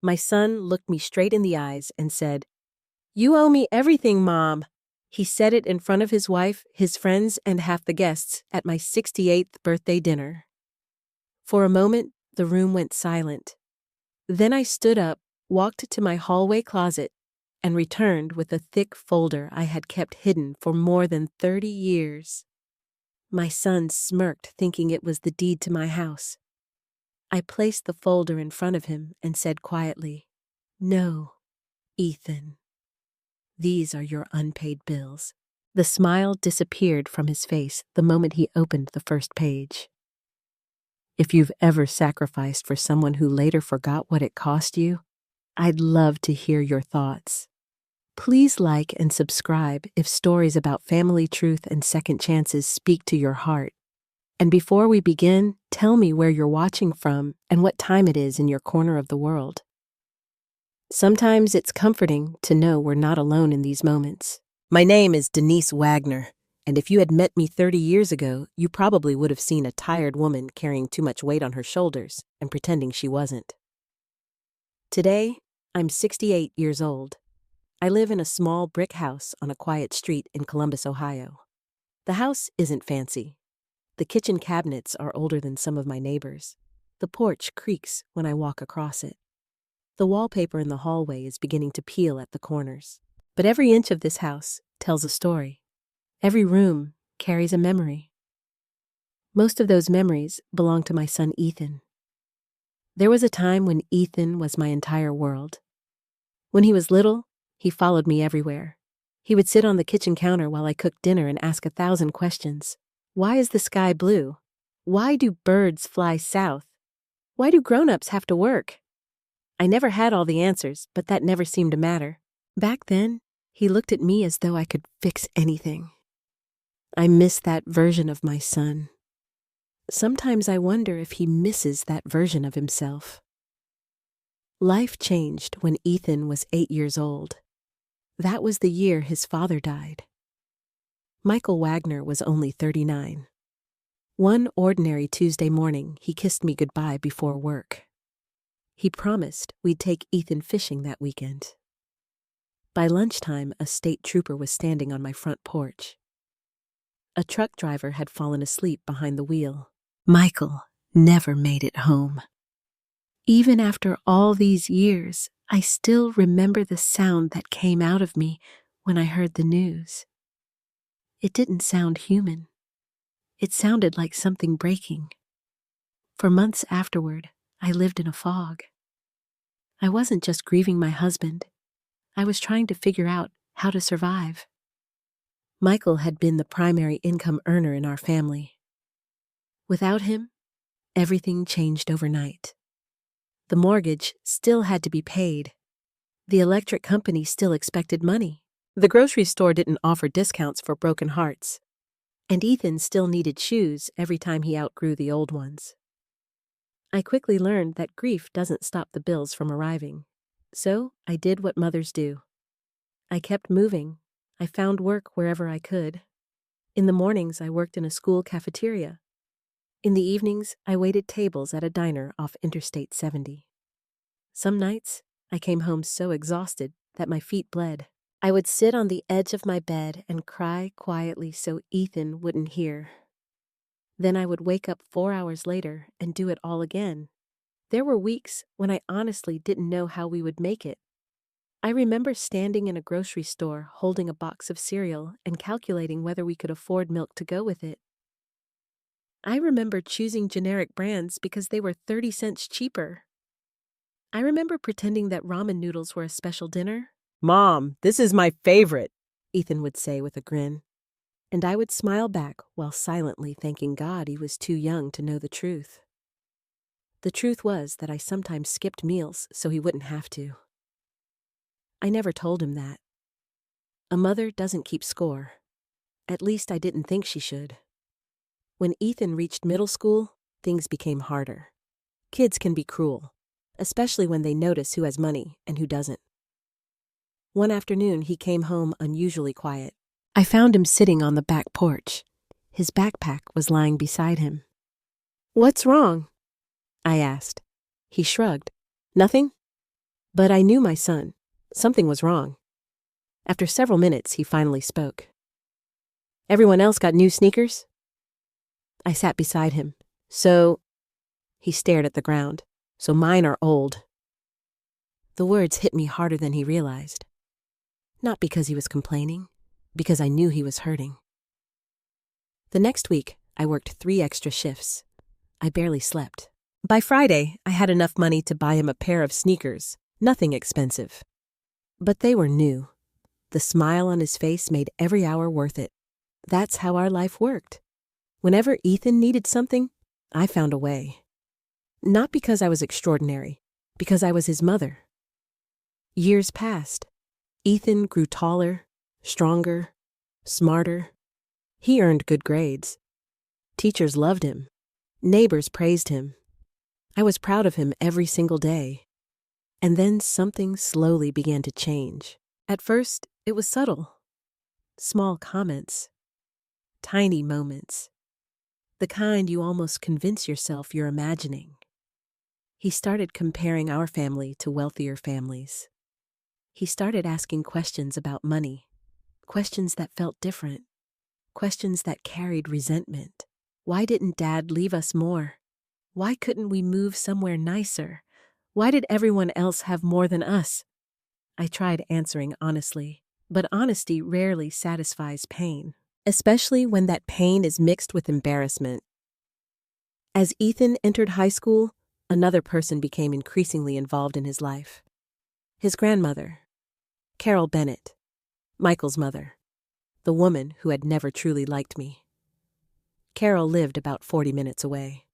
My son looked me straight in the eyes and said, "You owe me everything, Mom." He said it in front of his wife, his friends, and half the guests at my 68th birthday dinner. For a moment, the room went silent. Then I stood up, walked to my hallway closet, and returned with a thick folder I had kept hidden for more than 30 years. My son smirked, thinking it was the deed to my house. I placed the folder in front of him and said quietly, "No, Ethan. These are your unpaid bills." The smile disappeared from his face the moment he opened the first page. If you've ever sacrificed for someone who later forgot what it cost you, I'd love to hear your thoughts. Please like and subscribe if stories about family truth and second chances speak to your heart. And before we begin, tell me where you're watching from and what time it is in your corner of the world. Sometimes it's comforting to know we're not alone in these moments. My name is Denise Wagner, and if you had met me 30 years ago, you probably would have seen a tired woman carrying too much weight on her shoulders and pretending she wasn't. Today, I'm 68 years old. I live in a small brick house on a quiet street in Columbus, Ohio. The house isn't fancy. The kitchen cabinets are older than some of my neighbors. The porch creaks when I walk across it. The wallpaper in the hallway is beginning to peel at the corners. But every inch of this house tells a story. Every room carries a memory. Most of those memories belong to my son Ethan. There was a time when Ethan was my entire world. When he was little, he followed me everywhere. He would sit on the kitchen counter while I cooked dinner and ask 1,000 questions. Why is the sky blue? Why do birds fly south? Why do grown-ups have to work? I never had all the answers, but that never seemed to matter. Back then, he looked at me as though I could fix anything. I miss that version of my son. Sometimes I wonder if he misses that version of himself. Life changed when Ethan was 8 years old. That was the year his father died. Michael Wagner was only 39. One ordinary Tuesday morning, he kissed me goodbye before work. He promised we'd take Ethan fishing that weekend. By lunchtime, a state trooper was standing on my front porch. A truck driver had fallen asleep behind the wheel. Michael never made it home. Even after all these years, I still remember the sound that came out of me when I heard the news. It didn't sound human. It sounded like something breaking. For months afterward, I lived in a fog. I wasn't just grieving my husband. I was trying to figure out how to survive. Michael had been the primary income earner in our family. Without him, everything changed overnight. The mortgage still had to be paid. The electric company still expected money. The grocery store didn't offer discounts for broken hearts. And Ethan still needed shoes every time he outgrew the old ones. I quickly learned that grief doesn't stop the bills from arriving. So I did what mothers do. I kept moving. I found work wherever I could. In the mornings, I worked in a school cafeteria. In the evenings, I waited tables at a diner off Interstate 70. Some nights, I came home so exhausted that my feet bled. I would sit on the edge of my bed and cry quietly so Ethan wouldn't hear. Then I would wake up 4 hours later and do it all again. There were weeks when I honestly didn't know how we would make it. I remember standing in a grocery store holding a box of cereal and calculating whether we could afford milk to go with it. I remember choosing generic brands because they were 30 cents cheaper. I remember pretending that ramen noodles were a special dinner. "Mom, this is my favorite," Ethan would say with a grin. And I would smile back while silently thanking God he was too young to know the truth. The truth was that I sometimes skipped meals so he wouldn't have to. I never told him that. A mother doesn't keep score. At least I didn't think she should. When Ethan reached middle school, things became harder. Kids can be cruel, especially when they notice who has money and who doesn't. One afternoon, he came home unusually quiet. I found him sitting on the back porch. His backpack was lying beside him. "What's wrong?" I asked. He shrugged. "Nothing." But I knew my son. Something was wrong. After several minutes, he finally spoke. "Everyone else got new sneakers?" I sat beside him. He stared at the ground. "So mine are old." The words hit me harder than he realized. Not because he was complaining, because I knew he was hurting. The next week, I worked 3 extra shifts. I barely slept. By Friday, I had enough money to buy him a pair of sneakers, nothing expensive. But they were new. The smile on his face made every hour worth it. That's how our life worked. Whenever Ethan needed something, I found a way. Not because I was extraordinary, because I was his mother. Years passed. Ethan grew taller, stronger, smarter. He earned good grades. Teachers loved him. Neighbors praised him. I was proud of him every single day. And then something slowly began to change. At first, it was subtle. Small comments. Tiny moments. The kind you almost convince yourself you're imagining. He started comparing our family to wealthier families. He started asking questions about money. Questions that felt different. Questions that carried resentment. Why didn't Dad leave us more? Why couldn't we move somewhere nicer? Why did everyone else have more than us? I tried answering honestly, but honesty rarely satisfies pain, especially when that pain is mixed with embarrassment. As Ethan entered high school, another person became increasingly involved in his life. His grandmother, Carol Bennett, Michael's mother, the woman who had never truly liked me. Carol lived about 40 minutes away.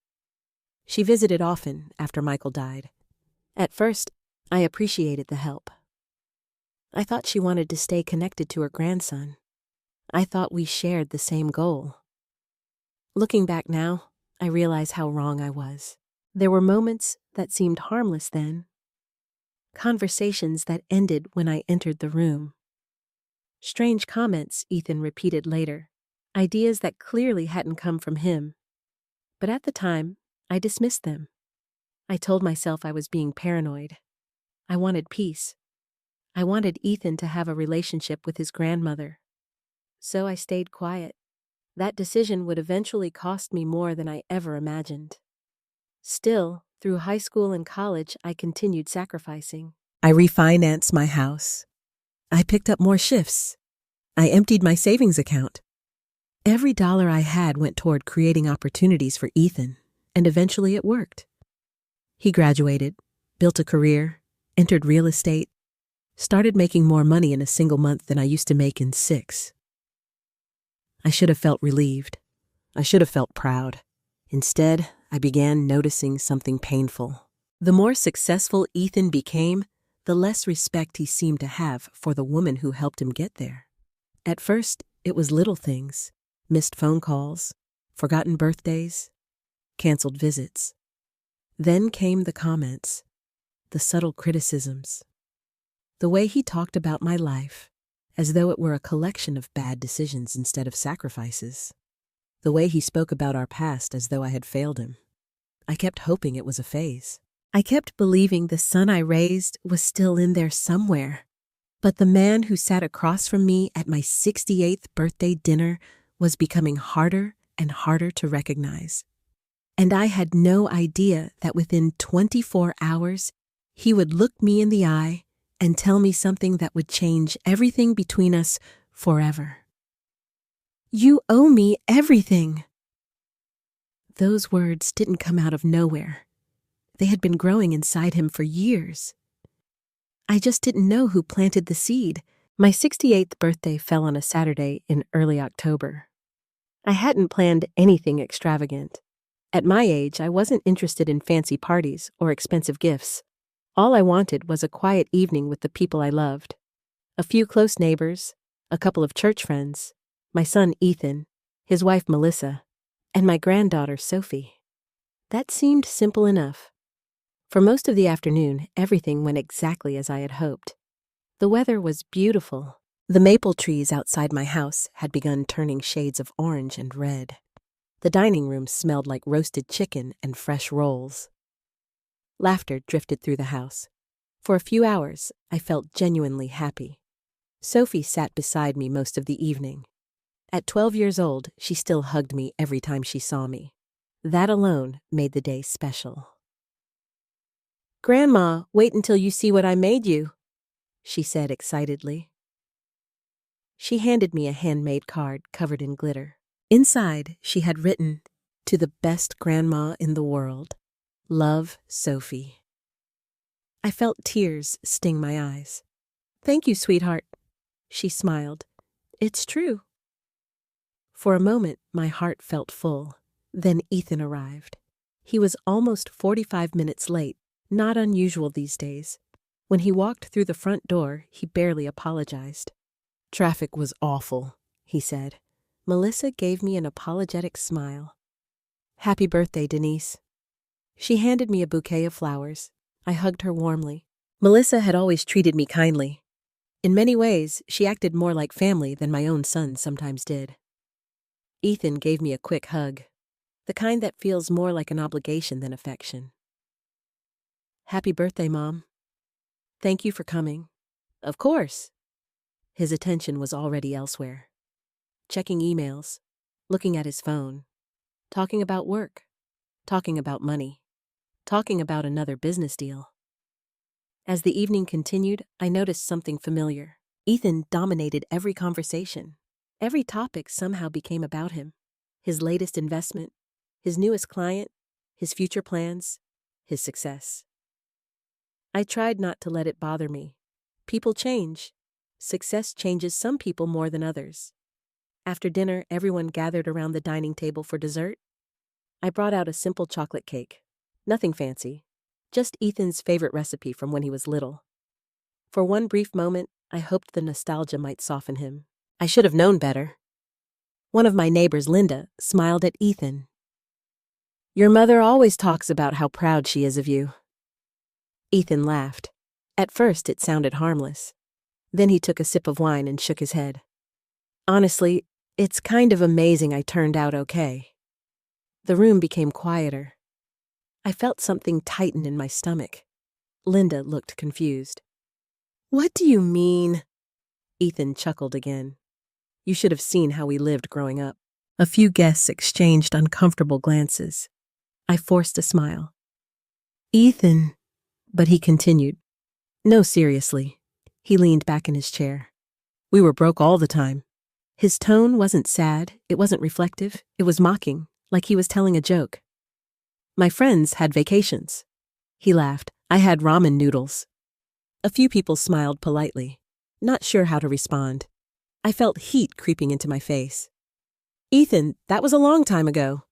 She visited often after Michael died. At first, I appreciated the help. I thought she wanted to stay connected to her grandson. I thought we shared the same goal. Looking back now, I realize how wrong I was. There were moments that seemed harmless then. Conversations that ended when I entered the room. Strange comments Ethan repeated later. Ideas that clearly hadn't come from him. But at the time, I dismissed them. I told myself I was being paranoid. I wanted peace. I wanted Ethan to have a relationship with his grandmother. So I stayed quiet. That decision would eventually cost me more than I ever imagined. Still, through high school and college, I continued sacrificing. I refinanced my house. I picked up more shifts. I emptied my savings account. Every dollar I had went toward creating opportunities for Ethan, and eventually it worked. He graduated, built a career, entered real estate, started making more money in a single month than I used to make in 6. I should have felt relieved. I should have felt proud. Instead, I began noticing something painful. The more successful Ethan became, the less respect he seemed to have for the woman who helped him get there. At first, it was little things. Missed phone calls, forgotten birthdays, canceled visits. Then came the comments, the subtle criticisms. The way he talked about my life, as though it were a collection of bad decisions instead of sacrifices. The way he spoke about our past as though I had failed him. I kept hoping it was a phase. I kept believing the son I raised was still in there somewhere. But the man who sat across from me at my 68th birthday dinner was becoming harder and harder to recognize. And I had no idea that within 24 hours, he would look me in the eye and tell me something that would change everything between us forever. "You owe me everything." Those words didn't come out of nowhere. They had been growing inside him for years. I just didn't know who planted the seed. My 68th birthday fell on a Saturday in early October. I hadn't planned anything extravagant. At my age, I wasn't interested in fancy parties or expensive gifts. All I wanted was a quiet evening with the people I loved. A few close neighbors, a couple of church friends, my son Ethan, his wife Melissa, and my granddaughter Sophie. That seemed simple enough. For most of the afternoon, everything went exactly as I had hoped. The weather was beautiful. The maple trees outside my house had begun turning shades of orange and red. The dining room smelled like roasted chicken and fresh rolls. Laughter drifted through the house. For a few hours, I felt genuinely happy. Sophie sat beside me most of the evening. At 12 years old, she still hugged me every time she saw me. That alone made the day special. "Grandma, wait until you see what I made you," she said excitedly. She handed me a handmade card covered in glitter. Inside, she had written, "To the best grandma in the world. Love, Sophie." I felt tears sting my eyes. "Thank you, sweetheart," she smiled. "It's true." For a moment, my heart felt full. Then Ethan arrived. He was almost 45 minutes late, not unusual these days. When he walked through the front door, he barely apologized. "Traffic was awful," he said. Melissa gave me an apologetic smile. "Happy birthday, Denise." She handed me a bouquet of flowers. I hugged her warmly. Melissa had always treated me kindly. In many ways, she acted more like family than my own son sometimes did. Ethan gave me a quick hug, the kind that feels more like an obligation than affection. "Happy birthday, Mom." "Thank you for coming." "Of course." His attention was already elsewhere. Checking emails, looking at his phone, talking about work, talking about money, talking about another business deal. As the evening continued, I noticed something familiar. Ethan dominated every conversation. Every topic somehow became about him. His latest investment, his newest client, his future plans, his success. I tried not to let it bother me. People change. Success changes some people more than others. After dinner, everyone gathered around the dining table for dessert. I brought out a simple chocolate cake. Nothing fancy. Just Ethan's favorite recipe from when he was little. For one brief moment, I hoped the nostalgia might soften him. I should have known better. One of my neighbors, Linda, smiled at Ethan. "Your mother always talks about how proud she is of you." Ethan laughed. At first, it sounded harmless. Then he took a sip of wine and shook his head. "Honestly, it's kind of amazing I turned out okay." The room became quieter. I felt something tighten in my stomach. Linda looked confused. "What do you mean?" Ethan chuckled again. "You should have seen how we lived growing up." A few guests exchanged uncomfortable glances. I forced a smile. "Ethan," but he continued. "No, seriously." He leaned back in his chair. "We were broke all the time." His tone wasn't sad, it wasn't reflective, it was mocking, like he was telling a joke. "My friends had vacations." He laughed. "I had ramen noodles." A few people smiled politely, not sure how to respond. I felt heat creeping into my face. "Ethan, that was a long time ago."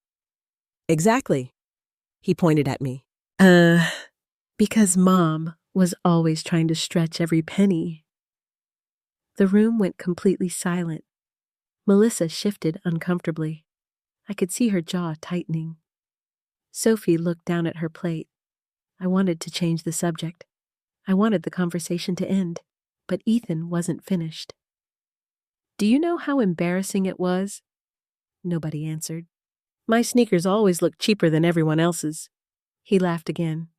"Exactly." He pointed at me. Because Mom was always trying to stretch every penny." The room went completely silent. Melissa shifted uncomfortably. I could see her jaw tightening. Sophie looked down at her plate. I wanted to change the subject. I wanted the conversation to end, but Ethan wasn't finished. "Do you know how embarrassing it was?" Nobody answered. "My sneakers always look cheaper than everyone else's." He laughed again.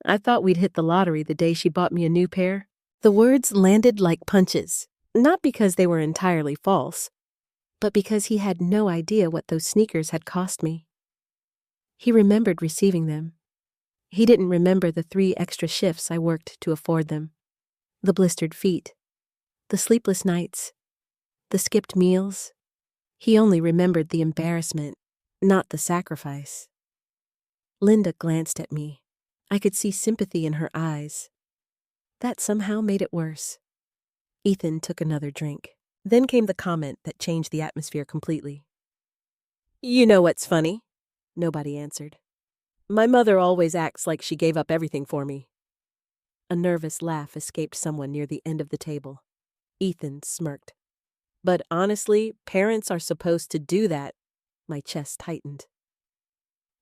"I thought we'd hit the lottery the day she bought me a new pair." The words landed like punches, not because they were entirely false, but because he had no idea what those sneakers had cost me. He remembered receiving them. He didn't remember the 3 extra shifts I worked to afford them, the blistered feet, the sleepless nights, the skipped meals. He only remembered the embarrassment, not the sacrifice. Linda glanced at me. I could see sympathy in her eyes. That somehow made it worse. Ethan took another drink. Then came the comment that changed the atmosphere completely. "You know what's funny?" Nobody answered. "My mother always acts like she gave up everything for me." A nervous laugh escaped someone near the end of the table. Ethan smirked. "But honestly, parents are supposed to do that." My chest tightened.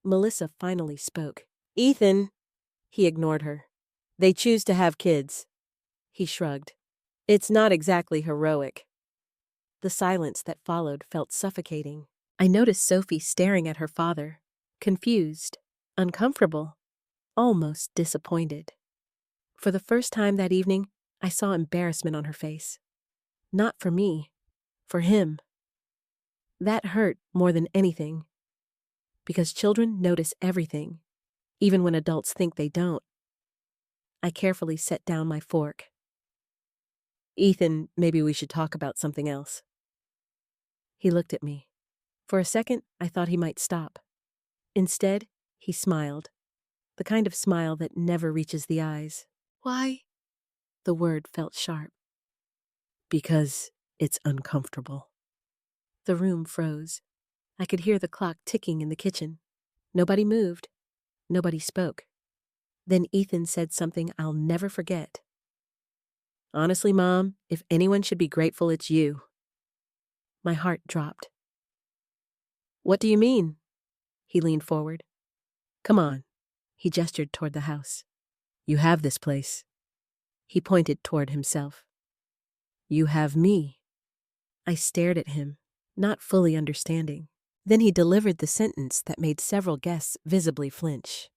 Melissa finally spoke. "Ethan." He ignored her. "They choose to have kids." He shrugged. "It's not exactly heroic." The silence that followed felt suffocating. I noticed Sophie staring at her father, confused, uncomfortable, almost disappointed. For the first time that evening, I saw embarrassment on her face. Not for me, for him. That hurt more than anything, because children notice everything, even when adults think they don't. I carefully set down my fork. Ethan, maybe we should talk about something else. He looked at me. For a second, I thought he might stop. Instead, he smiled, the kind of smile that never reaches the eyes. Why? The word felt sharp. Because it's uncomfortable. The room froze. I could hear the clock ticking in the kitchen. Nobody moved. Nobody spoke. Then Ethan said something I'll never forget. Honestly, Mom, if anyone should be grateful, it's you. My heart dropped. What do you mean? He leaned forward. Come on. He gestured toward the house. You have this place. He pointed toward himself. You have me. I stared at him, not fully understanding. Then he delivered the sentence that made several guests visibly flinch.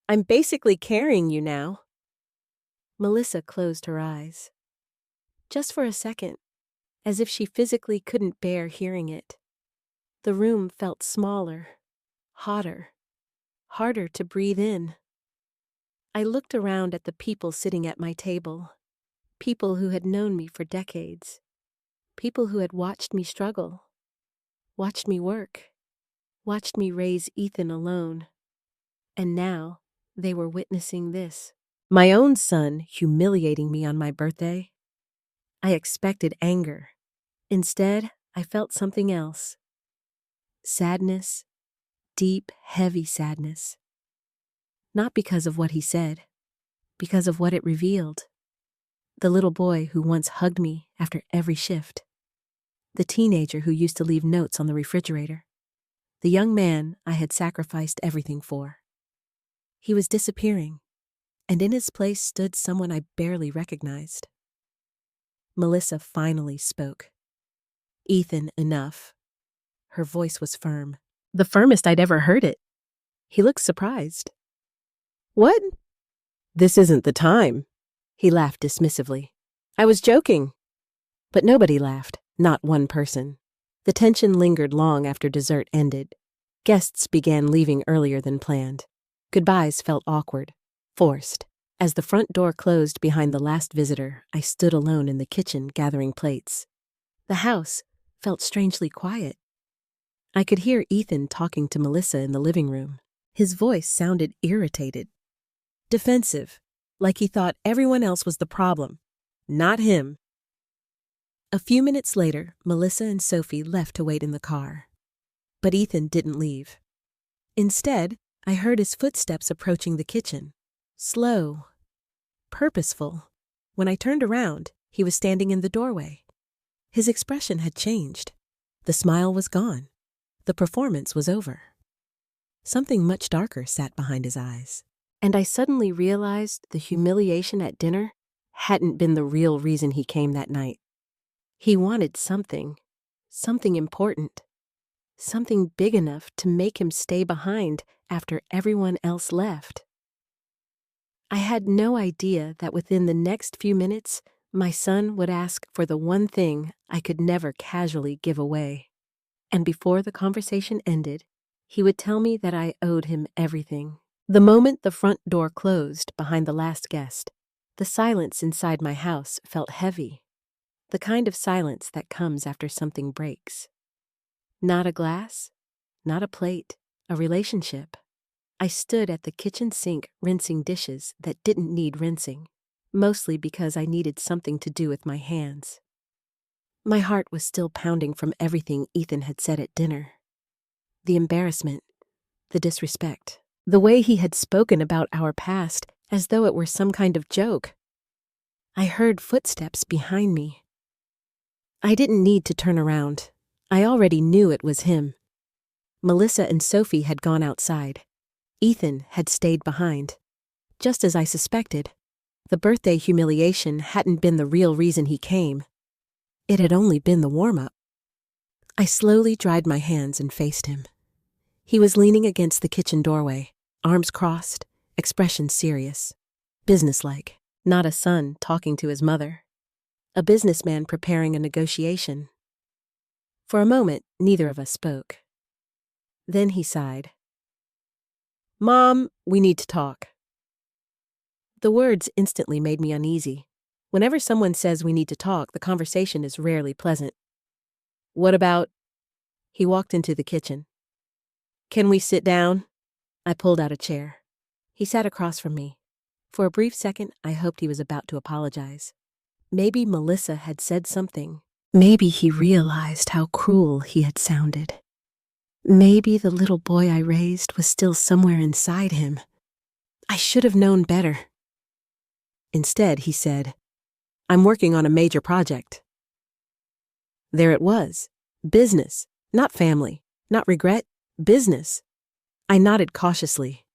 I'm basically carrying you now. Melissa closed her eyes. Just for a second, as if she physically couldn't bear hearing it. The room felt smaller, hotter, harder to breathe in. I looked around at the people sitting at my table, people who had known me for decades, people who had watched me struggle, watched me work, watched me raise Ethan alone. And now they were witnessing this. My own son humiliating me on my birthday. I expected anger. Instead, I felt something else. Sadness, deep, heavy sadness. Not because of what he said, because of what it revealed. The little boy who once hugged me after every shift. The teenager who used to leave notes on the refrigerator. The young man I had sacrificed everything for. He was disappearing, and in his place stood someone I barely recognized. Melissa finally spoke. Ethan, enough. Her voice was firm. The firmest I'd ever heard it. He looked surprised. What? This isn't the time. He laughed dismissively. I was joking. But nobody laughed, not one person. The tension lingered long after dessert ended. Guests began leaving earlier than planned. Goodbyes felt awkward, forced. As the front door closed behind the last visitor, I stood alone in the kitchen gathering plates. The house felt strangely quiet. I could hear Ethan talking to Melissa in the living room. His voice sounded irritated, defensive, like he thought everyone else was the problem, not him. A few minutes later, Melissa and Sophie left to wait in the car. But Ethan didn't leave. Instead, I heard his footsteps approaching the kitchen. Slow, purposeful. When I turned around, he was standing in the doorway. His expression had changed. The smile was gone. The performance was over. Something much darker sat behind his eyes. And I suddenly realized the humiliation at dinner hadn't been the real reason he came that night. He wanted something important, something big enough to make him stay behind after everyone else left. I had no idea that within the next few minutes, my son would ask for the one thing I could never casually give away. And before the conversation ended, he would tell me that I owed him everything. The moment the front door closed behind the last guest, the silence inside my house felt heavy. The kind of silence that comes after something breaks. Not a glass, not a plate, a relationship. I stood at the kitchen sink rinsing dishes that didn't need rinsing, mostly because I needed something to do with my hands. My heart was still pounding from everything Ethan had said at dinner. The embarrassment, the disrespect, the way he had spoken about our past as though it were some kind of joke. I heard footsteps behind me. I didn't need to turn around. I already knew it was him. Melissa and Sophie had gone outside. Ethan had stayed behind. Just as I suspected, the birthday humiliation hadn't been the real reason he came. It had only been the warm-up. I slowly dried my hands and faced him. He was leaning against the kitchen doorway, arms crossed, expression serious. businesslike, not a son talking to his mother. A businessman preparing a negotiation. For a moment, neither of us spoke. Then he sighed. "Mom, we need to talk." The words instantly made me uneasy. Whenever someone says we need to talk, the conversation is rarely pleasant. "What about—" He walked into the kitchen. "Can we sit down?" I pulled out a chair. He sat across from me. For a brief second, I hoped he was about to apologize. Maybe Melissa had said something. Maybe he realized how cruel he had sounded. Maybe the little boy I raised was still somewhere inside him. I should have known better. Instead, he said, "I'm working on a major project." There it was. Business, not family, not regret, business. I nodded cautiously.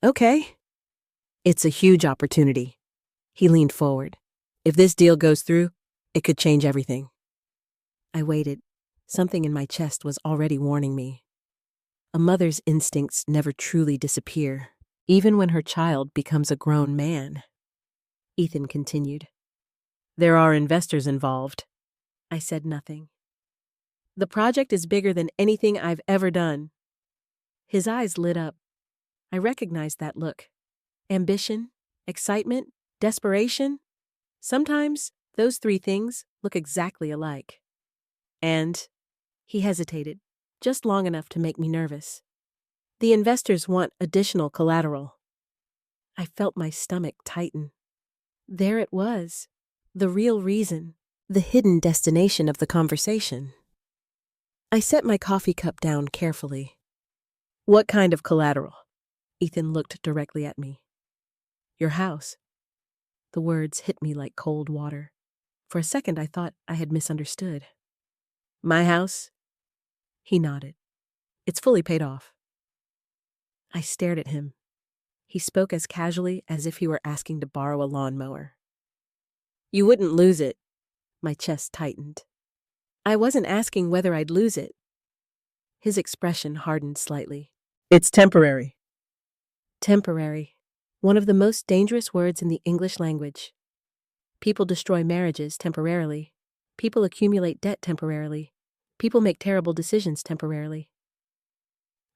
"Okay." "It's a huge opportunity." He leaned forward. "If this deal goes through, it could change everything." I waited. Something in my chest was already warning me. A mother's instincts never truly disappear, even when her child becomes a grown man. Ethan continued. "There are investors involved." I said nothing. "The project is bigger than anything I've ever done." His eyes lit up. I recognized that look. Ambition, excitement, desperation. Sometimes those three things look exactly alike. And he hesitated, just long enough to make me nervous. "The investors want additional collateral." I felt my stomach tighten. There it was, the real reason, the hidden destination of the conversation. I set my coffee cup down carefully. "What kind of collateral?" Ethan looked directly at me. "Your house." The words hit me like cold water. For a second, I thought I had misunderstood. "My house?" He nodded. "It's fully paid off." I stared at him. He spoke as casually as if he were asking to borrow a lawnmower. "You wouldn't lose it." My chest tightened. I wasn't asking whether I'd lose it. His expression hardened slightly. "It's temporary." Temporary. One of the most dangerous words in the English language. People destroy marriages temporarily. People accumulate debt temporarily. People make terrible decisions temporarily.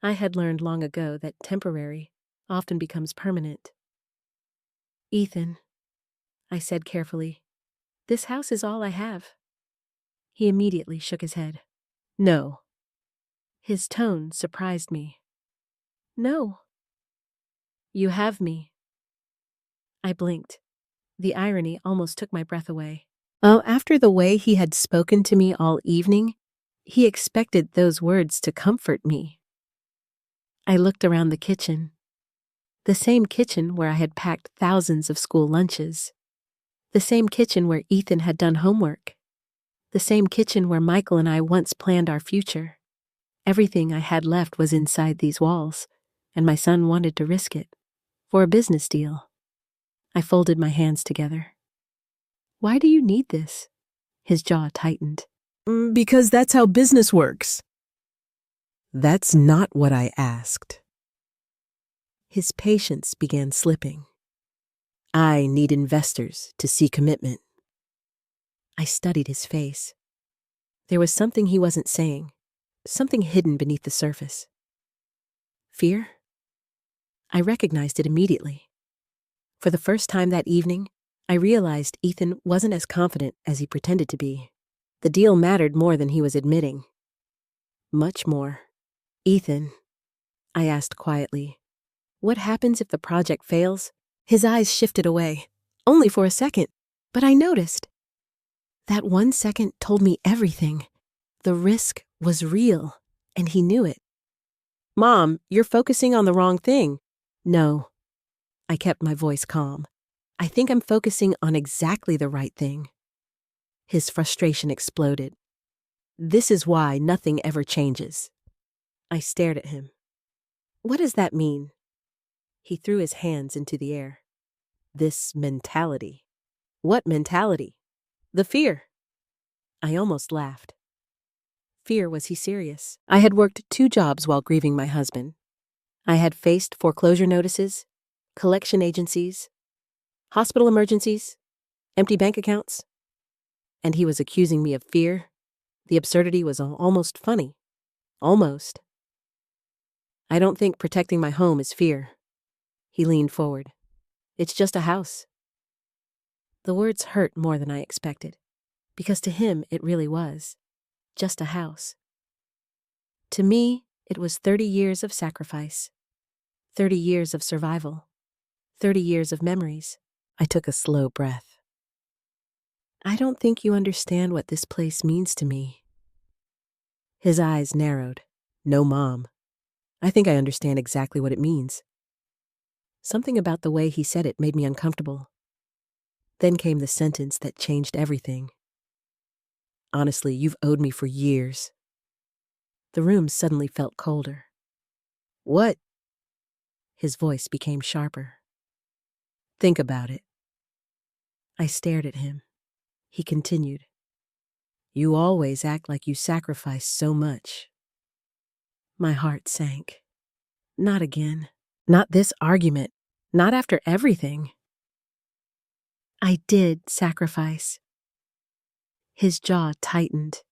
I had learned long ago that temporary often becomes permanent. "Ethan," I said carefully, "this house is all I have." He immediately shook his head. "No." His tone surprised me. "No." "You have me." I blinked. The irony almost took my breath away. Oh, after the way he had spoken to me all evening, he expected those words to comfort me. I looked around the kitchen. The same kitchen where I had packed thousands of school lunches. The same kitchen where Ethan had done homework. The same kitchen where Michael and I once planned our future. Everything I had left was inside these walls, and my son wanted to risk it. For a business deal. I folded my hands together. "Why do you need this?" His jaw tightened. Because that's how business works." "That's not what I asked." His patience began slipping. "I need investors to see commitment." I studied his face. There was something he wasn't saying, something hidden beneath the surface. Fear? I recognized it immediately. For the first time that evening, I realized Ethan wasn't as confident as he pretended to be. The deal mattered more than he was admitting. Much more. "Ethan," I asked quietly, "what happens if the project fails?" His eyes shifted away, only for a second, but I noticed. That 1 second told me everything. The risk was real, and he knew it. "Mom, you're focusing on the wrong thing." "No." I kept my voice calm. "I think I'm focusing on exactly the right thing." His frustration exploded. "This is why nothing ever changes." I stared at him. "What does that mean?" He threw his hands into the air. "This mentality." "What mentality?" "The fear." I almost laughed. Fear, was he serious? I had worked 2 jobs while grieving my husband. I had faced foreclosure notices, collection agencies. Hospital emergencies, empty bank accounts. And he was accusing me of fear. The absurdity was almost funny. Almost. I don't think protecting my home is fear. He leaned forward. It's just a house. The words hurt more than I expected, because to him it really was. Just a house. To me, it was 30 years of sacrifice. 30 years of survival. 30 years of memories. I took a slow breath. I don't think you understand what this place means to me. His eyes narrowed. No, Mom. I think I understand exactly what it means. Something about the way he said it made me uncomfortable. Then came the sentence that changed everything. Honestly, you've owed me for years. The room suddenly felt colder. What? His voice became sharper. Think about it. I stared at him. He continued. You always act like you sacrifice so much. My heart sank. Not again. Not this argument. Not after everything. I did sacrifice. His jaw tightened.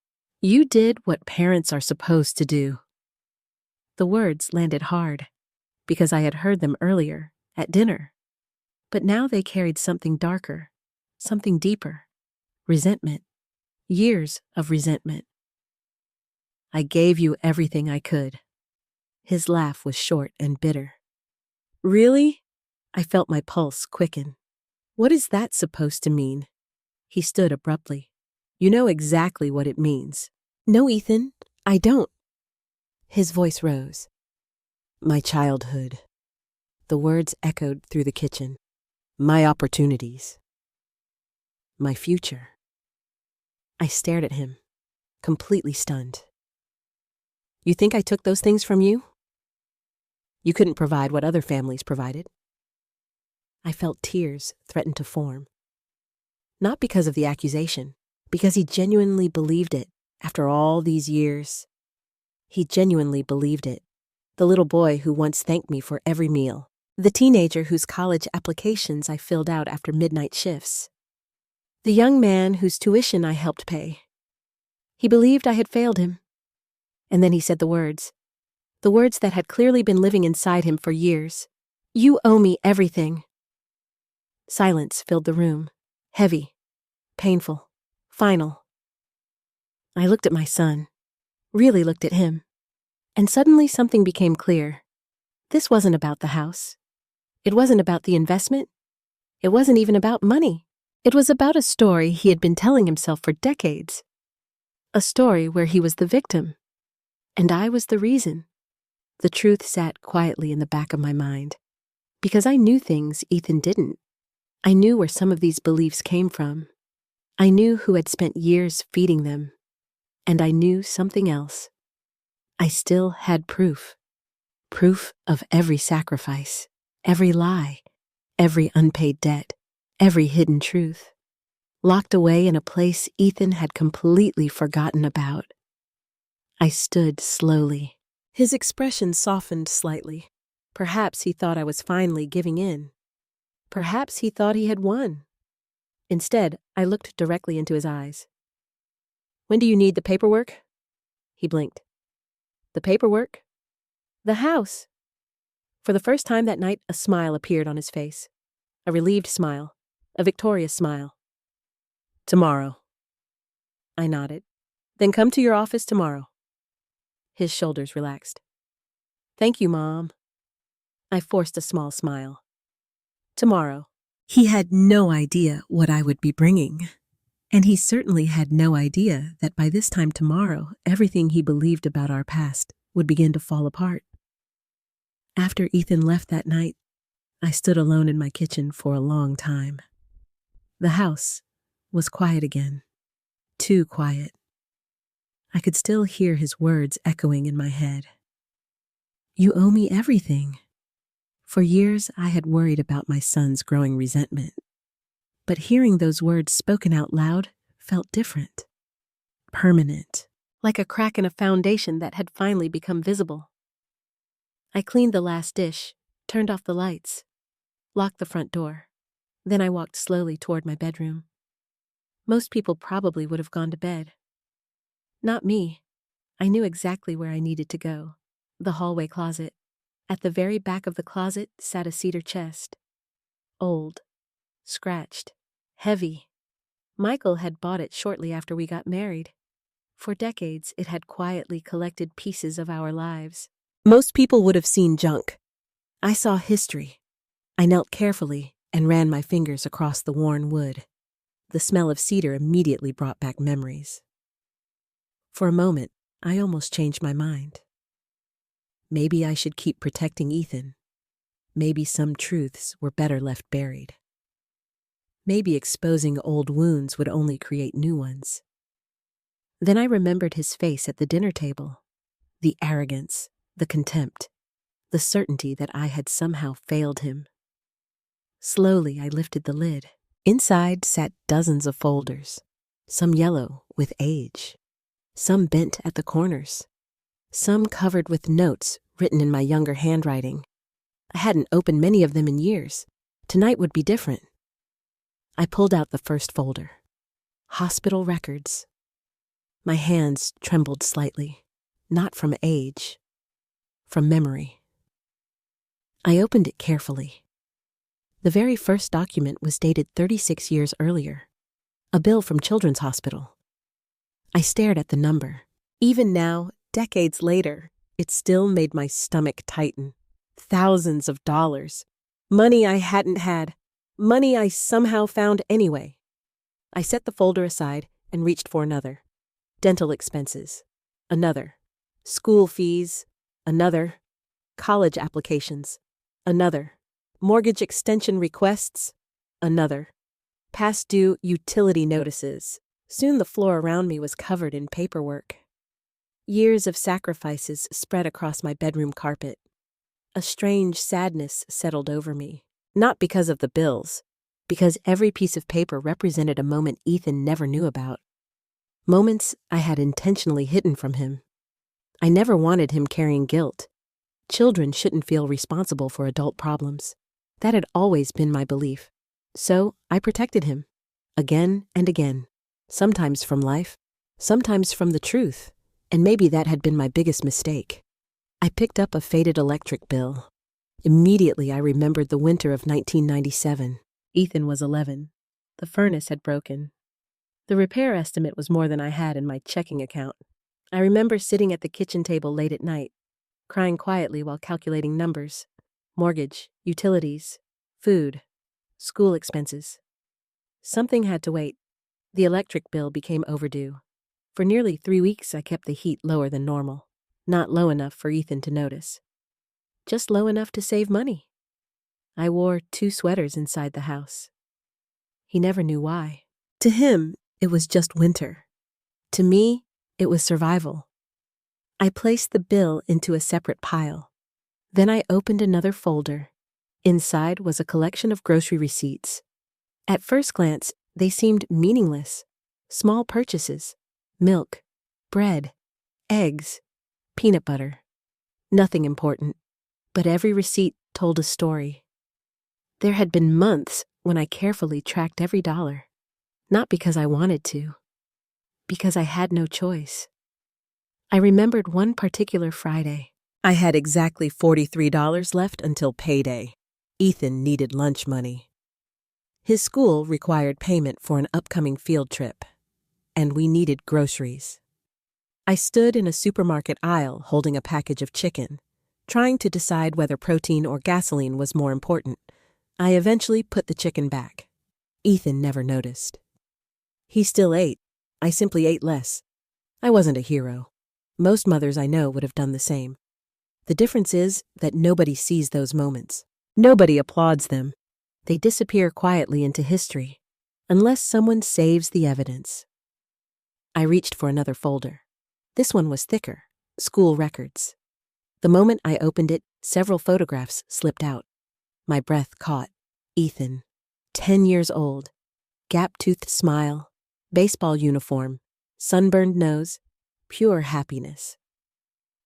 You did what parents are supposed to do. The words landed hard, because I had heard them earlier, at dinner. But now they carried something darker, something deeper. Resentment. Years of resentment. I gave you everything I could. His laugh was short and bitter. Really? I felt my pulse quicken. What is that supposed to mean? He stood abruptly. You know exactly what it means. No, Ethan, I don't. His voice rose. My childhood. The words echoed through the kitchen. My opportunities. My future. I stared at him, completely stunned. You think I took those things from you? You couldn't provide what other families provided. I felt tears threaten to form. Not because of the accusation, because he genuinely believed it after all these years. He genuinely believed it. The little boy who once thanked me for every meal. The teenager whose college applications I filled out after midnight shifts. The young man whose tuition I helped pay. He believed I had failed him. And then he said the words that had clearly been living inside him for years. You owe me everything. Silence filled the room, heavy, painful, final. I looked at my son, really looked at him, and suddenly something became clear. This wasn't about the house. It wasn't about the investment. It wasn't even about money. It was about a story he had been telling himself for decades. A story where he was the victim, and I was the reason. The truth sat quietly in the back of my mind, because I knew things Ethan didn't. I knew where some of these beliefs came from. I knew who had spent years feeding them. And I knew something else. I still had proof. Proof of every sacrifice, every lie, every unpaid debt, every hidden truth. Locked away in a place Ethan had completely forgotten about. I stood slowly. His expression softened slightly. Perhaps he thought I was finally giving in. Perhaps he thought he had won. Instead, I looked directly into his eyes. When do you need the paperwork? He blinked. The paperwork? The house. For the first time that night, a smile appeared on his face. A relieved smile. A victorious smile. Tomorrow. I nodded. Then come to your office tomorrow. His shoulders relaxed. Thank you, Mom. I forced a small smile. Tomorrow. He had no idea what I would be bringing. And he certainly had no idea that by this time tomorrow, everything he believed about our past would begin to fall apart. After Ethan left that night, I stood alone in my kitchen for a long time. The house was quiet again. Too quiet. I could still hear his words echoing in my head. You owe me everything. For years, I had worried about my son's growing resentment. But hearing those words spoken out loud felt different. Permanent. Like a crack in a foundation that had finally become visible. I cleaned the last dish, turned off the lights, locked the front door. Then I walked slowly toward my bedroom. Most people probably would have gone to bed. Not me. I knew exactly where I needed to go. The hallway closet. At the very back of the closet sat a cedar chest. Old. Scratched. Heavy. Michael had bought it shortly after we got married. For decades, it had quietly collected pieces of our lives. Most people would have seen junk. I saw history. I knelt carefully and ran my fingers across the worn wood. The smell of cedar immediately brought back memories. For a moment, I almost changed my mind. Maybe I should keep protecting Ethan. Maybe some truths were better left buried. Maybe exposing old wounds would only create new ones. Then I remembered his face at the dinner table. The arrogance, the contempt, the certainty that I had somehow failed him. Slowly, I lifted the lid. Inside sat dozens of folders, some yellow with age, some bent at the corners, some covered with notes written in my younger handwriting. I hadn't opened many of them in years. Tonight would be different. I pulled out the first folder. Hospital records. My hands trembled slightly, not from age, from memory. I opened it carefully. The very first document was dated 36 years earlier, a bill from Children's Hospital. I stared at the number. Even now, decades later, it still made my stomach tighten. Thousands of dollars. Money I hadn't had. Money I somehow found anyway. I set the folder aside and reached for another. Dental expenses. Another. School fees. Another. College applications. Another. Mortgage extension requests. Another. Past due utility notices. Soon the floor around me was covered in paperwork. Years of sacrifices spread across my bedroom carpet. A strange sadness settled over me. Not because of the bills, because every piece of paper represented a moment Ethan never knew about. Moments I had intentionally hidden from him. I never wanted him carrying guilt. Children shouldn't feel responsible for adult problems. That had always been my belief. So I protected him. Again and again. Sometimes from life, sometimes from the truth. And maybe that had been my biggest mistake. I picked up a faded electric bill. Immediately I remembered the winter of 1997. Ethan was 11. The furnace had broken. The repair estimate was more than I had in my checking account. I remember sitting at the kitchen table late at night, crying quietly while calculating numbers. Mortgage, utilities, food, school expenses. Something had to wait. The electric bill became overdue. For nearly 3 weeks I kept the heat lower than normal. Not low enough for Ethan to notice. Just low enough to save money. I wore 2 sweaters inside the house. He never knew why. To him, it was just winter. To me, it was survival. I placed the bill into a separate pile. Then I opened another folder. Inside was a collection of grocery receipts. At first glance, they seemed meaningless. Small purchases. Milk, bread, eggs, peanut butter. Nothing important. But every receipt told a story. There had been months when I carefully tracked every dollar. Not because I wanted to. Because I had no choice. I remembered one particular Friday. I had exactly $43 left until payday. Ethan needed lunch money. His school required payment for an upcoming field trip, and we needed groceries. I stood in a supermarket aisle holding a package of chicken, trying to decide whether protein or gasoline was more important. I eventually put the chicken back. Ethan never noticed. He still ate. I simply ate less. I wasn't a hero. Most mothers I know would have done the same. The difference is that nobody sees those moments. Nobody applauds them. They disappear quietly into history, unless someone saves the evidence. I reached for another folder. This one was thicker. School records. The moment I opened it, several photographs slipped out. My breath caught. Ethan, 10 years old, gap-toothed smile, baseball uniform, sunburned nose, pure happiness.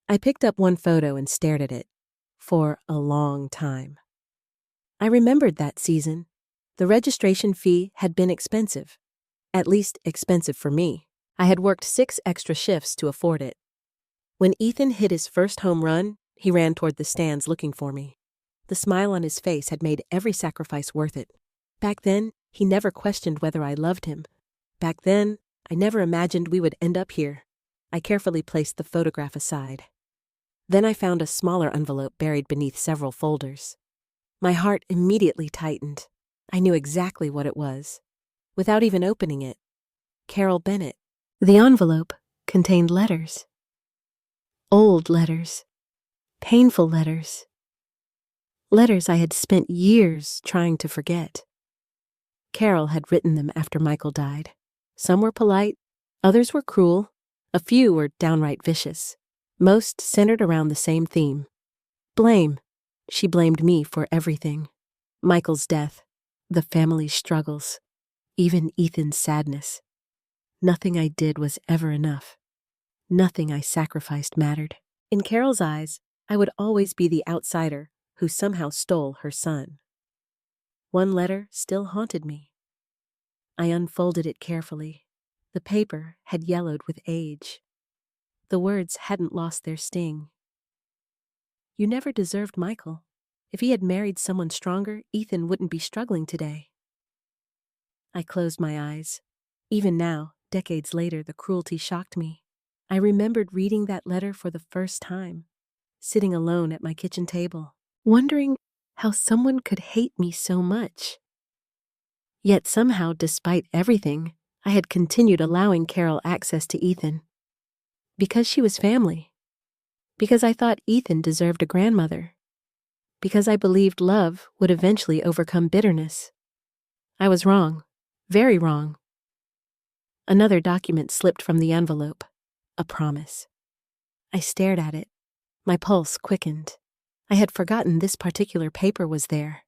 I picked up one photo and stared at it for a long time. I remembered that season, The registration fee had been expensive. At least expensive for me. I had worked 6 extra shifts to afford it. When Ethan hit his first home run, he ran toward the stands looking for me. The smile on his face had made every sacrifice worth it. Back then, he never questioned whether I loved him. Back then, I never imagined we would end up here. I carefully placed the photograph aside. Then I found a smaller envelope buried beneath several folders. My heart immediately tightened. I knew exactly what it was. Without even opening it, Carol Bennett. The envelope contained letters. Old letters. Painful letters. Letters I had spent years trying to forget. Carol had written them after Michael died. Some were polite, others were cruel, a few were downright vicious. Most centered around the same theme. Blame. She blamed me for everything. Michael's death, the family's struggles, even Ethan's sadness. Nothing I did was ever enough. Nothing I sacrificed mattered. In Carol's eyes, I would always be the outsider who somehow stole her son. One letter still haunted me. I unfolded it carefully. The paper had yellowed with age. The words hadn't lost their sting. You never deserved Michael. If he had married someone stronger, Ethan wouldn't be struggling today. I closed my eyes. Even now, decades later, the cruelty shocked me. I remembered reading that letter for the first time, sitting alone at my kitchen table, wondering how someone could hate me so much. Yet somehow, despite everything, I had continued allowing Carol access to Ethan. Because she was family. Because I thought Ethan deserved a grandmother. Because I believed love would eventually overcome bitterness. I was wrong. Very wrong. Another document slipped from the envelope. A promise. I stared at it. My pulse quickened. I had forgotten this particular paper was there.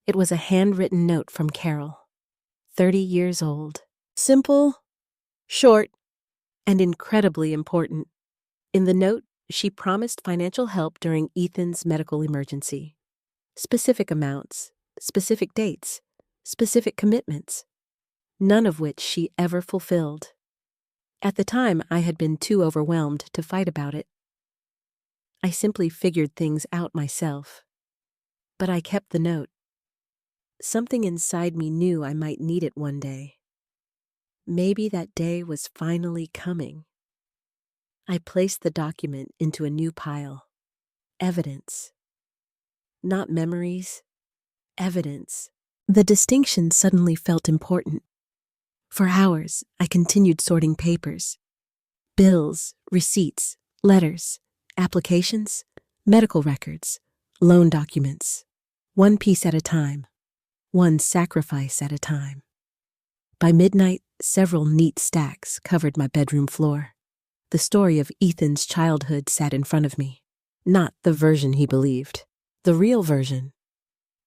It was a handwritten note from Carol. 30 years old. Simple, short, and incredibly important. In the note, she promised financial help during Ethan's medical emergency. Specific amounts, specific dates, specific commitments, none of which she ever fulfilled. At the time, I had been too overwhelmed to fight about it. I simply figured things out myself. But I kept the note. Something inside me knew I might need it one day. Maybe that day was finally coming. I placed the document into a new pile. Evidence. Not memories. Evidence. The distinction suddenly felt important. For hours, I continued sorting papers. Bills, receipts, letters, applications, medical records, loan documents. One piece at a time. One sacrifice at a time. By midnight, several neat stacks covered my bedroom floor. The story of Ethan's childhood sat in front of me. Not the version he believed. The real version.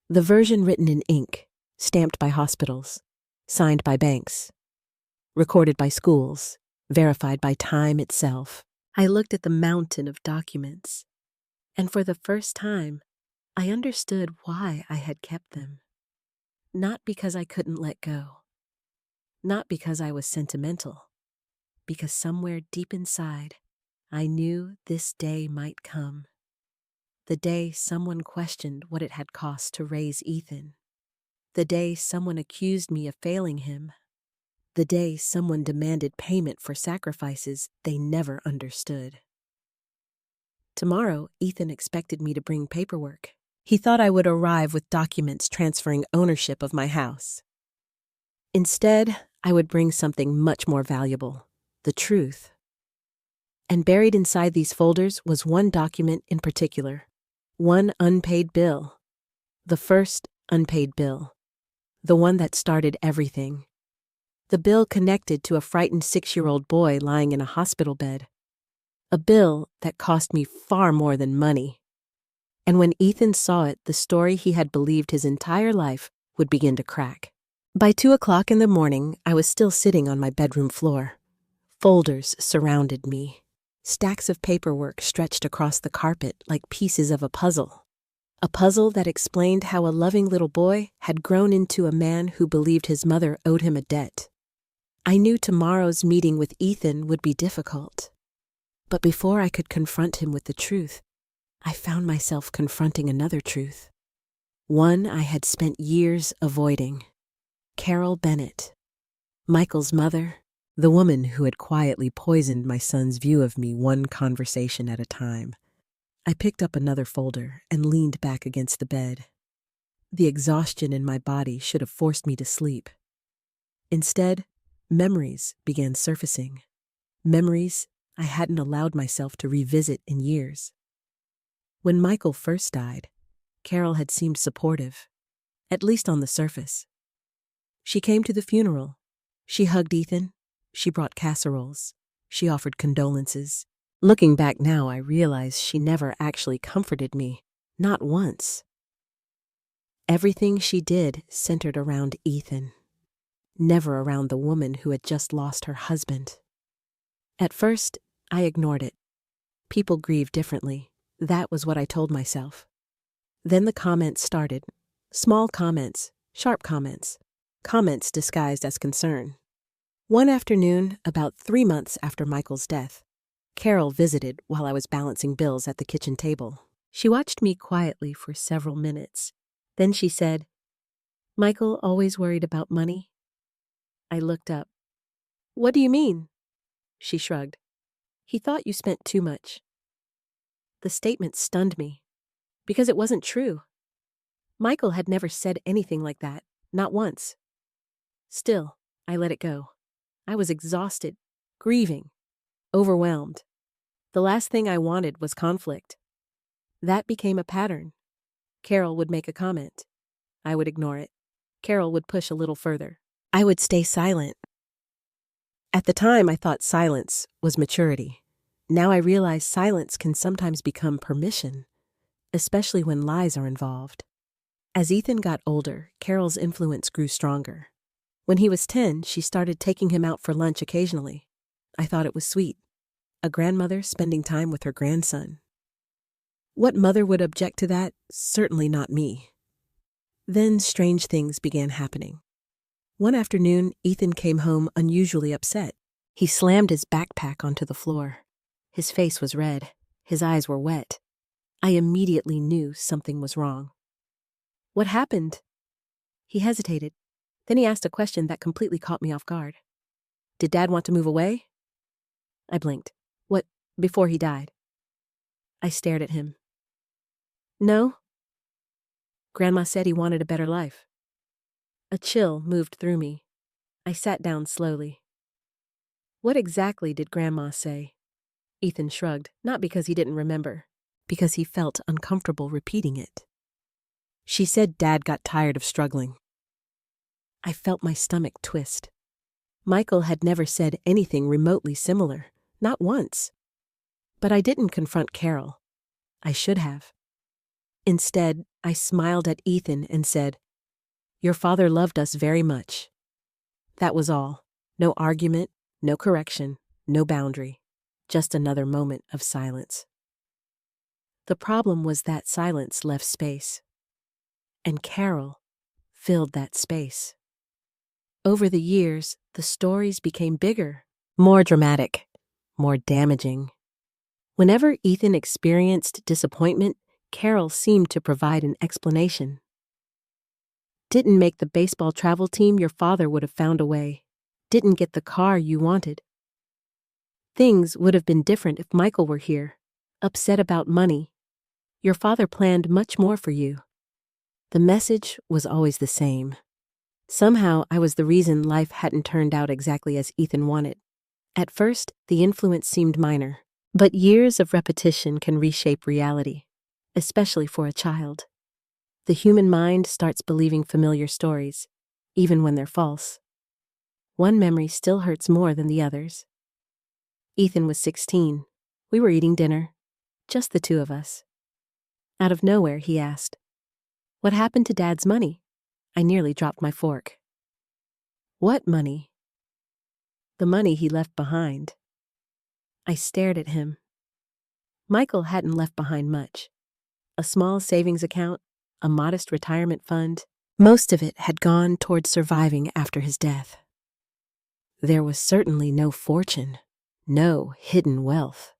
The version written in ink, stamped by hospitals, signed by banks, recorded by schools, verified by time itself. I looked at the mountain of documents, and for the first time, I understood why I had kept them. Not because I couldn't let go. Not because I was sentimental. Because somewhere deep inside, I knew this day might come. The day someone questioned what it had cost to raise Ethan. The day someone accused me of failing him. The day someone demanded payment for sacrifices they never understood. Tomorrow, Ethan expected me to bring paperwork. He thought I would arrive with documents transferring ownership of my house. Instead, I would bring something much more valuable, the truth. And buried inside these folders was one document in particular, one unpaid bill. The first unpaid bill, the one that started everything. The bill connected to a frightened 6-year-old boy lying in a hospital bed. A bill that cost me far more than money. And when Ethan saw it, the story he had believed his entire life would begin to crack. By 2 o'clock in the morning, I was still sitting on my bedroom floor. Folders surrounded me. Stacks of paperwork stretched across the carpet like pieces of a puzzle. A puzzle that explained how a loving little boy had grown into a man who believed his mother owed him a debt. I knew tomorrow's meeting with Ethan would be difficult. But before I could confront him with the truth, I found myself confronting another truth. One I had spent years avoiding. Carol Bennett, Michael's mother, the woman who had quietly poisoned my son's view of me one conversation at a time. I picked up another folder and leaned back against the bed. The exhaustion in my body should have forced me to sleep. Instead, memories began surfacing. Memories I hadn't allowed myself to revisit in years. When Michael first died, Carol had seemed supportive, at least on the surface. She came to the funeral. She hugged Ethan. She brought casseroles. She offered condolences. Looking back now, I realize she never actually comforted me, not once. Everything she did centered around Ethan, never around the woman who had just lost her husband. At first, I ignored it. People grieve differently. That was what I told myself. Then the comments started. Small comments, sharp comments, comments disguised as concern. One afternoon, about 3 months after Michael's death, Carol visited while I was balancing bills at the kitchen table. She watched me quietly for several minutes. Then she said, "Michael always worried about money?" I looked up. "What do you mean?" She shrugged. "He thought you spent too much." The statement stunned me, because it wasn't true. Michael had never said anything like that, not once. Still, I let it go. I was exhausted, grieving, overwhelmed. The last thing I wanted was conflict. That became a pattern. Carol would make a comment. I would ignore it. Carol would push a little further. I would stay silent. At the time, I thought silence was maturity. Now I realize silence can sometimes become permission, especially when lies are involved. As Ethan got older, Carol's influence grew stronger. When he was 10, she started taking him out for lunch occasionally. I thought it was sweet. A grandmother spending time with her grandson. What mother would object to that? Certainly not me. Then strange things began happening. One afternoon, Ethan came home unusually upset. He slammed his backpack onto the floor. His face was red. His eyes were wet. I immediately knew something was wrong. "What happened?" He hesitated. Then he asked a question that completely caught me off guard. "Did Dad want to move away?" I blinked. "What, before he died?" I stared at him. "No. Grandma said he wanted a better life." A chill moved through me. I sat down slowly. "What exactly did Grandma say?" Ethan shrugged, not because he didn't remember, because he felt uncomfortable repeating it. "She said Dad got tired of struggling." I felt my stomach twist. Michael had never said anything remotely similar, not once. But I didn't confront Carol. I should have. Instead, I smiled at Ethan and said, "Your father loved us very much." That was all. No argument, no correction, no boundary. Just another moment of silence. The problem was that silence left space. And Carol filled that space. Over the years, the stories became bigger, more dramatic, more damaging. Whenever Ethan experienced disappointment, Carol seemed to provide an explanation. "Didn't make the baseball travel team, your father would have found a way. Didn't get the car you wanted. Things would have been different if Michael were here. Upset about money. Your father planned much more for you." The message was always the same. Somehow, I was the reason life hadn't turned out exactly as Ethan wanted. At first, the influence seemed minor, but years of repetition can reshape reality, especially for a child. The human mind starts believing familiar stories, even when they're false. One memory still hurts more than the others. Ethan was 16. We were eating dinner, just the two of us. Out of nowhere, he asked, "What happened to Dad's money?" I nearly dropped my fork. "What money?" "The money he left behind." I stared at him. Michael hadn't left behind much. a small savings account, a modest retirement fund. Most of it had gone towards surviving after his death. There was certainly no fortune, no hidden wealth.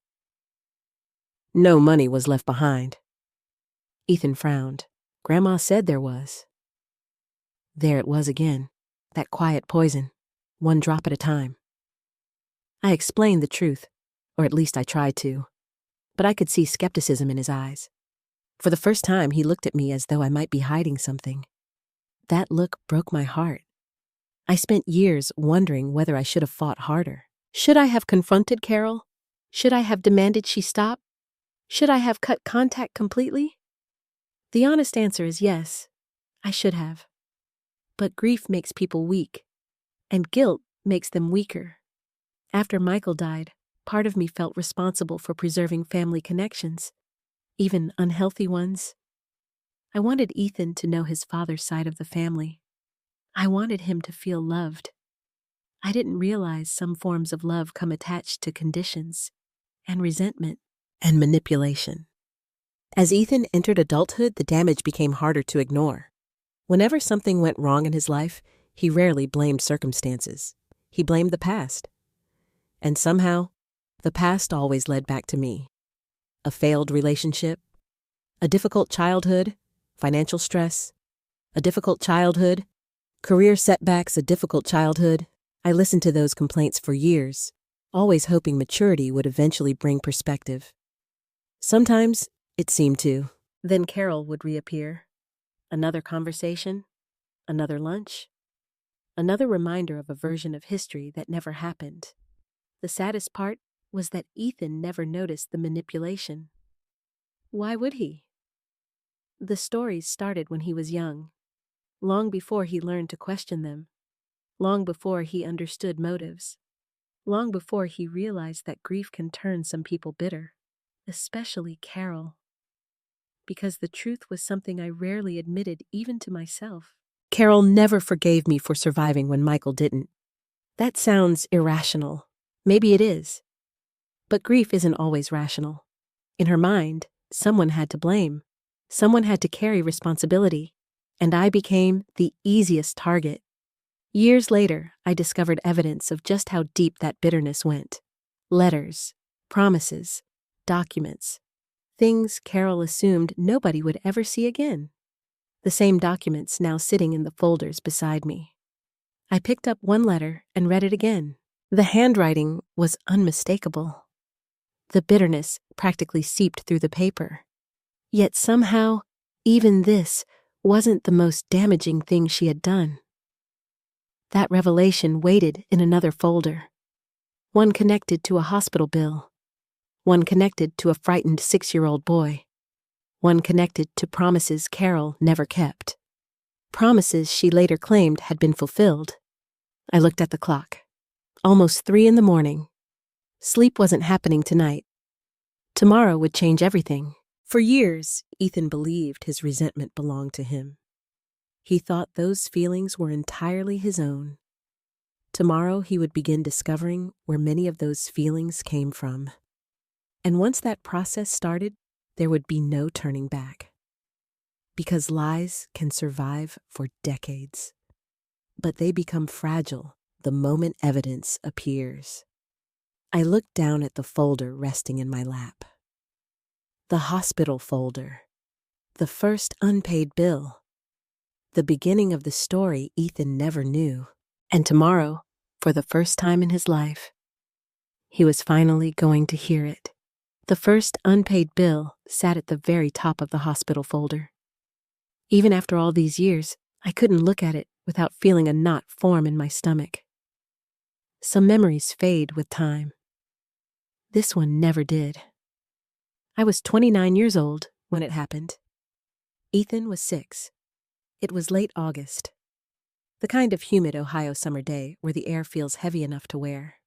No money was left behind. Ethan frowned. Grandma said there was. There it was again, that quiet poison, one drop at a time. I explained the truth, or at least I tried to, but I could see skepticism in his eyes. For the first time, he looked at me as though I might be hiding something. That look broke my heart. I spent years wondering whether I should have fought harder. Should I have confronted Carol? Should I have demanded she stop? Should I have cut contact completely? The honest answer is yes, I should have. But grief makes people weak, and guilt makes them weaker. After Michael died, part of me felt responsible for preserving family connections, even unhealthy ones. I wanted Ethan to know his father's side of the family. I wanted him to feel loved. I didn't realize some forms of love come attached to conditions and resentment and manipulation. As Ethan entered adulthood, the damage became harder to ignore. Whenever something went wrong in his life, he rarely blamed circumstances. He blamed the past. And somehow, the past always led back to me. A failed relationship, a difficult childhood, financial stress, a difficult childhood, career setbacks, a difficult childhood. I listened to those complaints for years, always hoping maturity would eventually bring perspective. Sometimes it seemed to. Then Carol would reappear. Another conversation, another lunch, another reminder of a version of history that never happened. The saddest part was that Ethan never noticed the manipulation. Why would he? The stories started when he was young, long before he learned to question them, long before he understood motives, long before he realized that grief can turn some people bitter, especially Carol. Because the truth was something I rarely admitted even to myself. Carol never forgave me for surviving when Michael didn't. That sounds irrational. Maybe it is. But grief isn't always rational. In her mind, someone had to blame. Someone had to carry responsibility. And I became the easiest target. Years later, I discovered evidence of just how deep that bitterness went. Letters, promises, documents. Things Carol assumed nobody would ever see again. The same documents now sitting in the folders beside me. I picked up one letter and read it again. The handwriting was unmistakable. The bitterness practically seeped through the paper. Yet somehow, even this wasn't the most damaging thing she had done. That revelation waited in another folder. One connected to a hospital bill. One connected to a frightened 6-year-old boy. One connected to promises Carol never kept. Promises she later claimed had been fulfilled. I looked at the clock. Almost 3 a.m. Sleep wasn't happening tonight. Tomorrow would change everything. For years, Ethan believed his resentment belonged to him. He thought those feelings were entirely his own. Tomorrow he would begin discovering where many of those feelings came from. And once that process started, there would be no turning back. Because lies can survive for decades. But they become fragile the moment evidence appears. I looked down at the folder resting in my lap. The hospital folder. The first unpaid bill. The beginning of the story Ethan never knew. And tomorrow, for the first time in his life, he was finally going to hear it. The first unpaid bill sat at the very top of the hospital folder. Even after all these years, I couldn't look at it without feeling a knot form in my stomach. Some memories fade with time. This one never did. I was 29 years old when it happened. Ethan was 6. It was late August. The kind of humid Ohio summer day where the air feels heavy enough to wear.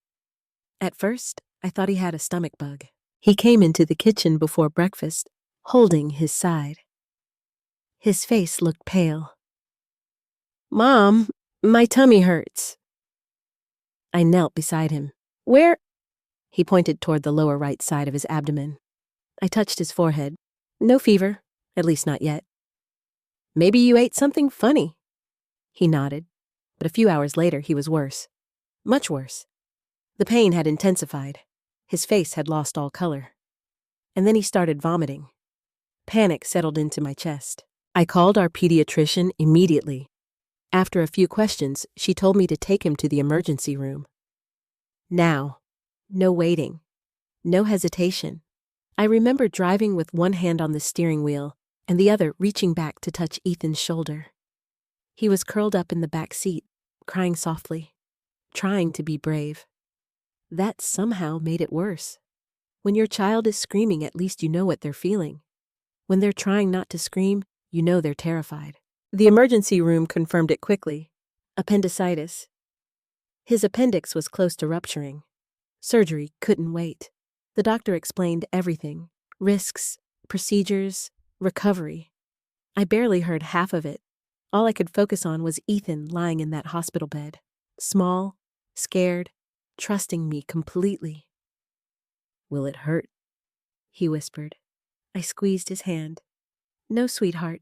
At first, I thought he had a stomach bug. He came into the kitchen before breakfast, holding his side. His face looked pale. "Mom, my tummy hurts." I knelt beside him. "Where?" He pointed toward the lower right side of his abdomen. I touched his forehead. "No fever. At least not yet. Maybe you ate something funny. He nodded, but a few hours later he was worse. Much worse. The pain had intensified. His face had lost all color. And then he started vomiting. Panic settled into my chest. I called our pediatrician immediately. After a few questions, she told me to take him to the emergency room. Now, no waiting, no hesitation. I remember driving with one hand on the steering wheel and the other reaching back to touch Ethan's shoulder. He was curled up in the back seat, crying softly, trying to be brave. That somehow made it worse. When your child is screaming, at least you know what they're feeling. When they're trying not to scream, you know they're terrified. The emergency room confirmed it quickly. Appendicitis. His appendix was close to rupturing. Surgery couldn't wait. The doctor explained everything: risks, procedures, recovery. I barely heard half of it. All I could focus on was Ethan lying in that hospital bed, small, scared, trusting me completely. "Will it hurt?" he whispered. I squeezed his hand. "No, sweetheart."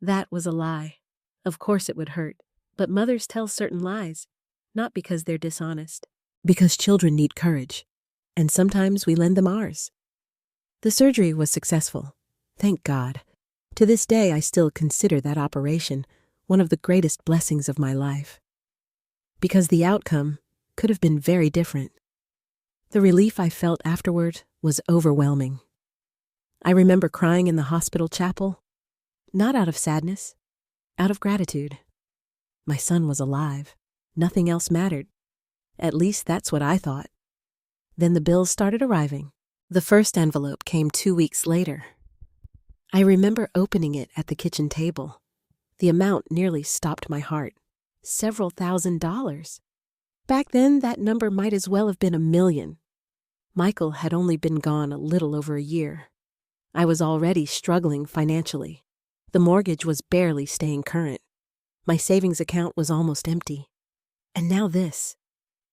That was a lie. Of course it would hurt, but mothers tell certain lies, not because they're dishonest, because children need courage, and sometimes we lend them ours. The surgery was successful, thank God. To this day, I still consider that operation one of the greatest blessings of my life, because the outcome could have been very different. The relief I felt afterward was overwhelming. I remember crying in the hospital chapel, not out of sadness, out of gratitude. My son was alive. Nothing else mattered. At least that's what I thought. Then the bills started arriving. The first envelope came 2 weeks later. I remember opening it at the kitchen table. The amount nearly stopped my heart. Several $1,000s. Back then, that number might as well have been $1 million. Michael had only been gone a little over a year. I was already struggling financially. The mortgage was barely staying current. My savings account was almost empty. And now this.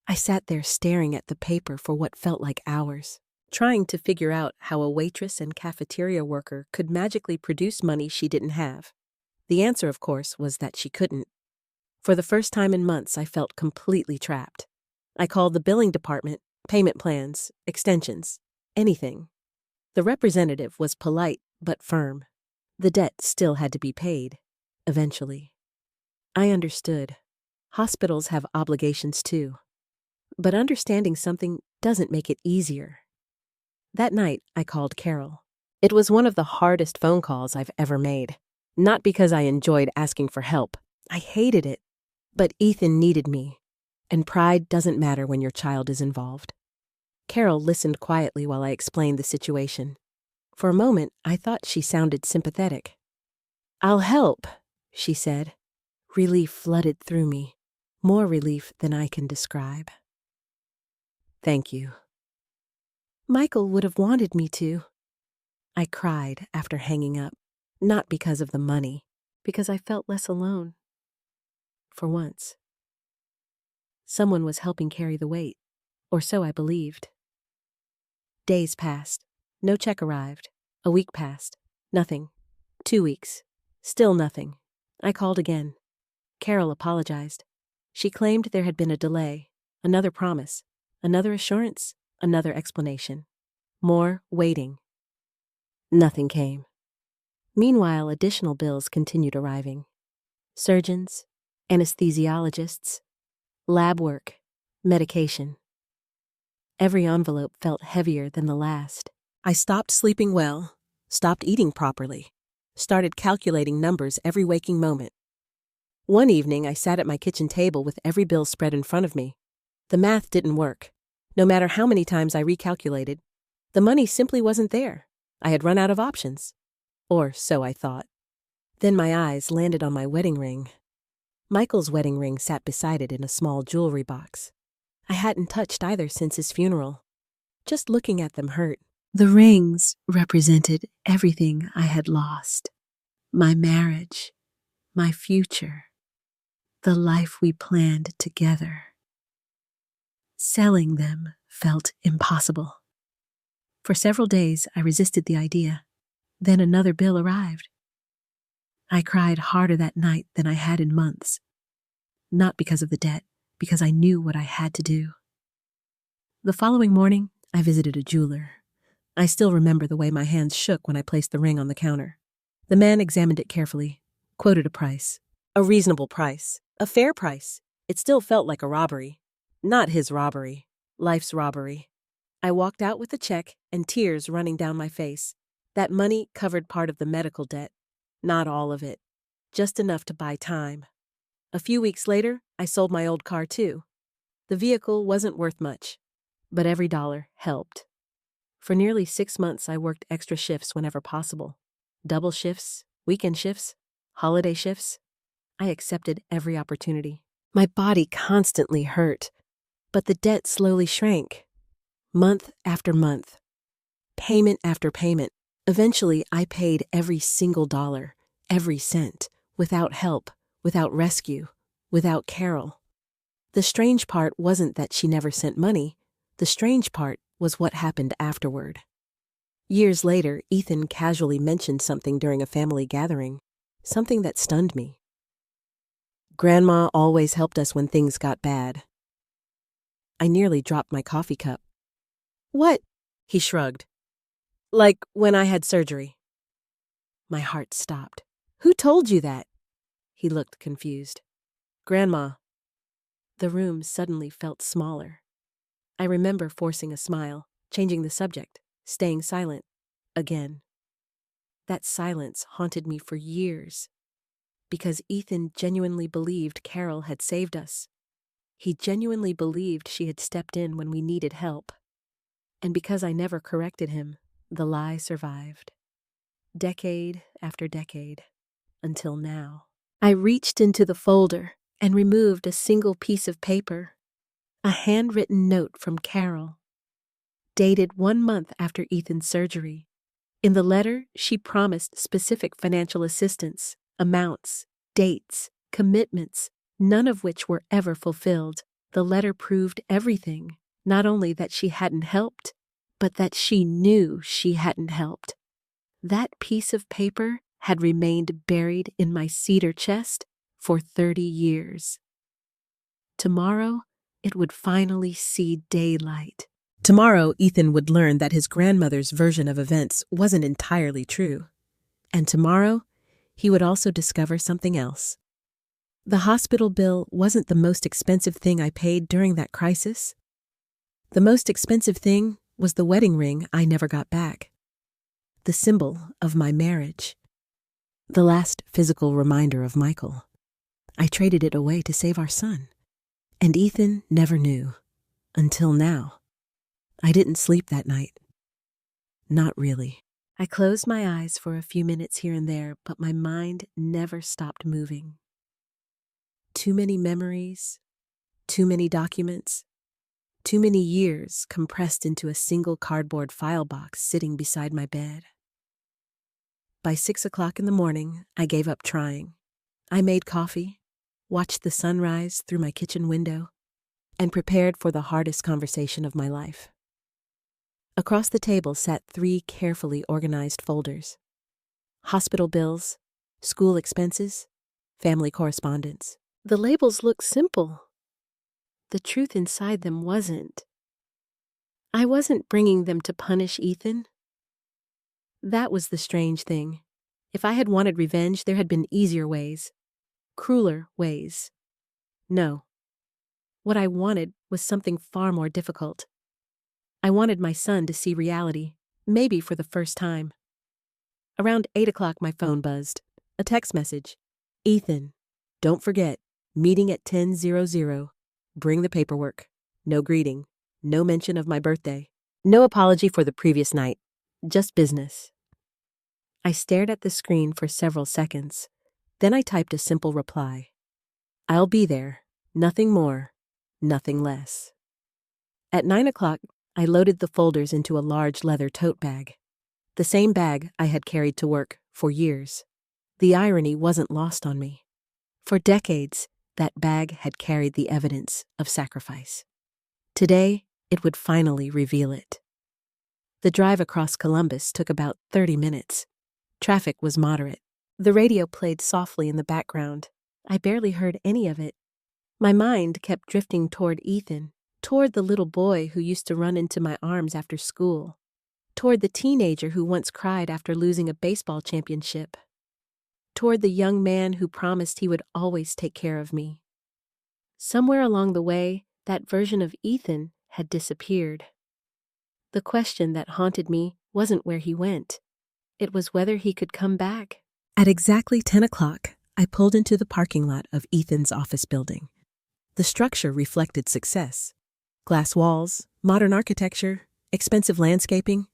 I sat there staring at the paper for what felt like hours, trying to figure out how a waitress and cafeteria worker could magically produce money she didn't have. The answer, of course, was that she couldn't. For the first time in months, I felt completely trapped. I called the billing department, payment plans, extensions, anything. The representative was polite but firm. The debt still had to be paid, eventually. I understood. Hospitals have obligations too. But understanding something doesn't make it easier. That night, I called Carol. It was one of the hardest phone calls I've ever made. Not because I enjoyed asking for help. I hated it. But Ethan needed me, and pride doesn't matter when your child is involved. Carol listened quietly while I explained the situation. For a moment, I thought she sounded sympathetic. "I'll help," she said. Relief flooded through me, more relief than I can describe. "Thank you." "Michael would have wanted me to." I cried after hanging up, not because of the money, because I felt less alone. For once. Someone was helping carry the weight, or so I believed. Days passed. No check arrived. A week passed. Nothing. 2 weeks. Still nothing. I called again. Carol apologized. She claimed there had been a delay, another promise, another assurance, another explanation. More waiting. Nothing came. Meanwhile, additional bills continued arriving. Surgeons, anesthesiologists, lab work, medication. Every envelope felt heavier than the last. I stopped sleeping well, stopped eating properly, started calculating numbers every waking moment. One evening, I sat at my kitchen table with every bill spread in front of me. The math didn't work. No matter how many times I recalculated, the money simply wasn't there. I had run out of options. Or so I thought. Then my eyes landed on my wedding ring. Michael's wedding ring sat beside it in a small jewelry box. I hadn't touched either since his funeral. Just looking at them hurt. The rings represented everything I had lost. My marriage, my future, the life we planned together. Selling them felt impossible. For several days, I resisted the idea. Then another bill arrived. I cried harder that night than I had in months. Not because of the debt, because I knew what I had to do. The following morning, I visited a jeweler. I still remember the way my hands shook when I placed the ring on the counter. The man examined it carefully, quoted a price. A reasonable price. A fair price. It still felt like a robbery. Not his robbery. Life's robbery. I walked out with a check and tears running down my face. That money covered part of the medical debt. Not all of it. Just enough to buy time. A few weeks later, I sold my old car too. The vehicle wasn't worth much, but every dollar helped. For nearly 6 months, I worked extra shifts whenever possible. Double shifts, weekend shifts, holiday shifts. I accepted every opportunity. My body constantly hurt, but the debt slowly shrank. Month after month. Payment after payment. Eventually, I paid every single dollar, every cent, without help, without rescue, without Carol. The strange part wasn't that she never sent money. The strange part was what happened afterward. Years later, Ethan casually mentioned something during a family gathering, something that stunned me. Grandma always helped us when things got bad. I nearly dropped my coffee cup. What? He shrugged. Like when I had surgery. My heart stopped. Who told you that? He looked confused. Grandma. The room suddenly felt smaller. I remember forcing a smile, changing the subject, staying silent. Again. That silence haunted me for years. Because Ethan genuinely believed Carol had saved us. He genuinely believed she had stepped in when we needed help. And because I never corrected him, the lie survived. Decade after decade, until now. I reached into the folder and removed a single piece of paper. A handwritten note from Carol, dated 1 month after Ethan's surgery. In the letter, she promised specific financial assistance, amounts, dates, commitments, none of which were ever fulfilled. The letter proved everything, not only that she hadn't helped, but that she knew she hadn't helped. That piece of paper had remained buried in my cedar chest for 30 years. Tomorrow, it would finally see daylight. Tomorrow, Ethan would learn that his grandmother's version of events wasn't entirely true. And tomorrow, he would also discover something else. The hospital bill wasn't the most expensive thing I paid during that crisis. The most expensive thing was the wedding ring I never got back. The symbol of my marriage. The last physical reminder of Michael. I traded it away to save our son. And Ethan never knew. Until now. I didn't sleep that night. Not really. I closed my eyes for a few minutes here and there, but my mind never stopped moving. Too many memories, too many documents, too many years compressed into a single cardboard file box sitting beside my bed. By 6 o'clock in the morning, I gave up trying. I made coffee, watched the sunrise through my kitchen window, and prepared for the hardest conversation of my life. Across the table sat 3 carefully organized folders. Hospital bills, school expenses, family correspondence. The labels looked simple. The truth inside them wasn't. I wasn't bringing them to punish Ethan. That was the strange thing. If I had wanted revenge, there had been easier ways, crueler ways. No. What I wanted was something far more difficult. I wanted my son to see reality, maybe for the first time. Around 8 o'clock, my phone buzzed. A text message. Ethan, don't forget, meeting at 10:00. Bring the paperwork. No greeting. No mention of my birthday. No apology for the previous night. Just business. I stared at the screen for several seconds. Then I typed a simple reply. I'll be there. Nothing more. Nothing less. At 9 o'clock, I loaded the folders into a large leather tote bag. The same bag I had carried to work for years. The irony wasn't lost on me. For decades, that bag had carried the evidence of sacrifice. Today, it would finally reveal it. The drive across Columbus took about 30 minutes. Traffic was moderate. The radio played softly in the background. I barely heard any of it. My mind kept drifting toward Ethan, toward the little boy who used to run into my arms after school, toward the teenager who once cried after losing a baseball championship, toward the young man who promised he would always take care of me. Somewhere along the way, that version of Ethan had disappeared. The question that haunted me wasn't where he went. It was whether he could come back. At exactly 10 o'clock, I pulled into the parking lot of Ethan's office building. The structure reflected success. Glass walls, modern architecture, expensive landscaping.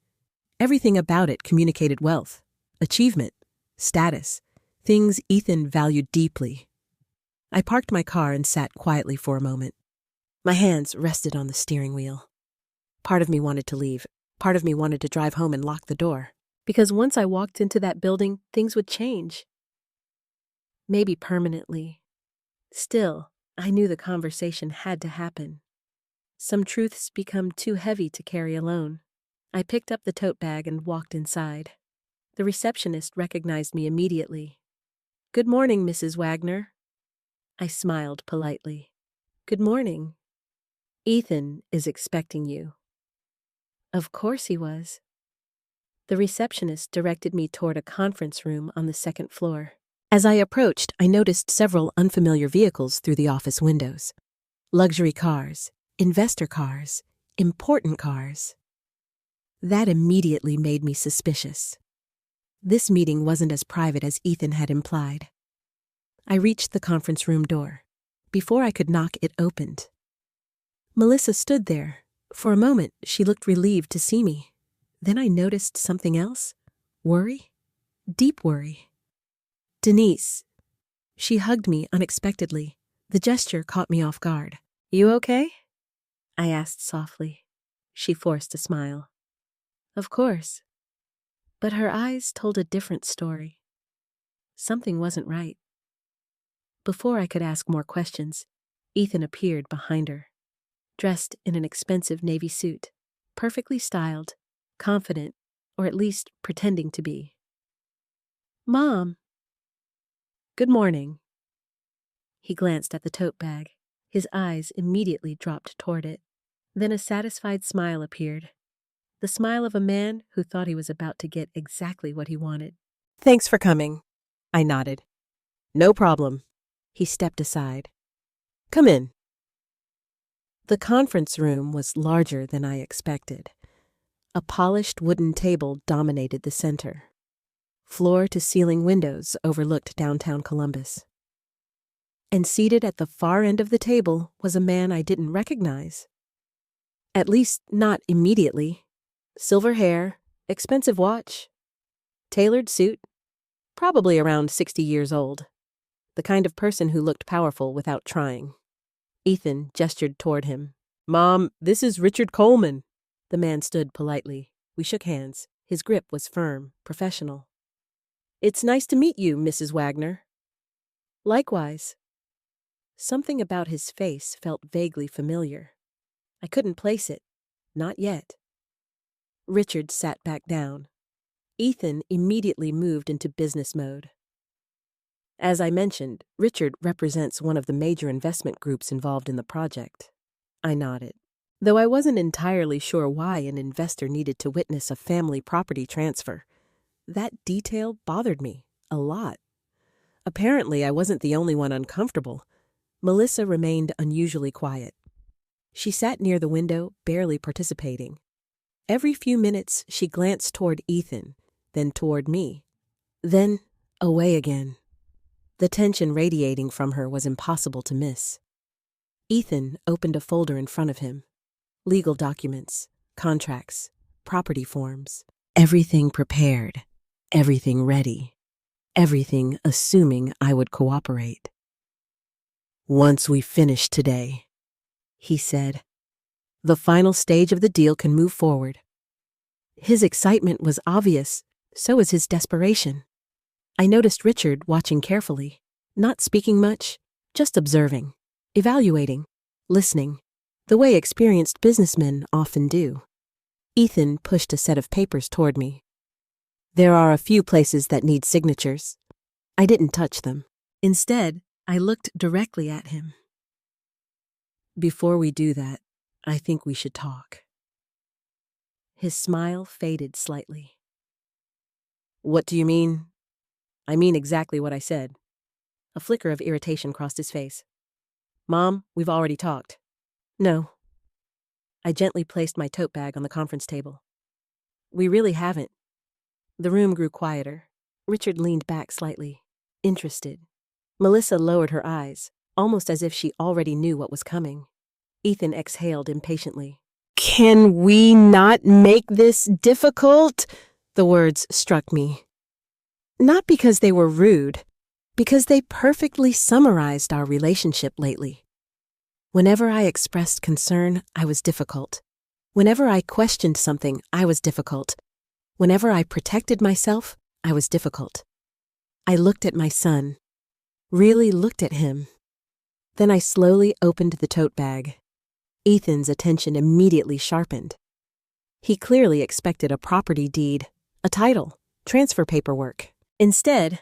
Everything about it communicated wealth, achievement, status, things Ethan valued deeply. I parked my car and sat quietly for a moment. My hands rested on the steering wheel. Part of me wanted to leave. Part of me wanted to drive home and lock the door. Because once I walked into that building, things would change. Maybe permanently. Still, I knew the conversation had to happen. Some truths become too heavy to carry alone. I picked up the tote bag and walked inside. The receptionist recognized me immediately. "Good morning, Mrs. Wagner." I smiled politely. "Good morning. Ethan is expecting you." Of course he was. The receptionist directed me toward a conference room on the second floor. As I approached, I noticed several unfamiliar vehicles through the office windows. Luxury cars, investor cars, important cars. That immediately made me suspicious. This meeting wasn't as private as Ethan had implied. I reached the conference room door. Before I could knock, it opened. Melissa stood there. For a moment, she looked relieved to see me. Then I noticed something else. Worry. Deep worry. "Denise." She hugged me unexpectedly. The gesture caught me off guard. "You okay?" I asked softly. She forced a smile. "Of course." But her eyes told a different story. Something wasn't right. Before I could ask more questions, Ethan appeared behind her, dressed in an expensive navy suit, perfectly styled, confident, or at least pretending to be. "Mom." "Good morning." He glanced at the tote bag. His eyes immediately dropped toward it. Then a satisfied smile appeared. The smile of a man who thought he was about to get exactly what he wanted. "Thanks for coming." I nodded. "No problem." He stepped aside. "Come in." The conference room was larger than I expected. A polished wooden table dominated the center. Floor-to-ceiling windows overlooked downtown Columbus. And seated at the far end of the table was a man I didn't recognize. At least not immediately. Silver hair, expensive watch, tailored suit, probably around 60 years old. The kind of person who looked powerful without trying. Ethan gestured toward him. "Mom, this is Richard Coleman." The man stood politely. We shook hands. His grip was firm, professional. "It's nice to meet you, Mrs. Wagner." "Likewise." Something about his face felt vaguely familiar. I couldn't place it. Not yet. Richard sat back down. Ethan immediately moved into business mode. As I mentioned, Richard represents one of the major investment groups involved in the project. I nodded, though I wasn't entirely sure why an investor needed to witness a family property transfer. That detail bothered me a lot. Apparently, I wasn't the only one uncomfortable. Melissa remained unusually quiet. She sat near the window, barely participating. Every few minutes, she glanced toward Ethan, then toward me, then away again. The tension radiating from her was impossible to miss. Ethan opened a folder in front of him. Legal documents, contracts, property forms. Everything prepared, everything ready, everything assuming I would cooperate. "Once we finish today," he said, "the final stage of the deal can move forward." His excitement was obvious, so was his desperation. I noticed Richard watching carefully, not speaking much, just observing, evaluating, listening, the way experienced businessmen often do. Ethan pushed a set of papers toward me. There are a few places that need signatures. I didn't touch them. Instead, I looked directly at him. Before we do that, I think we should talk. His smile faded slightly. What do you mean? I mean exactly what I said. A flicker of irritation crossed his face. Mom, we've already talked. No. I gently placed my tote bag on the conference table. We really haven't. The room grew quieter. Richard leaned back slightly, interested. Melissa lowered her eyes, almost as if she already knew what was coming. Ethan exhaled impatiently. Can we not make this difficult? The words struck me. Not because they were rude, because they perfectly summarized our relationship lately. Whenever I expressed concern, I was difficult. Whenever I questioned something, I was difficult. Whenever I protected myself, I was difficult. I looked at my son, really looked at him. Then I slowly opened the tote bag. Ethan's attention immediately sharpened. He clearly expected a property deed, a title, transfer paperwork. Instead,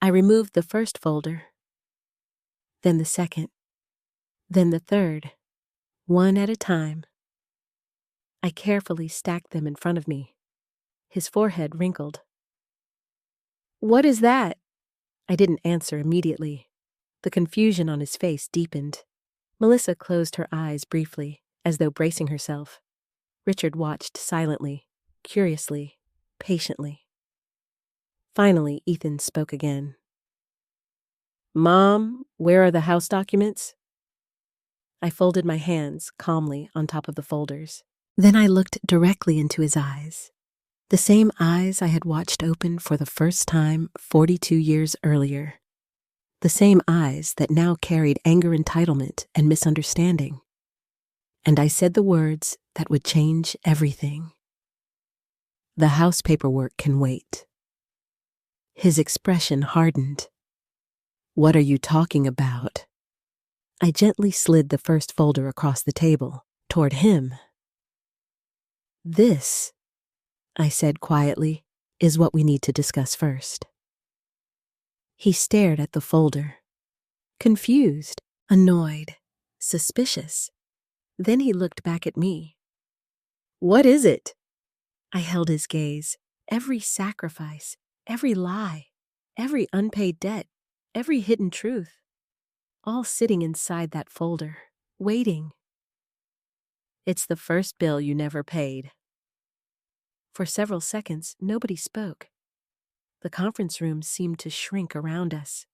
I removed the first folder, then the second, then the third, one at a time. I carefully stacked them in front of me. His forehead wrinkled. What is that? I didn't answer immediately. The confusion on his face deepened. Melissa closed her eyes briefly, as though bracing herself. Richard watched silently, curiously, patiently. Finally, Ethan spoke again. Mom, where are the house documents? I folded my hands calmly on top of the folders. Then I looked directly into his eyes. The same eyes I had watched open for the first time 42 years earlier. The same eyes that now carried anger, entitlement, and misunderstanding. And I said the words that would change everything. The house paperwork can wait. His expression hardened. What are you talking about? I gently slid the first folder across the table, toward him. This, I said quietly, is what we need to discuss first. He stared at the folder, confused, annoyed, suspicious. Then he looked back at me. What is it? I held his gaze. Every sacrifice, every lie, every unpaid debt, every hidden truth, all sitting inside that folder, waiting. It's the first bill you never paid. For several seconds, nobody spoke. The conference room seemed to shrink around us.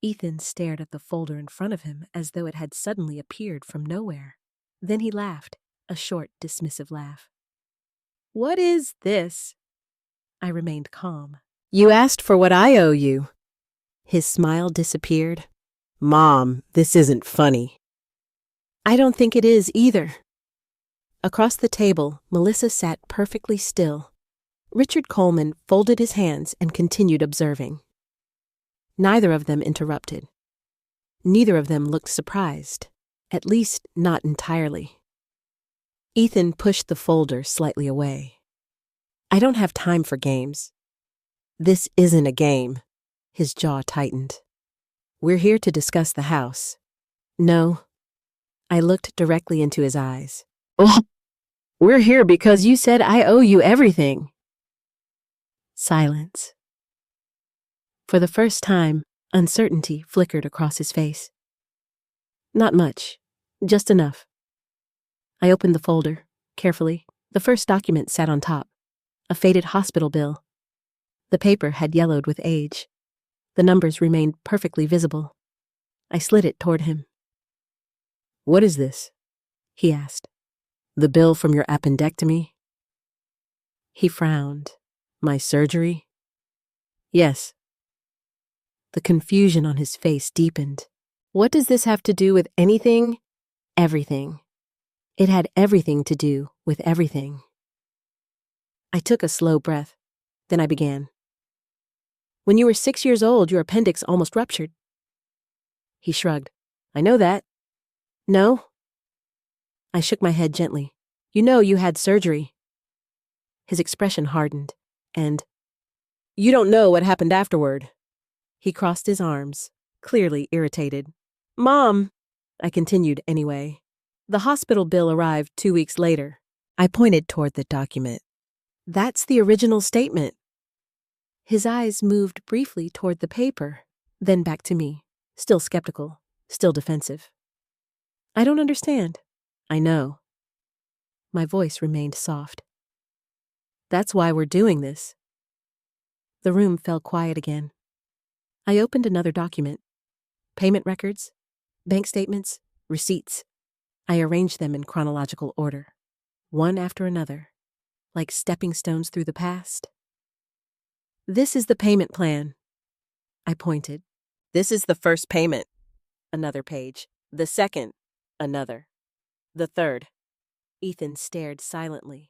Ethan stared at the folder in front of him as though it had suddenly appeared from nowhere. Then he laughed, a short, dismissive laugh. What is this? I remained calm. You asked for what I owe you. His smile disappeared. Mom, this isn't funny. I don't think it is either. Across the table, Melissa sat perfectly still. Richard Coleman folded his hands and continued observing. Neither of them interrupted. Neither of them looked surprised, at least not entirely. Ethan pushed the folder slightly away. I don't have time for games. This isn't a game. His jaw tightened. We're here to discuss the house. No. I looked directly into his eyes. Oh, we're here because you said I owe you everything. Silence. For the first time, uncertainty flickered across his face. Not much, just enough. I opened the folder, carefully. The first document sat on top, a faded hospital bill. The paper had yellowed with age. The numbers remained perfectly visible. I slid it toward him. What is this? He asked. The bill from your appendectomy? He frowned. My surgery? Yes. The confusion on his face deepened. What does this have to do with anything? Everything. It had everything to do with everything. I took a slow breath. Then I began. When you were 6 years old, your appendix almost ruptured. He shrugged. I know that. No? I shook my head gently. You know you had surgery. His expression hardened, and You don't know what happened afterward. He crossed his arms, clearly irritated. Mom, I continued anyway. The hospital bill arrived 2 weeks later. I pointed toward the document. That's the original statement. His eyes moved briefly toward the paper, then back to me, still skeptical, still defensive. I don't understand. I know. My voice remained soft. That's why we're doing this. The room fell quiet again. I opened another document. Payment records, bank statements, receipts. I arranged them in chronological order, one after another, like stepping stones through the past. This is the payment plan. I pointed. This is the first payment. Another page. The second. Another. The third. Ethan stared silently.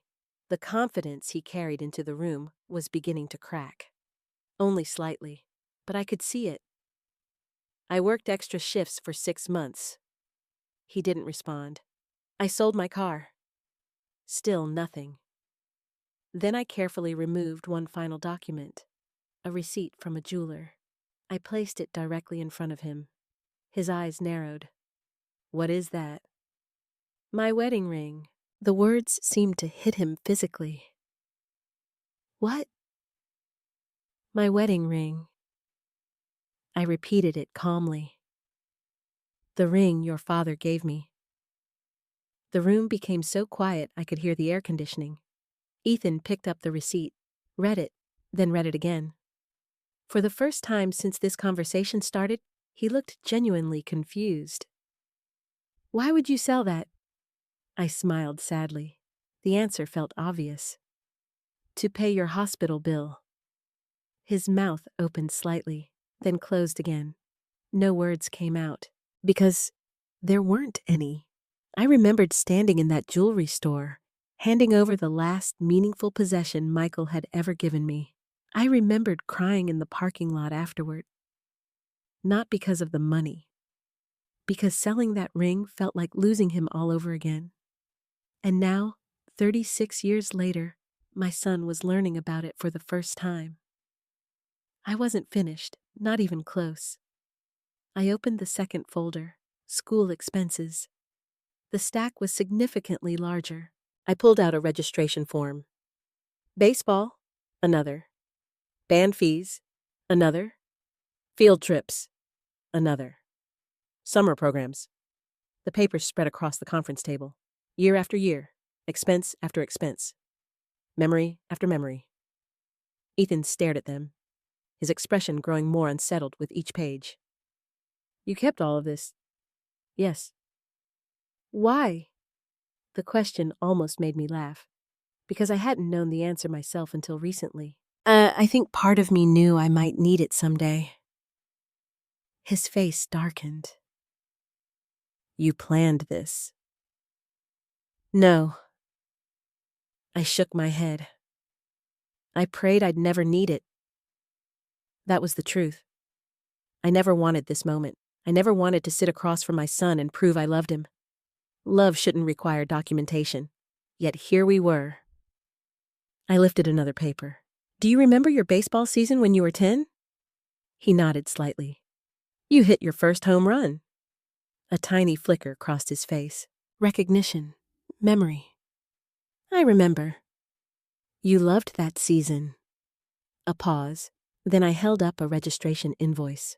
The confidence he carried into the room was beginning to crack. Only slightly, but I could see it. I worked extra shifts for 6 months. He didn't respond. I sold my car. Still nothing. Then I carefully removed one final document, a receipt from a jeweler. I placed it directly in front of him. His eyes narrowed. What is that? My wedding ring. The words seemed to hit him physically. What? My wedding ring. I repeated it calmly. The ring your father gave me. The room became so quiet I could hear the air conditioning. Ethan picked up the receipt, read it, then read it again. For the first time since this conversation started, he looked genuinely confused. Why would you sell that? I smiled sadly. The answer felt obvious. To pay your hospital bill. His mouth opened slightly, then closed again. No words came out, because there weren't any. I remembered standing in that jewelry store, handing over the last meaningful possession Michael had ever given me. I remembered crying in the parking lot afterward. Not because of the money, because selling that ring felt like losing him all over again. And now, 36 years later, my son was learning about it for the first time. I wasn't finished, not even close. I opened the second folder, school expenses. The stack was significantly larger. I pulled out a registration form. Baseball, another. Band fees, another. Field trips, another. Summer programs. The papers spread across the conference table. Year after year, expense after expense. Memory after memory. Ethan stared at them, his expression growing more unsettled with each page. You kept all of this? Yes. Why? The question almost made me laugh, because I hadn't known the answer myself until recently. I think part of me knew I might need it someday. His face darkened. You planned this? No. I shook my head. I prayed I'd never need it. That was the truth. I never wanted this moment. I never wanted to sit across from my son and prove I loved him. Love shouldn't require documentation. Yet here we were. I lifted another paper. Do you remember your baseball season when you were 10? He nodded slightly. You hit your first home run. A tiny flicker crossed his face. Recognition. Memory. I remember. You loved that season. A pause. Then I held up a registration invoice.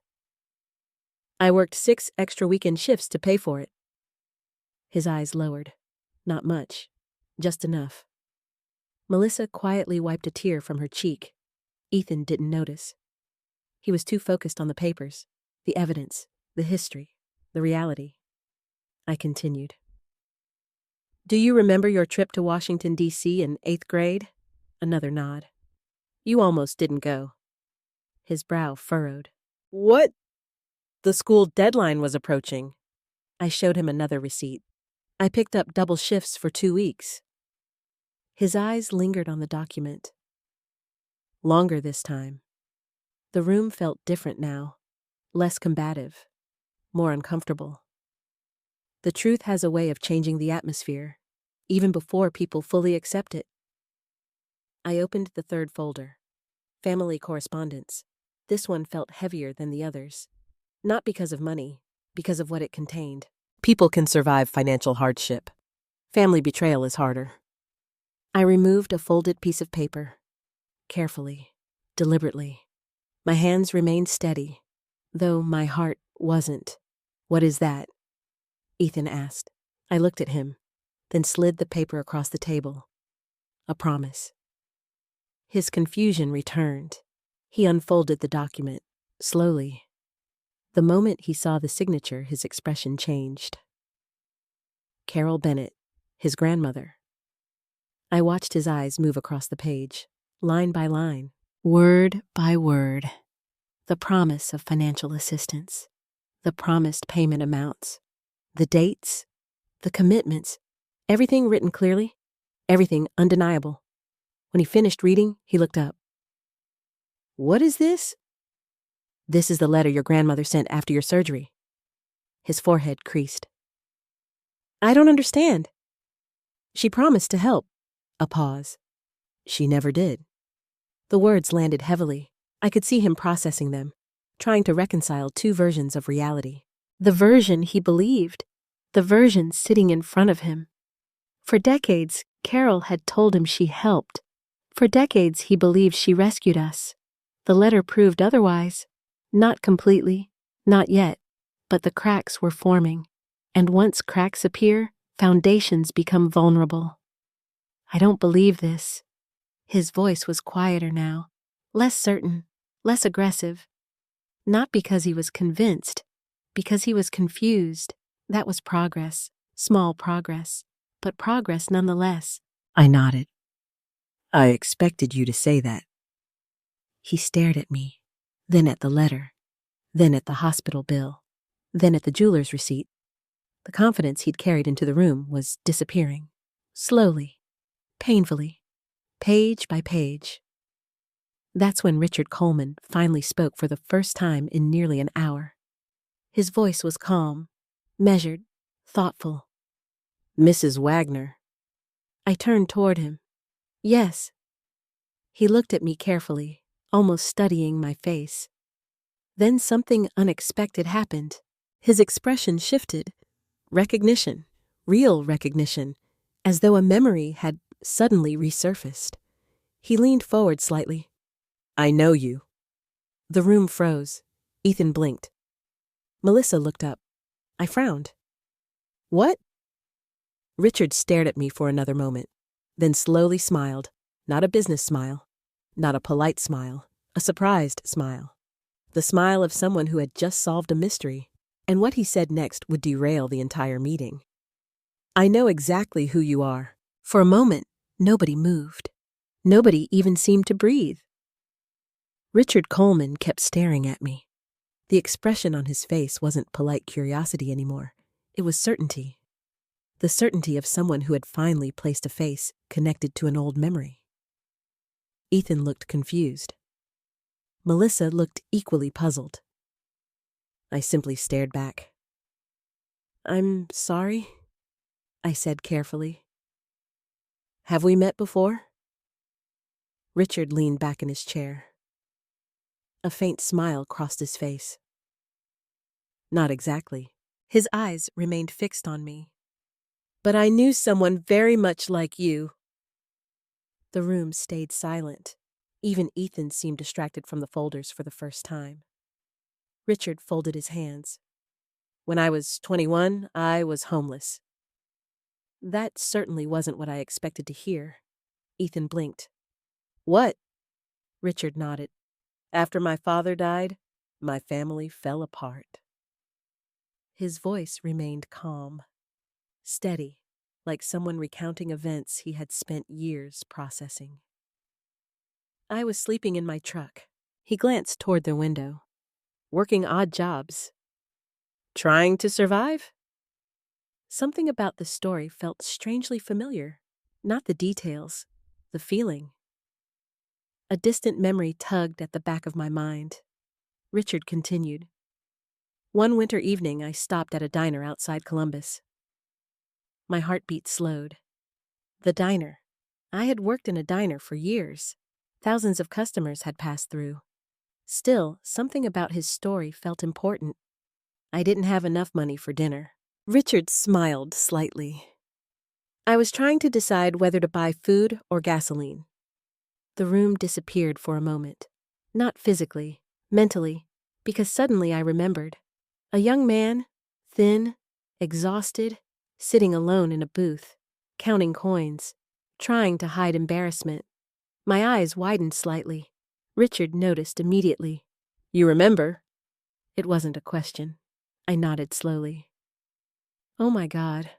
I worked 6 extra weekend shifts to pay for it. His eyes lowered. Not much. Just enough. Melissa quietly wiped a tear from her cheek. Ethan didn't notice. He was too focused on the papers, the evidence, the history, the reality. I continued. Do you remember your trip to Washington, D.C. in 8th grade? Another nod. You almost didn't go. His brow furrowed. What? The school deadline was approaching. I showed him another receipt. I picked up double shifts for 2 weeks. His eyes lingered on the document. Longer this time. The room felt different now, less combative, more uncomfortable. The truth has a way of changing the atmosphere, even before people fully accept it. I opened the third folder. family correspondence. This one felt heavier than the others. Not because of money, because of what it contained. People can survive financial hardship. Family betrayal is harder. I removed a folded piece of paper. Carefully, deliberately. My hands remained steady, though my heart wasn't. "What is that?" Ethan asked. I looked at him, then slid the paper across the table. A promise. His confusion returned. He unfolded the document, slowly. The moment he saw the signature, his expression changed. Carol Bennett, his grandmother. I watched his eyes move across the page, line by line, word by word. The promise of financial assistance, the promised payment amounts, the dates, the commitments, everything written clearly, everything undeniable. When he finished reading, he looked up. "What is this?" "This is the letter your grandmother sent after your surgery." His forehead creased. "I don't understand." "She promised to help." A pause. "She never did." The words landed heavily. I could see him processing them, trying to reconcile two versions of reality. The version he believed, the version sitting in front of him. For decades, Carol had told him she helped. For decades, he believed she rescued us. The letter proved otherwise. Not completely, not yet, but the cracks were forming. And once cracks appear, foundations become vulnerable. "I don't believe this." His voice was quieter now, less certain, less aggressive. Not because he was convinced, because he was confused. That was progress, small progress, but progress nonetheless. I nodded. "I expected you to say that." He stared at me, then at the letter, then at the hospital bill, then at the jeweler's receipt. The confidence he'd carried into the room was disappearing, slowly, painfully, page by page. That's when Richard Coleman finally spoke for the first time in nearly an hour. His voice was calm, measured, thoughtful. "Mrs. Wagner." I turned toward him. "Yes." He looked at me carefully, almost studying my face. Then something unexpected happened. His expression shifted. Recognition, real recognition, as though a memory had suddenly resurfaced. He leaned forward slightly. "I know you." The room froze. Ethan blinked. Melissa looked up. I frowned. "What?" Richard stared at me for another moment, then slowly smiled. Not a business smile, not a polite smile, a surprised smile. The smile of someone who had just solved a mystery, and what he said next would derail the entire meeting. "I know exactly who you are." For a moment, nobody moved. Nobody even seemed to breathe. Richard Coleman kept staring at me. The expression on his face wasn't polite curiosity anymore. It was certainty. The certainty of someone who had finally placed a face connected to an old memory. Ethan looked confused. Melissa looked equally puzzled. I simply stared back. "I'm sorry," I said carefully. "Have we met before?" Richard leaned back in his chair. A faint smile crossed his face. "Not exactly." His eyes remained fixed on me. "But I knew someone very much like you." The room stayed silent. Even Ethan seemed distracted from the folders for the first time. Richard folded his hands. "When I was 21, I was homeless." That certainly wasn't what I expected to hear. Ethan blinked. "What?" Richard nodded. "After my father died, my family fell apart." His voice remained calm, steady, like someone recounting events he had spent years processing. I was sleeping in my truck. He glanced toward the window. "Working odd jobs." "Trying to survive?" Something about the story felt strangely familiar. Not the details, the feeling. A distant memory tugged at the back of my mind. Richard continued. "One winter evening, I stopped at a diner outside Columbus." My heartbeat slowed. The diner. I had worked in a diner for years. Thousands of customers had passed through. Still, something about his story felt important. I didn't have enough money for dinner. Richard smiled slightly. I was trying to decide whether to buy food or gasoline. The room disappeared for a moment. Not physically, mentally, because suddenly I remembered. A young man, thin, exhausted, sitting alone in a booth, counting coins, trying to hide embarrassment. My eyes widened slightly. Richard noticed immediately. "You remember?" It wasn't a question. I nodded slowly. Oh my God.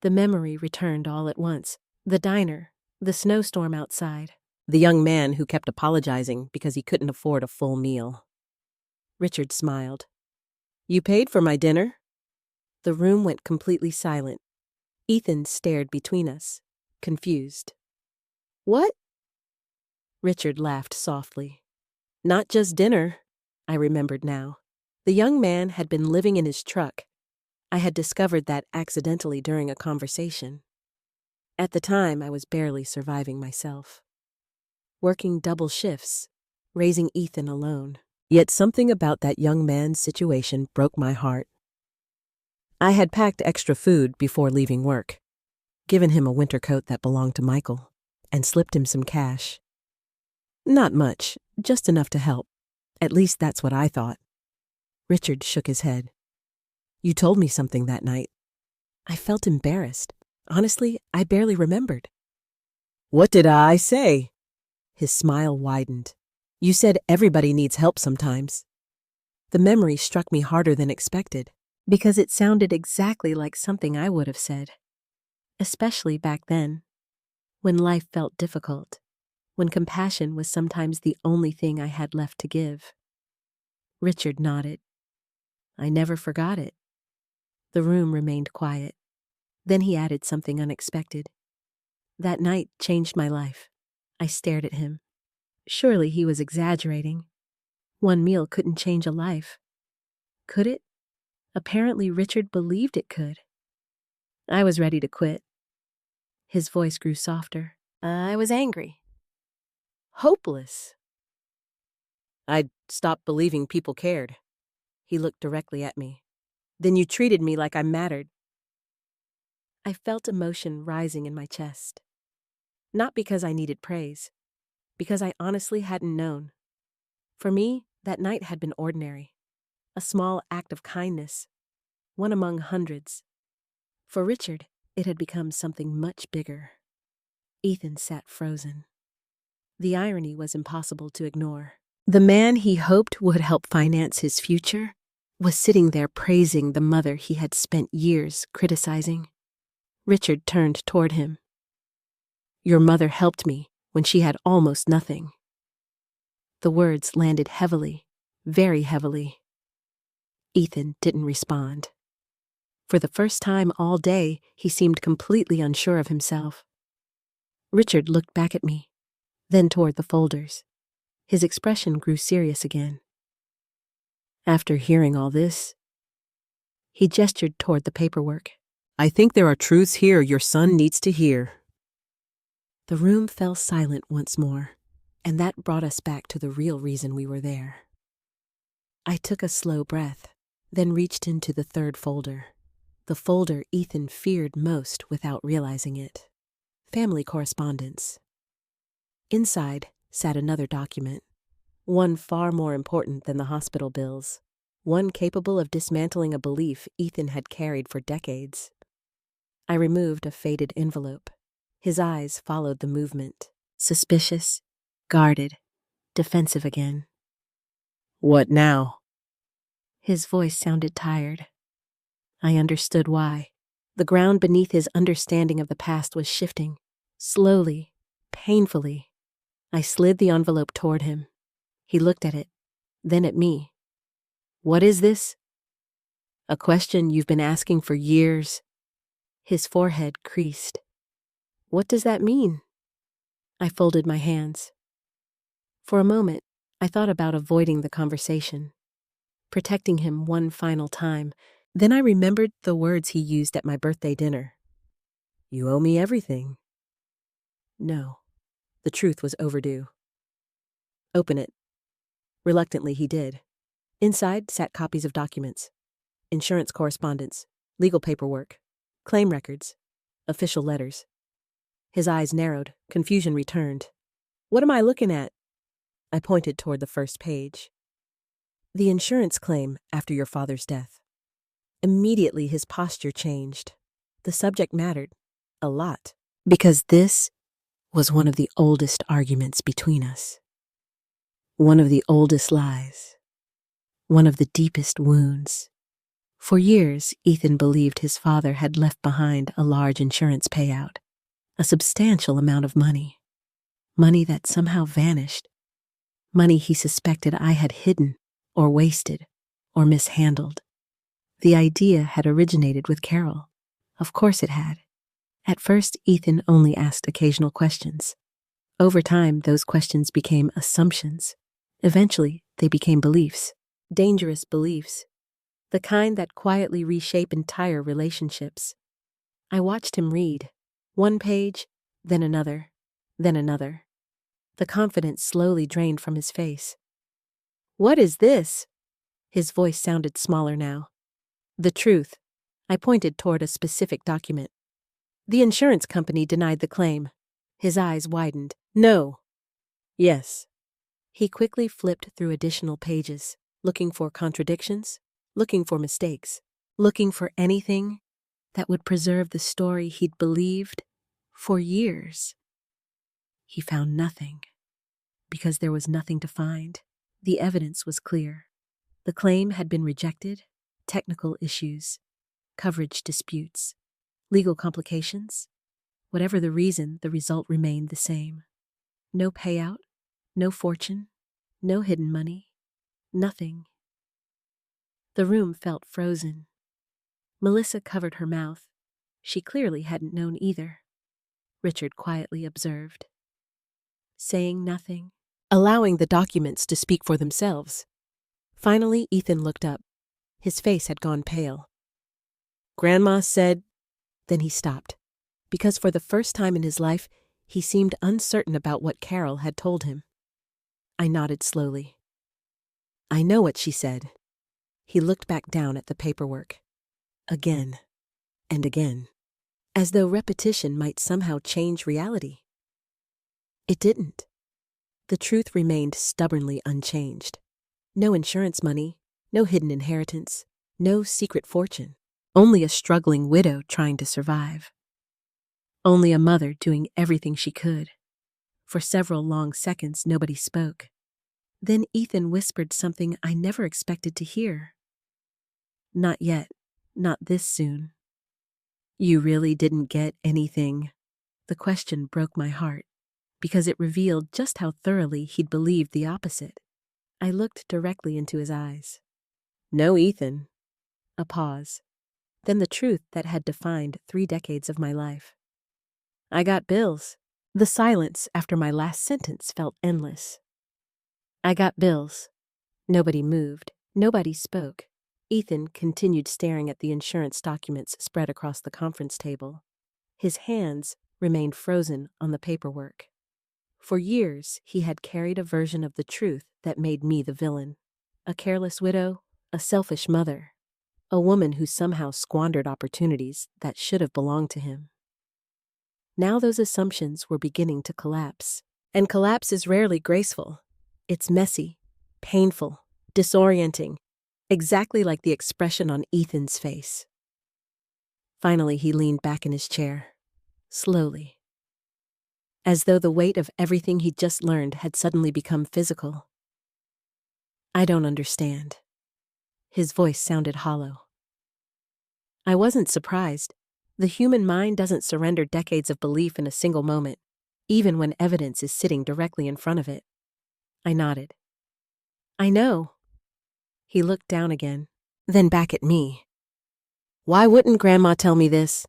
The memory returned all at once. The diner, the snowstorm outside. The young man who kept apologizing because he couldn't afford a full meal. Richard smiled. "You paid for my dinner?" The room went completely silent. Ethan stared between us, confused. "What?" Richard laughed softly. "Not just dinner," I remembered now. The young man had been living in his truck. I had discovered that accidentally during a conversation. At the time, I was barely surviving myself. Working double shifts, raising Ethan alone. Yet something about that young man's situation broke my heart. I had packed extra food before leaving work, given him a winter coat that belonged to Michael, and slipped him some cash. Not much, just enough to help. At least that's what I thought. Richard shook his head. "You told me something that night." I felt embarrassed. Honestly, I barely remembered. "What did I say?" His smile widened. "You said everybody needs help sometimes." The memory struck me harder than expected, because it sounded exactly like something I would have said. Especially back then, when life felt difficult, when compassion was sometimes the only thing I had left to give. Richard nodded. I never forgot it. The room remained quiet. Then he added something unexpected. That night changed my life. I stared at him. Surely he was exaggerating. One meal couldn't change a life. Could it? Apparently Richard believed it could. I was ready to quit. His voice grew softer. I was angry. Hopeless. I'd stopped believing people cared. He looked directly at me. Then you treated me like I mattered. I felt emotion rising in my chest. Not because I needed praise, because I honestly hadn't known. For me, that night had been ordinary. A small act of kindness, one among hundreds. For Richard, it had become something much bigger. Ethan sat frozen. The irony was impossible to ignore. The man he hoped would help finance his future was sitting there praising the mother he had spent years criticizing. Richard turned toward him. Your mother helped me when she had almost nothing. The words landed heavily, very heavily. Ethan didn't respond. For the first time all day, he seemed completely unsure of himself. Richard looked back at me, then toward the folders. His expression grew serious again. After hearing all this, he gestured toward the paperwork. I think there are truths here your son needs to hear. The room fell silent once more, and that brought us back to the real reason we were there. I took a slow breath, then reached into the third folder. The folder Ethan feared most without realizing it. Family correspondence. Inside sat another document, one far more important than the hospital bills, one capable of dismantling a belief Ethan had carried for decades. I removed a faded envelope. His eyes followed the movement, suspicious, guarded, defensive again. What now? His voice sounded tired. I understood why. The ground beneath his understanding of the past was shifting, slowly, painfully. I slid the envelope toward him. He looked at it, then at me. What is this? A question you've been asking for years. His forehead creased. What does that mean? I folded my hands. For a moment, I thought about avoiding the conversation, protecting him one final time. Then I remembered the words he used at my birthday dinner. You owe me everything. No, the truth was overdue. Open it. Reluctantly, he did. Inside sat copies of documents, insurance correspondence, legal paperwork, claim records, official letters. His eyes narrowed, confusion returned. What am I looking at? I pointed toward the first page. The insurance claim after your father's death. Immediately his posture changed. The subject mattered. A lot. Because this was one of the oldest arguments between us. One of the oldest lies. One of the deepest wounds. For years, Ethan believed his father had left behind a large insurance payout. A substantial amount of money. Money that somehow vanished. Money he suspected I had hidden, or wasted, or mishandled. The idea had originated with Carol. Of course it had. At first, Ethan only asked occasional questions. Over time, those questions became assumptions. Eventually, they became beliefs. Dangerous beliefs. The kind that quietly reshape entire relationships. I watched him read. One page, then another, then another. The confidence slowly drained from his face. What is this? His voice sounded smaller now. The truth. I pointed toward a specific document. The insurance company denied the claim. His eyes widened. No. Yes. He quickly flipped through additional pages, looking for contradictions, looking for mistakes, looking for anything that would preserve the story he'd believed for years. He found nothing, because there was nothing to find. The evidence was clear. The claim had been rejected, technical issues, coverage disputes, legal complications. Whatever the reason, the result remained the same. No payout, no fortune, no hidden money, nothing. The room felt frozen. Melissa covered her mouth. She clearly hadn't known either. Richard quietly observed. Saying nothing, allowing the documents to speak for themselves. Finally, Ethan looked up. His face had gone pale. Grandma said... Then he stopped, because for the first time in his life, he seemed uncertain about what Carol had told him. I nodded slowly. I know what she said. He looked back down at the paperwork. Again and again, as though repetition might somehow change reality. It didn't. The truth remained stubbornly unchanged. No insurance money, no hidden inheritance, no secret fortune. Only a struggling widow trying to survive. Only a mother doing everything she could. For several long seconds, nobody spoke. Then Ethan whispered something I never expected to hear. Not yet. Not this soon. You really didn't get anything. The question broke my heart, because it revealed just how thoroughly he'd believed the opposite. I looked directly into his eyes. No, Ethan. A pause. Then the truth that had defined 3 decades of my life. I got bills. The silence after my last sentence felt endless. I got bills. Nobody moved. Nobody spoke. Ethan continued staring at the insurance documents spread across the conference table. His hands remained frozen on the paperwork. For years, he had carried a version of the truth that made me the villain. A careless widow, a selfish mother. A woman who somehow squandered opportunities that should have belonged to him. Now those assumptions were beginning to collapse. And collapse is rarely graceful. It's messy, painful, disorienting, exactly like the expression on Ethan's face. Finally, he leaned back in his chair, slowly, as though the weight of everything he'd just learned had suddenly become physical. I don't understand. His voice sounded hollow. I wasn't surprised. The human mind doesn't surrender decades of belief in a single moment, even when evidence is sitting directly in front of it. I nodded. I know. He looked down again, then back at me. Why wouldn't Grandma tell me this?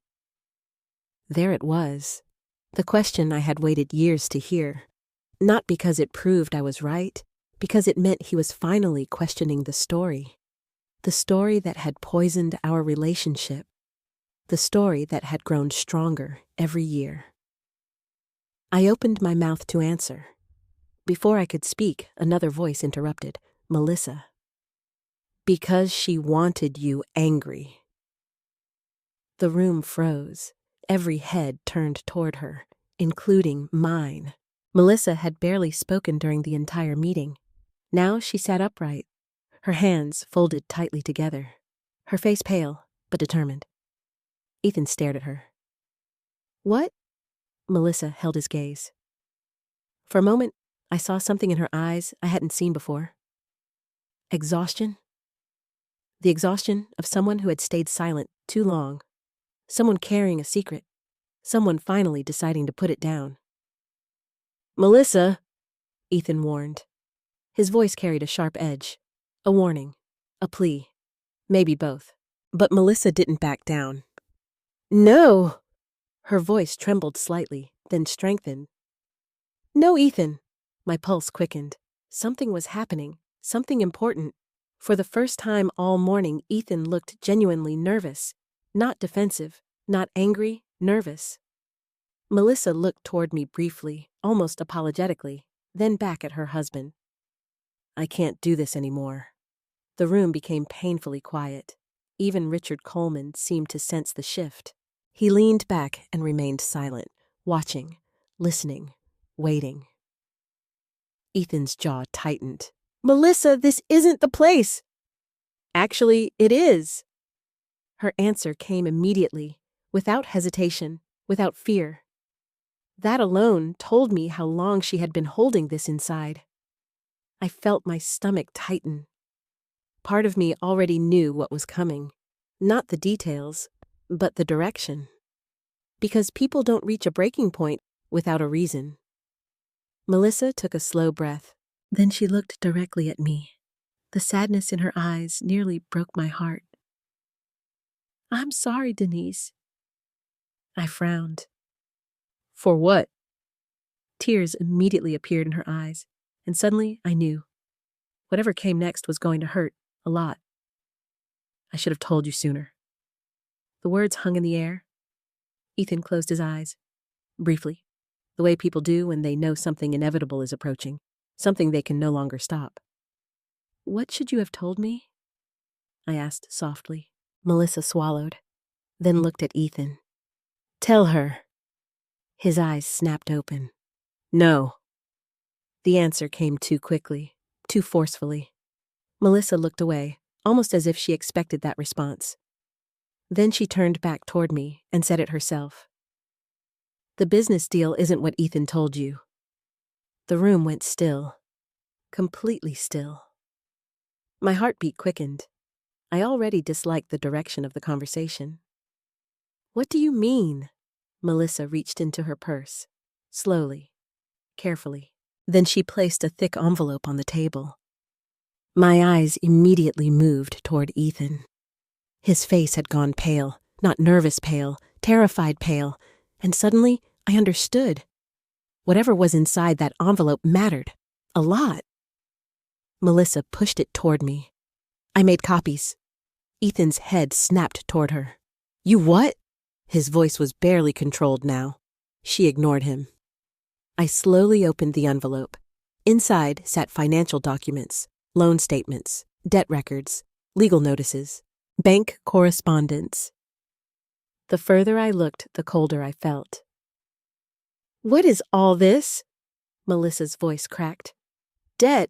There it was, the question I had waited years to hear. Not because it proved I was right, because it meant he was finally questioning the story. The story that had poisoned our relationship. The story that had grown stronger every year. I opened my mouth to answer, Before I could speak, another voice interrupted. Melissa. Because she wanted you angry. The room froze. Every head turned toward her, including mine. Melissa had barely spoken during the entire meeting. Now she sat upright, her hands folded tightly together, her face pale but determined. Ethan stared at her. What? Melissa held his gaze. For a moment, I saw something in her eyes I hadn't seen before. Exhaustion. The exhaustion of someone who had stayed silent too long. Someone carrying a secret. Someone finally deciding to put it down. Melissa, Ethan warned. His voice carried a sharp edge. A warning. A plea. Maybe both. But Melissa didn't back down. No! Her voice trembled slightly, then strengthened. No, Ethan. My pulse quickened. Something was happening. Something important. For the first time all morning, Ethan looked genuinely nervous. Not defensive. Not angry. Nervous. Melissa looked toward me briefly, almost apologetically, then back at her husband. I can't do this anymore. The room became painfully quiet. Even Richard Coleman seemed to sense the shift. He leaned back and remained silent, watching, listening, waiting. Ethan's jaw tightened. Melissa, this isn't the place. Actually, it is. Her answer came immediately, without hesitation, without fear. That alone told me how long she had been holding this inside. I felt my stomach tighten. Part of me already knew what was coming. Not the details, but the direction. Because people don't reach a breaking point without a reason. Melissa took a slow breath. Then she looked directly at me. The sadness in her eyes nearly broke my heart. I'm sorry, Denise. I frowned. For what? Tears immediately appeared in her eyes, and suddenly I knew. Whatever came next was going to hurt a lot. I should have told you sooner. The words hung in the air. Ethan closed his eyes, briefly, the way people do when they know something inevitable is approaching, something they can no longer stop. What should you have told me? I asked softly. Melissa swallowed, then looked at Ethan. Tell her. His eyes snapped open. No. The answer came too quickly, too forcefully. Melissa looked away, almost as if she expected that response. Then she turned back toward me and said it herself. The business deal isn't what Ethan told you. The room went still, completely still. My heartbeat quickened. I already disliked the direction of the conversation. What do you mean? Melissa reached into her purse, slowly, carefully. Then she placed a thick envelope on the table. My eyes immediately moved toward Ethan. His face had gone pale, not nervous pale, terrified pale, and suddenly I understood. Whatever was inside that envelope mattered, a lot. Melissa pushed it toward me. I made copies. Ethan's head snapped toward her. You what? His voice was barely controlled now. She ignored him. I slowly opened the envelope. Inside sat financial documents, loan statements, debt records, legal notices, bank correspondence. The further I looked, the colder I felt. What is all this? Melissa's voice cracked. Debt.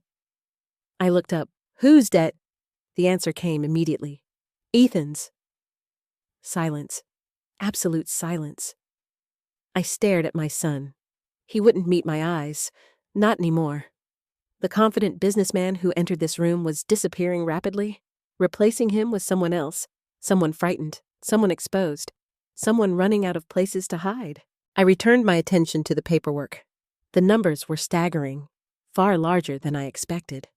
I looked up. Whose debt? The answer came immediately. Ethan's. Silence. Absolute silence. I stared at my son. He wouldn't meet my eyes. Not anymore. The confident businessman who entered this room was disappearing rapidly, replacing him with someone else, someone frightened, someone exposed, someone running out of places to hide. I returned my attention to the paperwork. The numbers were staggering, far larger than I expected.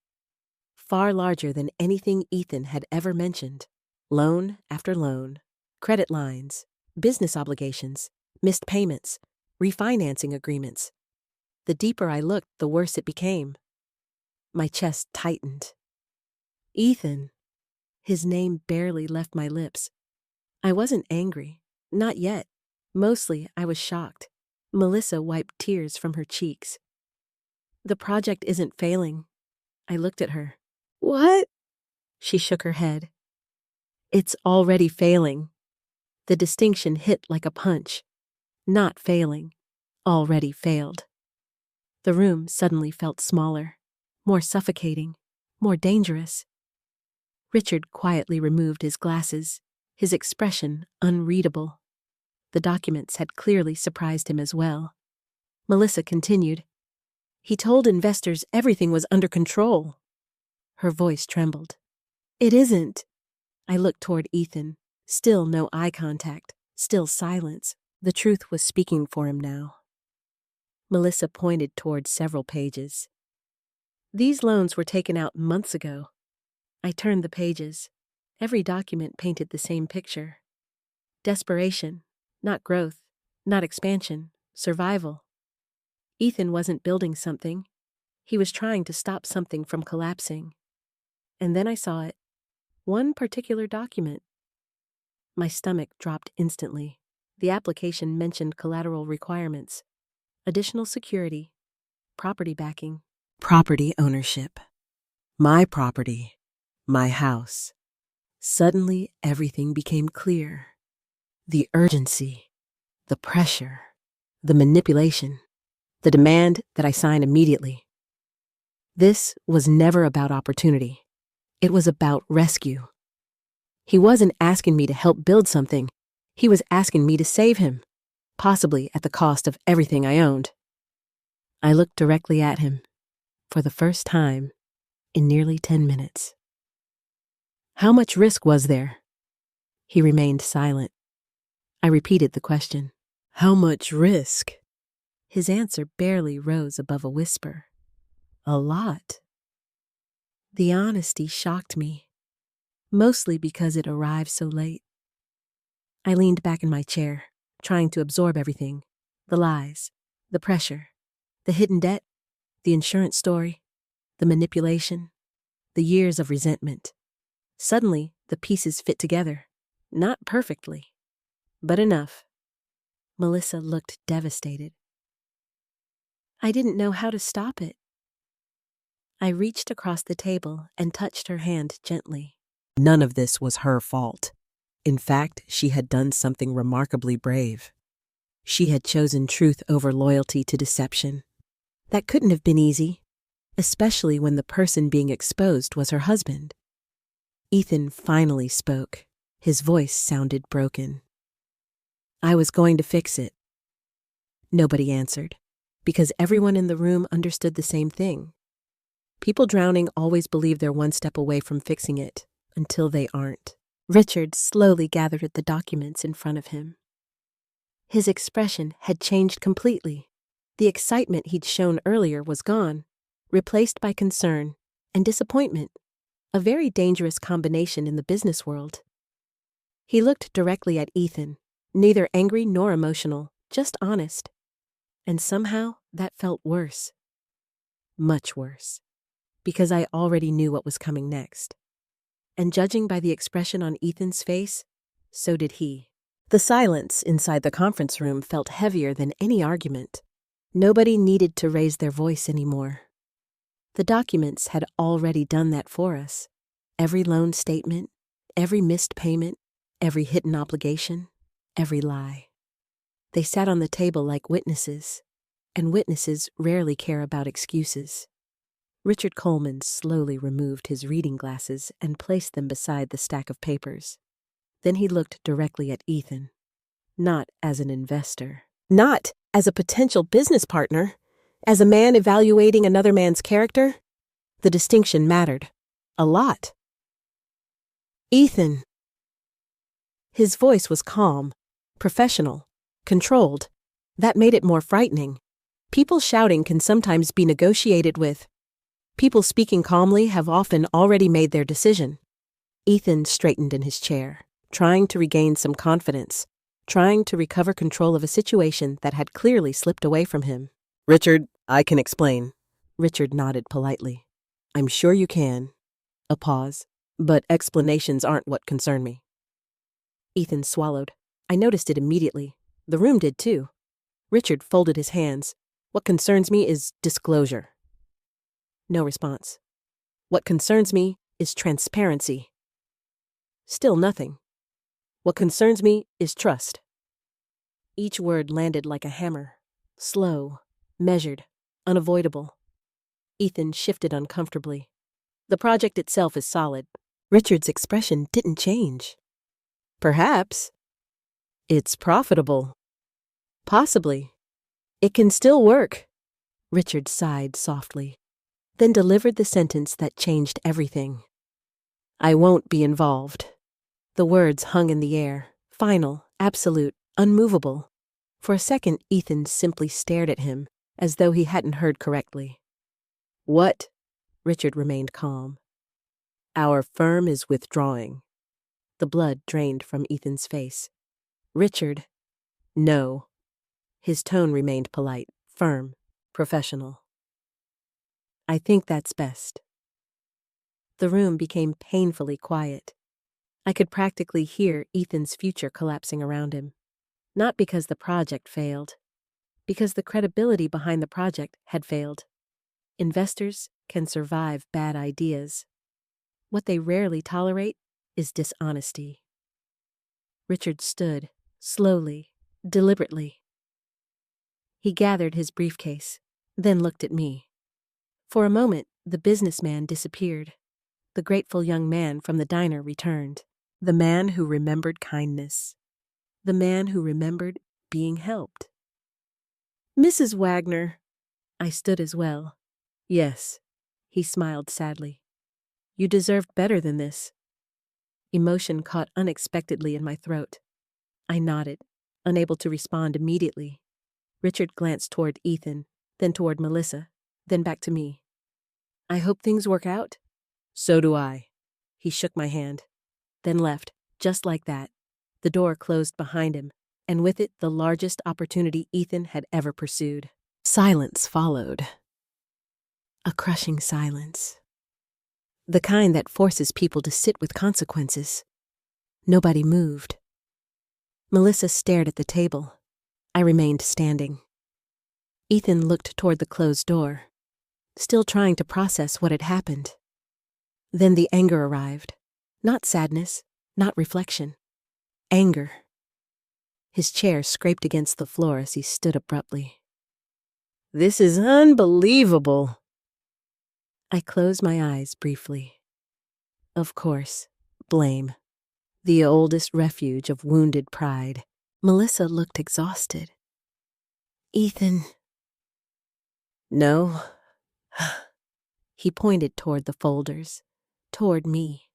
Far larger than anything Ethan had ever mentioned. Loan after loan, credit lines, business obligations, missed payments, refinancing agreements. The deeper I looked, the worse it became. My chest tightened. Ethan. His name barely left my lips. I wasn't angry. Not yet. Mostly, I was shocked. Melissa wiped tears from her cheeks. The project isn't failing. I looked at her. What? She shook her head. It's already failing. The distinction hit like a punch. Not failing. Already failed. The room suddenly felt smaller, more suffocating, more dangerous. Richard quietly removed his glasses, his expression unreadable. The documents had clearly surprised him as well. Melissa continued. He told investors everything was under control. Her voice trembled. It isn't. I looked toward Ethan. Still no eye contact, still silence. The truth was speaking for him now. Melissa pointed toward several pages. These loans were taken out months ago. I turned the pages. Every document painted the same picture. Desperation, not growth, not expansion, survival. Ethan wasn't building something. He was trying to stop something from collapsing. And then I saw it. One particular document. My stomach dropped instantly. The application mentioned collateral requirements, additional security, property backing. Property ownership. My property. My house. Suddenly, everything became clear. The urgency, the pressure, the manipulation, the demand that I sign immediately. This was never about opportunity. It was about rescue. He wasn't asking me to help build something. He was asking me to save him, possibly at the cost of everything I owned. I looked directly at him, for the first time in nearly 10 minutes. How much risk was there? He remained silent. I repeated the question. How much risk? His answer barely rose above a whisper. A lot. The honesty shocked me, mostly because it arrived so late. I leaned back in my chair, trying to absorb everything. The lies, the pressure, the hidden debt, the insurance story, the manipulation, the years of resentment. Suddenly, the pieces fit together. Not perfectly, but enough. Melissa looked devastated. I didn't know how to stop it. I reached across the table and touched her hand gently. None of this was her fault. In fact, she had done something remarkably brave. She had chosen truth over loyalty to deception. That couldn't have been easy, especially when the person being exposed was her husband. Ethan finally spoke. His voice sounded broken. I was going to fix it. Nobody answered, because everyone in the room understood the same thing. People drowning always believe they're one step away from fixing it, until they aren't. Richard slowly gathered at the documents in front of him. His expression had changed completely. The excitement he'd shown earlier was gone, replaced by concern and disappointment, a very dangerous combination in the business world. He looked directly at Ethan, neither angry nor emotional, just honest. And somehow that felt worse. Much worse. Because I already knew what was coming next. And judging by the expression on Ethan's face, so did he. The silence inside the conference room felt heavier than any argument. Nobody needed to raise their voice anymore. The documents had already done that for us. Every loan statement, every missed payment, every hidden obligation, every lie. They sat on the table like witnesses, and witnesses rarely care about excuses. Richard Coleman slowly removed his reading glasses and placed them beside the stack of papers. Then he looked directly at Ethan, not as an investor, not as a potential business partner, as a man evaluating another man's character. The distinction mattered. A lot. Ethan. His voice was calm, professional, controlled. That made it more frightening. People shouting can sometimes be negotiated with. People speaking calmly have often already made their decision. Ethan straightened in his chair, trying to regain some confidence, trying to recover control of a situation that had clearly slipped away from him. Richard, I can explain. Richard nodded politely. I'm sure you can. A pause. But explanations aren't what concern me. Ethan swallowed. I noticed it immediately. The room did too. Richard folded his hands. What concerns me is disclosure. No response. What concerns me is transparency. Still nothing. What concerns me is trust. Each word landed like a hammer. Slow, measured, unavoidable. Ethan shifted uncomfortably. The project itself is solid. Richard's expression didn't change. Perhaps. It's profitable. Possibly. It can still work. Richard sighed softly, then delivered the sentence that changed everything. I won't be involved. The words hung in the air, final, absolute, unmovable. For a second, Ethan simply stared at him, as though he hadn't heard correctly. What? Richard remained calm. Our firm is withdrawing. The blood drained from Ethan's face. Richard, no. His tone remained polite, firm, professional. I think that's best. The room became painfully quiet. I could practically hear Ethan's future collapsing around him. Not because the project failed, because the credibility behind the project had failed. Investors can survive bad ideas. What they rarely tolerate is dishonesty. Richard stood, slowly, deliberately. He gathered his briefcase, then looked at me. For a moment, the businessman disappeared. The grateful young man from the diner returned. The man who remembered kindness. The man who remembered being helped. Mrs. Wagner. I stood as well. Yes. He smiled sadly. You deserved better than this. Emotion caught unexpectedly in my throat. I nodded, unable to respond immediately. Richard glanced toward Ethan, then toward Melissa, then back to me. I hope things work out. So do I. He shook my hand, then left, just like that. The door closed behind him, and with it the largest opportunity Ethan had ever pursued. Silence followed. A crushing silence. The kind that forces people to sit with consequences. Nobody moved. Melissa stared at the table. I remained standing. Ethan looked toward the closed door, still trying to process what had happened. Then the anger arrived. Not sadness, not reflection. Anger. His chair scraped against the floor as he stood abruptly. This is unbelievable. I closed my eyes briefly. Of course, blame. The oldest refuge of wounded pride. Melissa looked exhausted. Ethan. No. He pointed toward the folders, toward me,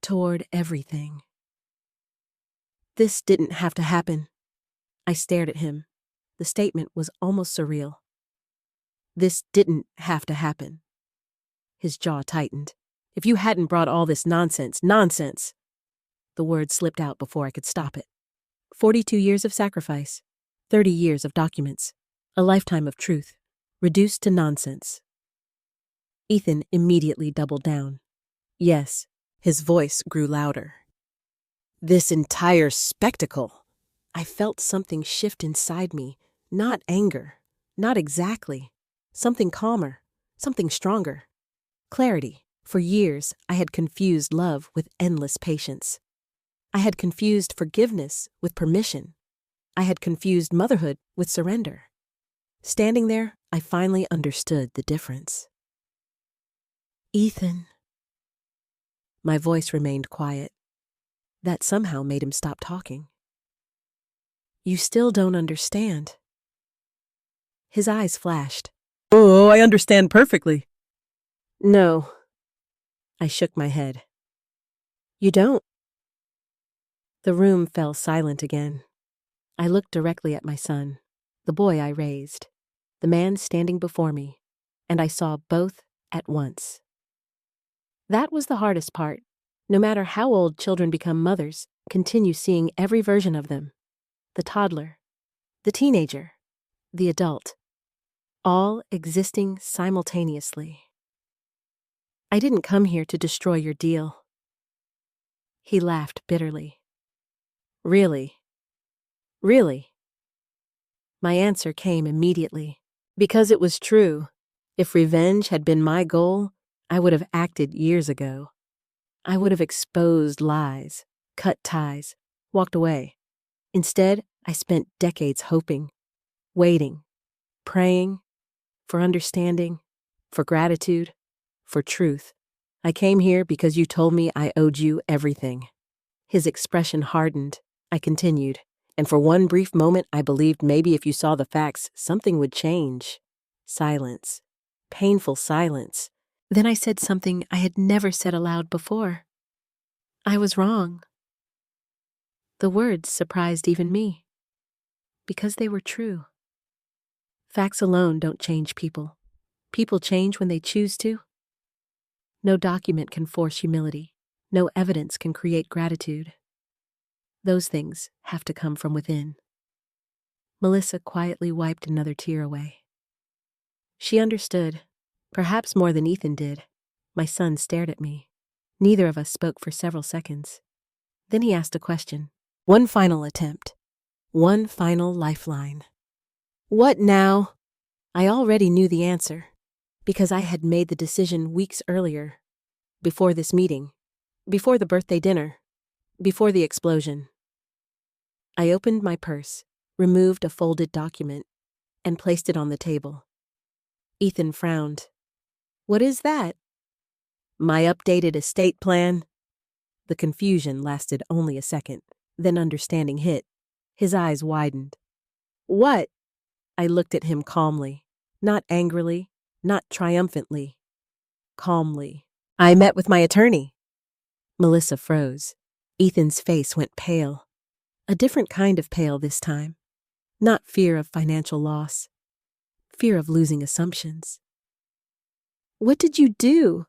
toward everything. This didn't have to happen. I stared at him. The statement was almost surreal. This didn't have to happen. His jaw tightened. If you hadn't brought all this nonsense. The word slipped out before I could stop it. 42 years of sacrifice, 30 years of documents, a lifetime of truth, reduced to nonsense. Ethan immediately doubled down. Yes, his voice grew louder. This entire spectacle. I felt something shift inside me, not anger, not exactly. Something calmer, something stronger. Clarity. For years, I had confused love with endless patience. I had confused forgiveness with permission. I had confused motherhood with surrender. Standing there, I finally understood the difference. Ethan. My voice remained quiet. That somehow made him stop talking. You still don't understand. His eyes flashed. Oh, I understand perfectly. No. I shook my head. You don't? The room fell silent again. I looked directly at my son, the boy I raised, the man standing before me, and I saw both at once. That was the hardest part. No matter how old children become mothers, continue seeing every version of them. The toddler, the teenager, the adult, all existing simultaneously. I didn't come here to destroy your deal. He laughed bitterly. Really? Really? My answer came immediately. Because it was true. If revenge had been my goal, I would have acted years ago. I would have exposed lies, cut ties, walked away. Instead, I spent decades hoping, waiting, praying, for understanding, for gratitude, for truth. I came here because you told me I owed you everything. His expression hardened. I continued, and for one brief moment I believed maybe if you saw the facts, something would change. Silence. Painful silence. Then I said something I had never said aloud before. I was wrong. The words surprised even me, because they were true. Facts alone don't change people. People change when they choose to. No document can force humility. No evidence can create gratitude. Those things have to come from within. Melissa quietly wiped another tear away. She understood, perhaps more than Ethan did. My son stared at me. Neither of us spoke for several seconds. Then he asked a question. One final attempt. One final lifeline. What now? I already knew the answer, because I had made the decision weeks earlier, before this meeting, before the birthday dinner, before the explosion. I opened my purse, removed a folded document, and placed it on the table. Ethan frowned. What is that? My updated estate plan. The confusion lasted only a second, then understanding hit. His eyes widened. What? I looked at him calmly, not angrily, not triumphantly. Calmly. I met with my attorney. Melissa froze. Ethan's face went pale. A different kind of pale this time. Not fear of financial loss. Fear of losing assumptions. What did you do?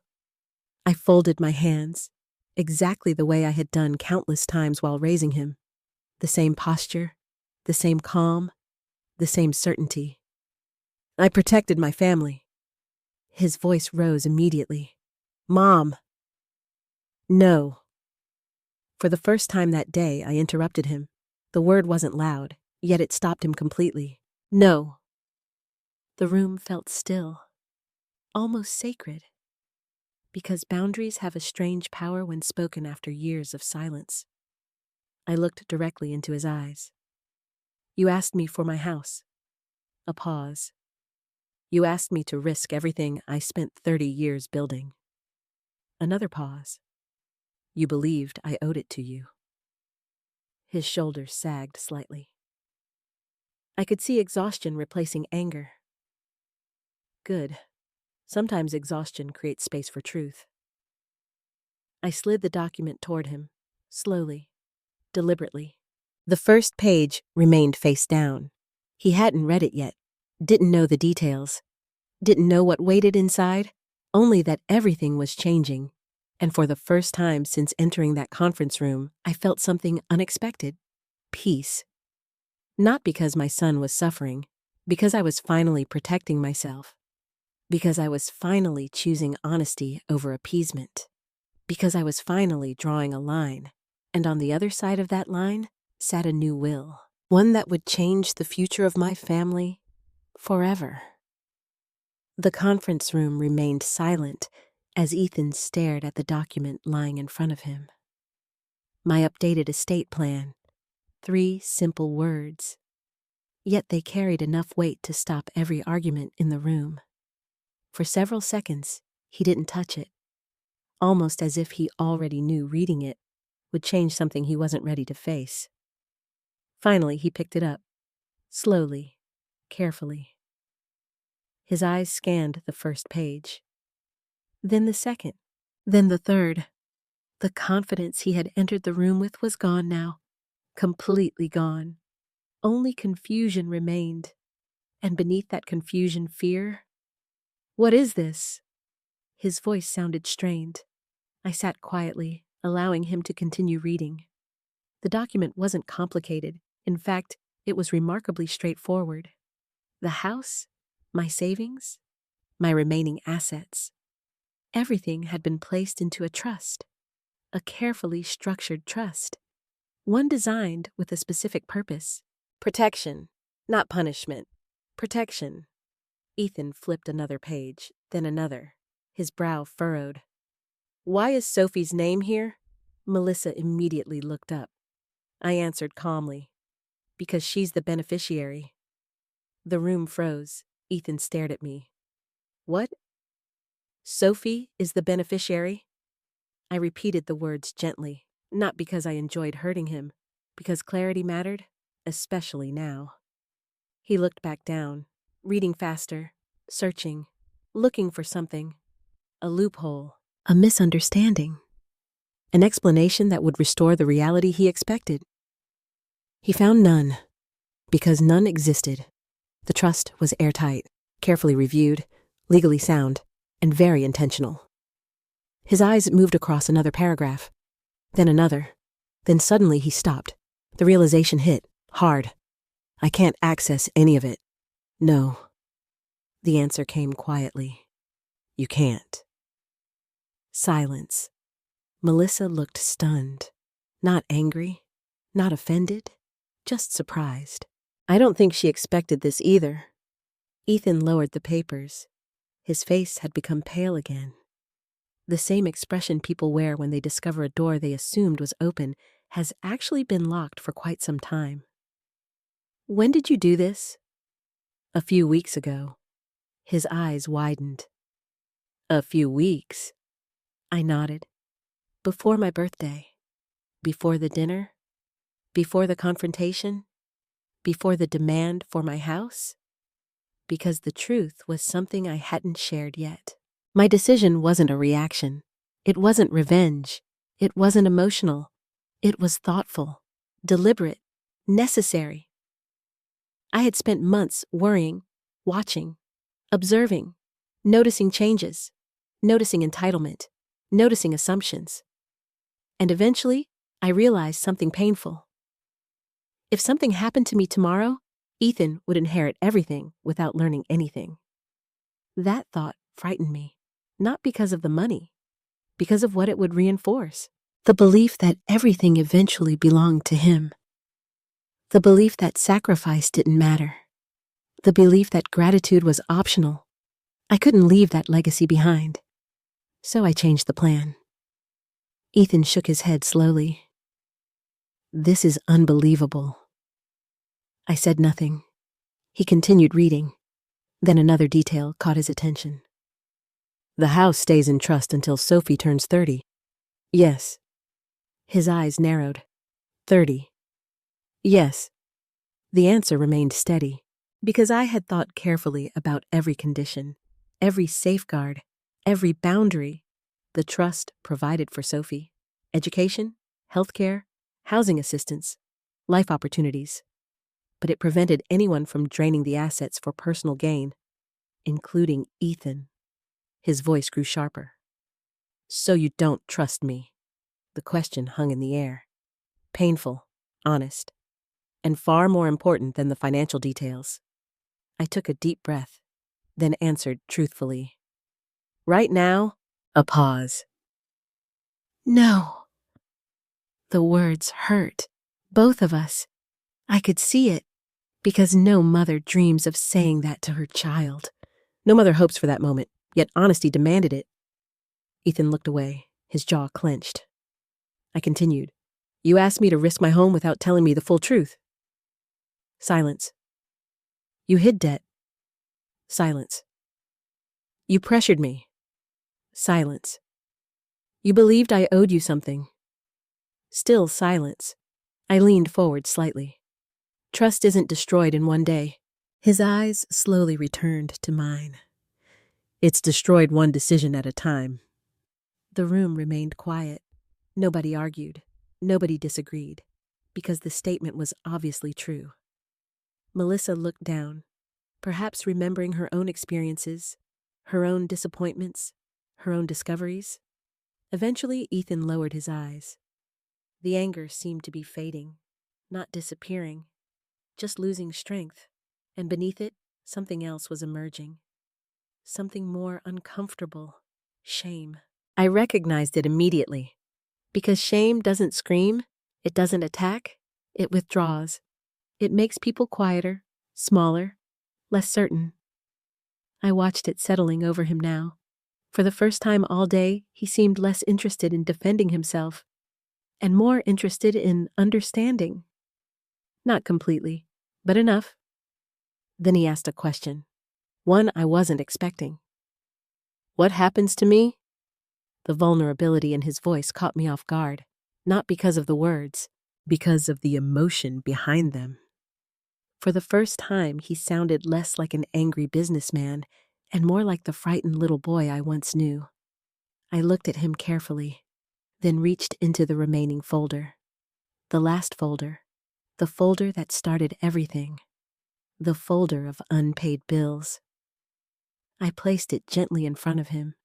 I folded my hands, exactly the way I had done countless times while raising him. The same posture, the same calm, the same certainty. I protected my family. His voice rose immediately. Mom. No. For the first time that day, I interrupted him. The word wasn't loud, yet it stopped him completely. No. The room felt still, almost sacred, because boundaries have a strange power when spoken after years of silence. I looked directly into his eyes. You asked me for my house. A pause. You asked me to risk everything I spent 30 years building. Another pause. You believed I owed it to you. His shoulders sagged slightly. I could see exhaustion replacing anger. Good. Sometimes exhaustion creates space for truth. I slid the document toward him, slowly, deliberately. The first page remained face down. He hadn't read it yet, didn't know the details, didn't know what waited inside, only that everything was changing. And for the first time since entering that conference room, I felt something unexpected. Peace. Not because my son was suffering, because I was finally protecting myself. Because I was finally choosing honesty over appeasement. Because I was finally drawing a line, and on the other side of that line sat a new will, one that would change the future of my family forever. The conference room remained silent as Ethan stared at the document lying in front of him. My updated estate plan. 3 simple words. Yet they carried enough weight to stop every argument in the room. For several seconds, he didn't touch it, almost as if he already knew reading it would change something he wasn't ready to face. Finally, he picked it up, slowly, carefully. His eyes scanned the first page, then the second, then the third. The confidence he had entered the room with was gone now, completely gone. Only confusion remained, and beneath that confusion, fear. What is this? His voice sounded strained. I sat quietly, allowing him to continue reading. The document wasn't complicated. In fact, it was remarkably straightforward. The house, my savings, my remaining assets. Everything had been placed into a trust, a carefully structured trust, one designed with a specific purpose. Protection, not punishment. Protection. Ethan flipped another page, then another, his brow furrowed. Why is Sophie's name here? Melissa immediately looked up. I answered calmly. Because she's the beneficiary. The room froze. Ethan stared at me. What? Sophie is the beneficiary? I repeated the words gently, not because I enjoyed hurting him, because clarity mattered, especially now. He looked back down, reading faster, searching, looking for something. A loophole. A misunderstanding. An explanation that would restore the reality he expected. He found none, because none existed. The trust was airtight, carefully reviewed, legally sound, and very intentional. His eyes moved across another paragraph, then another. Then suddenly he stopped. The realization hit, hard. I can't access any of it. No. The answer came quietly. You can't. Silence. Melissa looked stunned. Not angry, not offended, just surprised. I don't think she expected this either. Ethan lowered the papers. His face had become pale again. The same expression people wear when they discover a door they assumed was open has actually been locked for quite some time. When did you do this? A few weeks ago. His eyes widened. A few weeks? I nodded. Before my birthday. Before the dinner. Before the confrontation. Before the demand for my house. Because the truth was something I hadn't shared yet. My decision wasn't a reaction. It wasn't revenge. It wasn't emotional. It was thoughtful, deliberate, necessary. I had spent months worrying, watching, observing, noticing changes, noticing entitlement, noticing assumptions. And eventually, I realized something painful. If something happened to me tomorrow, Ethan would inherit everything without learning anything. That thought frightened me, not because of the money, because of what it would reinforce. The belief that everything eventually belonged to him. The belief that sacrifice didn't matter. The belief that gratitude was optional. I couldn't leave that legacy behind. So I changed the plan. Ethan shook his head slowly. This is unbelievable. I said nothing. He continued reading. Then another detail caught his attention. The house stays in trust until Sophie turns 30. Yes. His eyes narrowed. 30. Yes. The answer remained steady, because I had thought carefully about every condition, every safeguard, every boundary, the trust provided for Sophie. Education, healthcare, housing assistance, life opportunities. But it prevented anyone from draining the assets for personal gain, including Ethan. His voice grew sharper. So you don't trust me? The question hung in the air. Painful, honest, and far more important than the financial details. I took a deep breath, then answered truthfully. Right now, a pause. No. The words hurt, both of us. I could see it, because no mother dreams of saying that to her child. No mother hopes for that moment, yet honesty demanded it. Ethan looked away, his jaw clenched. I continued. You asked me to risk my home without telling me the full truth. Silence. You hid debt. Silence. You pressured me. Silence. You believed I owed you something. Still silence. I leaned forward slightly. Trust isn't destroyed in one day. His eyes slowly returned to mine. It's destroyed one decision at a time. The room remained quiet. Nobody argued. Nobody disagreed, because the statement was obviously true. Melissa looked down, perhaps remembering her own experiences, her own disappointments, her own discoveries. Eventually, Ethan lowered his eyes. The anger seemed to be fading, not disappearing, just losing strength, and beneath it, something else was emerging. Something more uncomfortable. Shame. I recognized it immediately. Because shame doesn't scream, it doesn't attack, it withdraws. It makes people quieter, smaller, less certain. I watched it settling over him now. For the first time all day, he seemed less interested in defending himself and more interested in understanding. Not completely, but enough. Then he asked a question, one I wasn't expecting. What happens to me? The vulnerability in his voice caught me off guard, not because of the words, because of the emotion behind them. For the first time, he sounded less like an angry businessman and more like the frightened little boy I once knew. I looked at him carefully, then reached into the remaining folder. The last folder, the folder that started everything, the folder of unpaid bills. I placed it gently in front of him.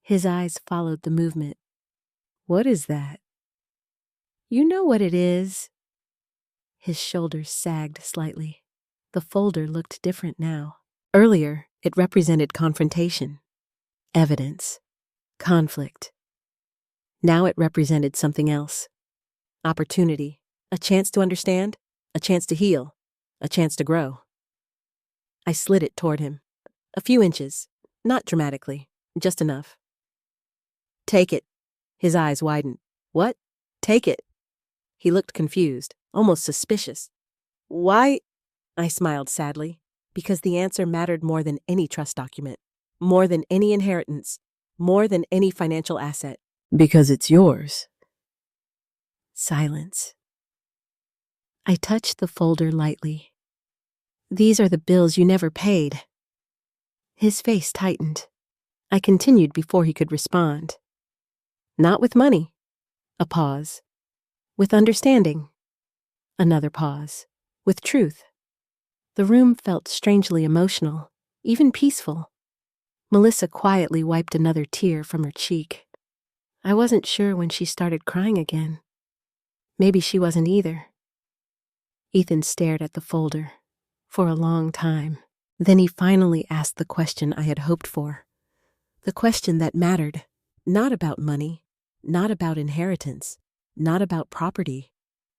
His eyes followed the movement. What is that? You know what it is. His shoulders sagged slightly. The folder looked different now. Earlier, it represented confrontation, evidence, conflict. Now it represented something else. Opportunity, a chance to understand, a chance to heal, a chance to grow. I slid it toward him. A few inches, not dramatically, just enough. Take it. His eyes widened. What? Take it. He looked confused, almost suspicious. Why? I smiled sadly, because the answer mattered more than any trust document, more than any inheritance, more than any financial asset. Because it's yours. Silence. I touched the folder lightly. These are the bills you never paid. His face tightened. I continued before he could respond. Not with money. A pause. With understanding. Another pause. With truth. The room felt strangely emotional, even peaceful. Melissa quietly wiped another tear from her cheek. I wasn't sure when she started crying again. Maybe she wasn't either. Ethan stared at the folder for a long time. Then he finally asked the question I had hoped for. The question that mattered. Not about money, not about inheritance, not about property,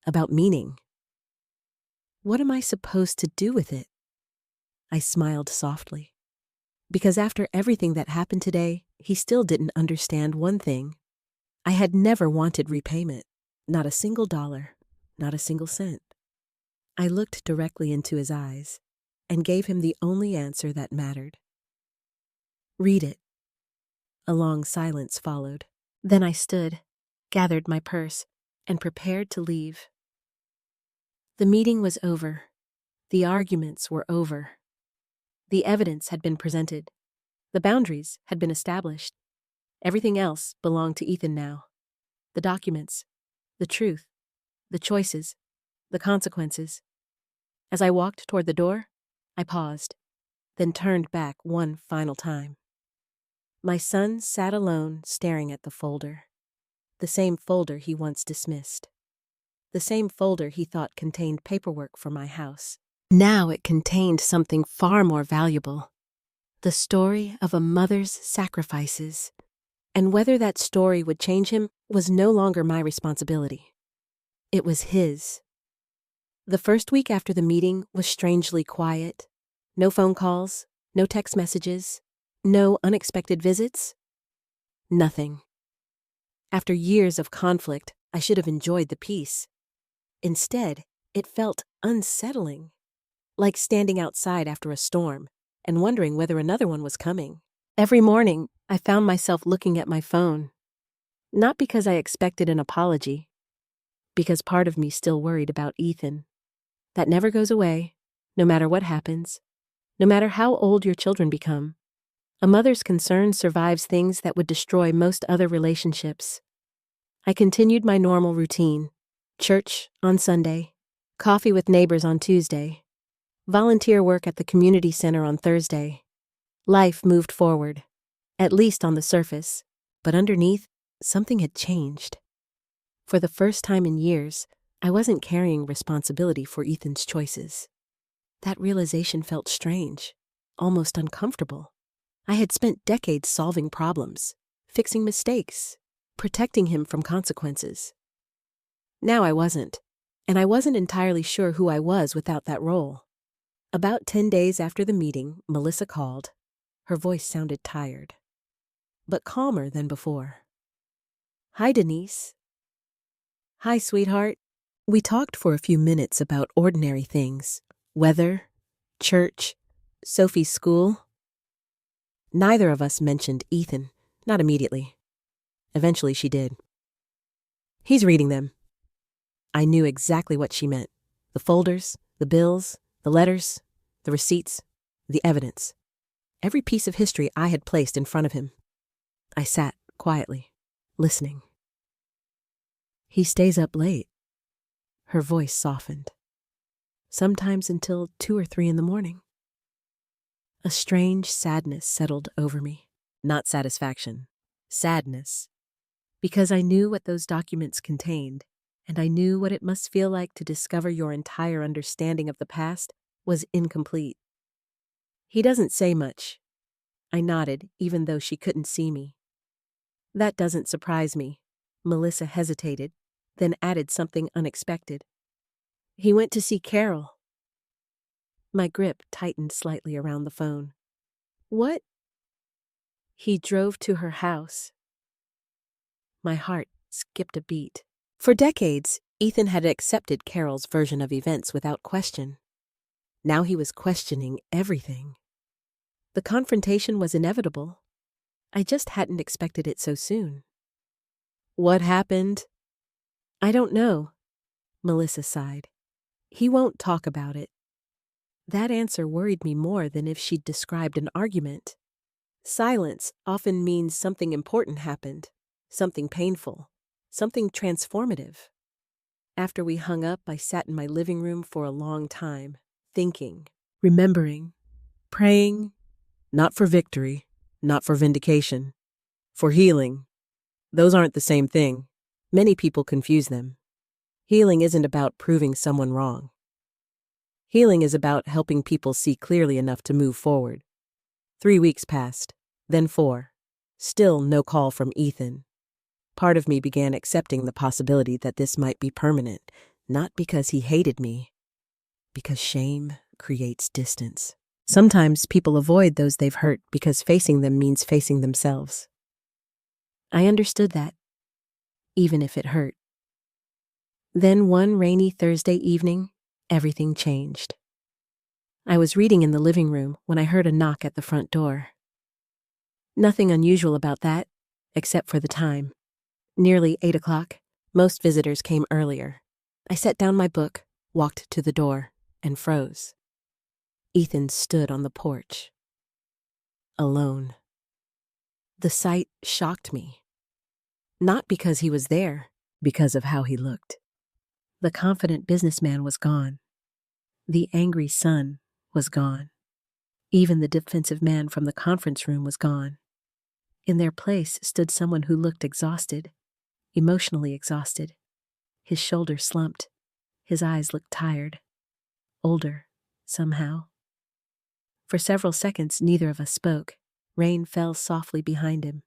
about meaning. What am I supposed to do with it? I smiled softly. Because after everything that happened today, he still didn't understand one thing. I had never wanted repayment. Not a single dollar, not a single cent. I looked directly into his eyes and gave him the only answer that mattered. Read it. A long silence followed. Then I stood, gathered my purse, and prepared to leave. The meeting was over. The arguments were over. The evidence had been presented. The boundaries had been established. Everything else belonged to Ethan now. The documents, the truth, the choices, the consequences. As I walked toward the door, I paused, then turned back one final time. My son sat alone staring at the folder. The same folder he once dismissed. The same folder he thought contained paperwork for my house. Now it contained something far more valuable. The story of a mother's sacrifices. And whether that story would change him was no longer my responsibility. It was his. The first week after the meeting was strangely quiet. No phone calls, no text messages, no unexpected visits. Nothing. After years of conflict, I should have enjoyed the peace. Instead, it felt unsettling, like standing outside after a storm and wondering whether another one was coming. Every morning, I found myself looking at my phone. Not because I expected an apology, because part of me still worried about Ethan. That never goes away, no matter what happens, no matter how old your children become. A mother's concern survives things that would destroy most other relationships. I continued my normal routine. Church on Sunday, coffee with neighbors on Tuesday, volunteer work at the community center on Thursday. Life moved forward, at least on the surface, but underneath, something had changed. For the first time in years, I wasn't carrying responsibility for Ethan's choices. That realization felt strange, almost uncomfortable. I had spent decades solving problems, fixing mistakes, protecting him from consequences. Now I wasn't, and I wasn't entirely sure who I was without that role. About 10 days after the meeting, Melissa called. Her voice sounded tired, but calmer than before. "Hi, Denise." "Hi, sweetheart." We talked for a few minutes about ordinary things: weather, church, Sophie's school. Neither of us mentioned Ethan, not immediately. Eventually she did. "He's reading them." I knew exactly what she meant. The folders, the bills, the letters, the receipts, the evidence. Every piece of history I had placed in front of him. I sat quietly, listening. "He stays up late." Her voice softened. "Sometimes until 2 or 3 in the morning." A strange sadness settled over me. Not satisfaction. Sadness. Because I knew what those documents contained, and I knew what it must feel like to discover your entire understanding of the past was incomplete. "He doesn't say much." I nodded, even though she couldn't see me. "That doesn't surprise me." Melissa hesitated, then added something unexpected. "He went to see Carol." My grip tightened slightly around the phone. "What?" "He drove to her house." My heart skipped a beat. For decades, Ethan had accepted Carol's version of events without question. Now he was questioning everything. The confrontation was inevitable. I just hadn't expected it so soon. "What happened?" "I don't know," Melissa sighed. "He won't talk about it." That answer worried me more than if she'd described an argument. Silence often means something important happened, something painful, something transformative. After we hung up, I sat in my living room for a long time, thinking, remembering, praying, not for victory, not for vindication, for healing. Those aren't the same thing. Many people confuse them. Healing isn't about proving someone wrong. Healing is about helping people see clearly enough to move forward. 3 weeks passed, then 4. Still no call from Ethan. Part of me began accepting the possibility that this might be permanent, not because he hated me, because shame creates distance. Sometimes people avoid those they've hurt because facing them means facing themselves. I understood that, even if it hurt. Then one rainy Thursday evening, everything changed. I was reading in the living room when I heard a knock at the front door. Nothing unusual about that, except for the time. Nearly 8 o'clock. Most visitors came earlier. I set down my book, walked to the door, and froze. Ethan stood on the porch. Alone. The sight shocked me. Not because he was there, because of how he looked. The confident businessman was gone. The angry son was gone. Even the defensive man from the conference room was gone. In their place stood someone who looked exhausted, emotionally exhausted. His shoulders slumped. His eyes looked tired. Older, somehow. For several seconds, neither of us spoke. Rain fell softly behind him.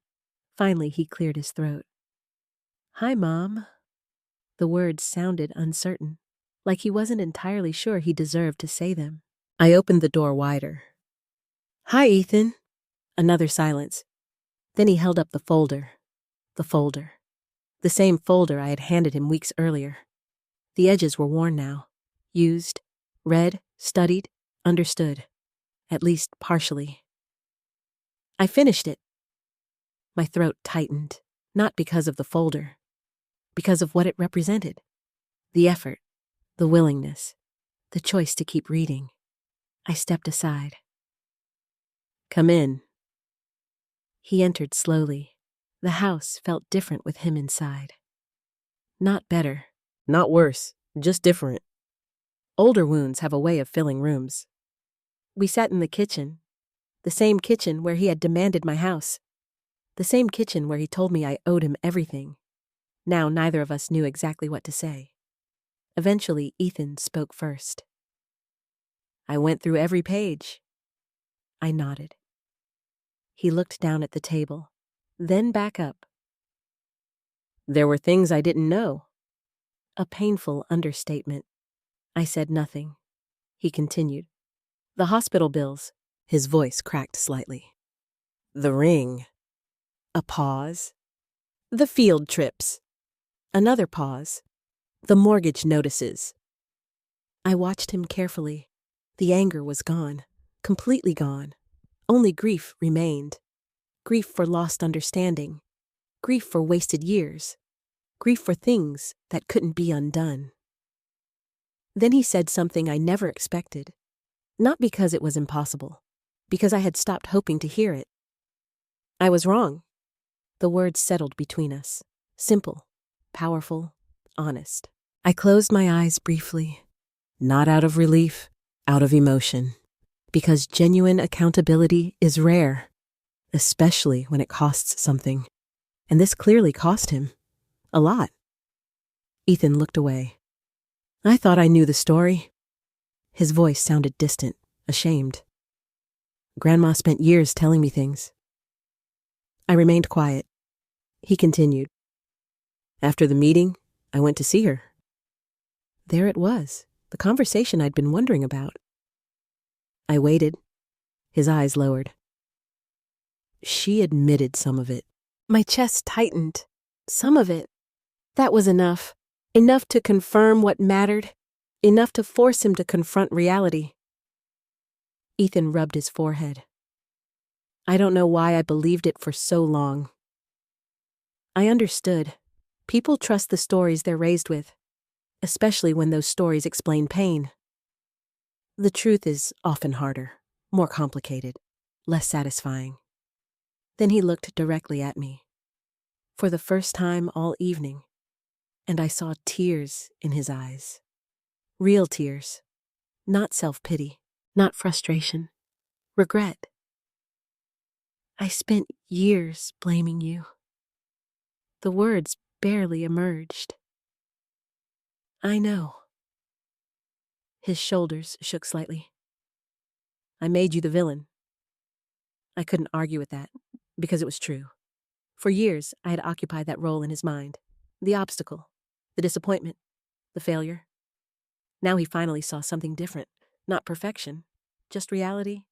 Finally, he cleared his throat. "Hi, Mom." The words sounded uncertain, like he wasn't entirely sure he deserved to say them. I opened the door wider. "Hi, Ethan." Another silence. Then he held up the folder. The folder. The same folder I had handed him weeks earlier. The edges were worn now. Used, read, studied, understood. At least partially. I finished it. My throat tightened, not because of the folder, because of what it represented. The effort, the willingness, the choice to keep reading. I stepped aside. "Come in." He entered slowly. The house felt different with him inside. Not better. Not worse. Just different. Older wounds have a way of filling rooms. We sat in the kitchen. The same kitchen where he had demanded my house. The same kitchen where he told me I owed him everything. Now neither of us knew exactly what to say. Eventually, Ethan spoke first. "I went through every page." I nodded. He looked down at the table, then back up. "There were things I didn't know." A painful understatement. I said nothing. He continued. "The hospital bills." His voice cracked slightly. The ring. A pause. The field trips. Another pause. The mortgage notices. I watched him carefully. The anger was gone, completely gone. Only grief remained. Grief for lost understanding. Grief for wasted years. Grief for things that couldn't be undone. Then he said something I never expected. Not because it was impossible, because I had stopped hoping to hear it. I was wrong. The words settled between us. Simple, powerful, honest. I closed my eyes briefly, not out of relief, out of emotion, because genuine accountability is rare, especially when it costs something. And this clearly cost him. A lot. Ethan looked away. I thought I knew the story. His voice sounded distant, ashamed. Grandma spent years telling me things. I remained quiet. He continued. After the meeting, I went to see her. There it was, the conversation I'd been wondering about. I waited. His eyes lowered. She admitted some of it. My chest tightened. Some of it. That was enough. Enough to confirm what mattered. Enough to force him to confront reality. Ethan rubbed his forehead. I don't know why I believed it for so long. I understood. People trust the stories they're raised with, especially when those stories explain pain. The truth is often harder, more complicated, less satisfying. Then he looked directly at me, for the first time all evening, and I saw tears in his eyes. Real tears, not self-pity, not frustration, regret. I spent years blaming you. The words barely emerged. I know. His shoulders shook slightly. I made you the villain. I couldn't argue with that, because it was true. For years, I had occupied that role in his mind. The obstacle, the disappointment, the failure. Now he finally saw something different, not perfection, just reality.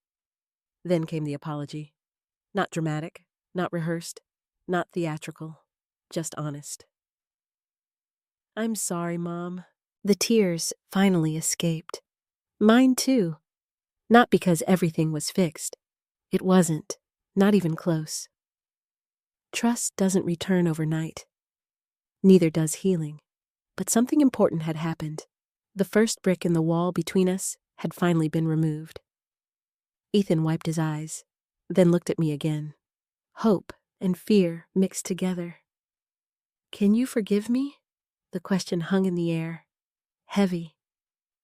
Then came the apology. Not dramatic, not rehearsed, not theatrical, just honest. I'm sorry, Mom. The tears finally escaped. Mine too. Not because everything was fixed. It wasn't, not even close. Trust doesn't return overnight. Neither does healing. But something important had happened. The first brick in the wall between us had finally been removed. Ethan wiped his eyes, then looked at me again. Hope and fear mixed together. Can you forgive me? The question hung in the air. Heavy,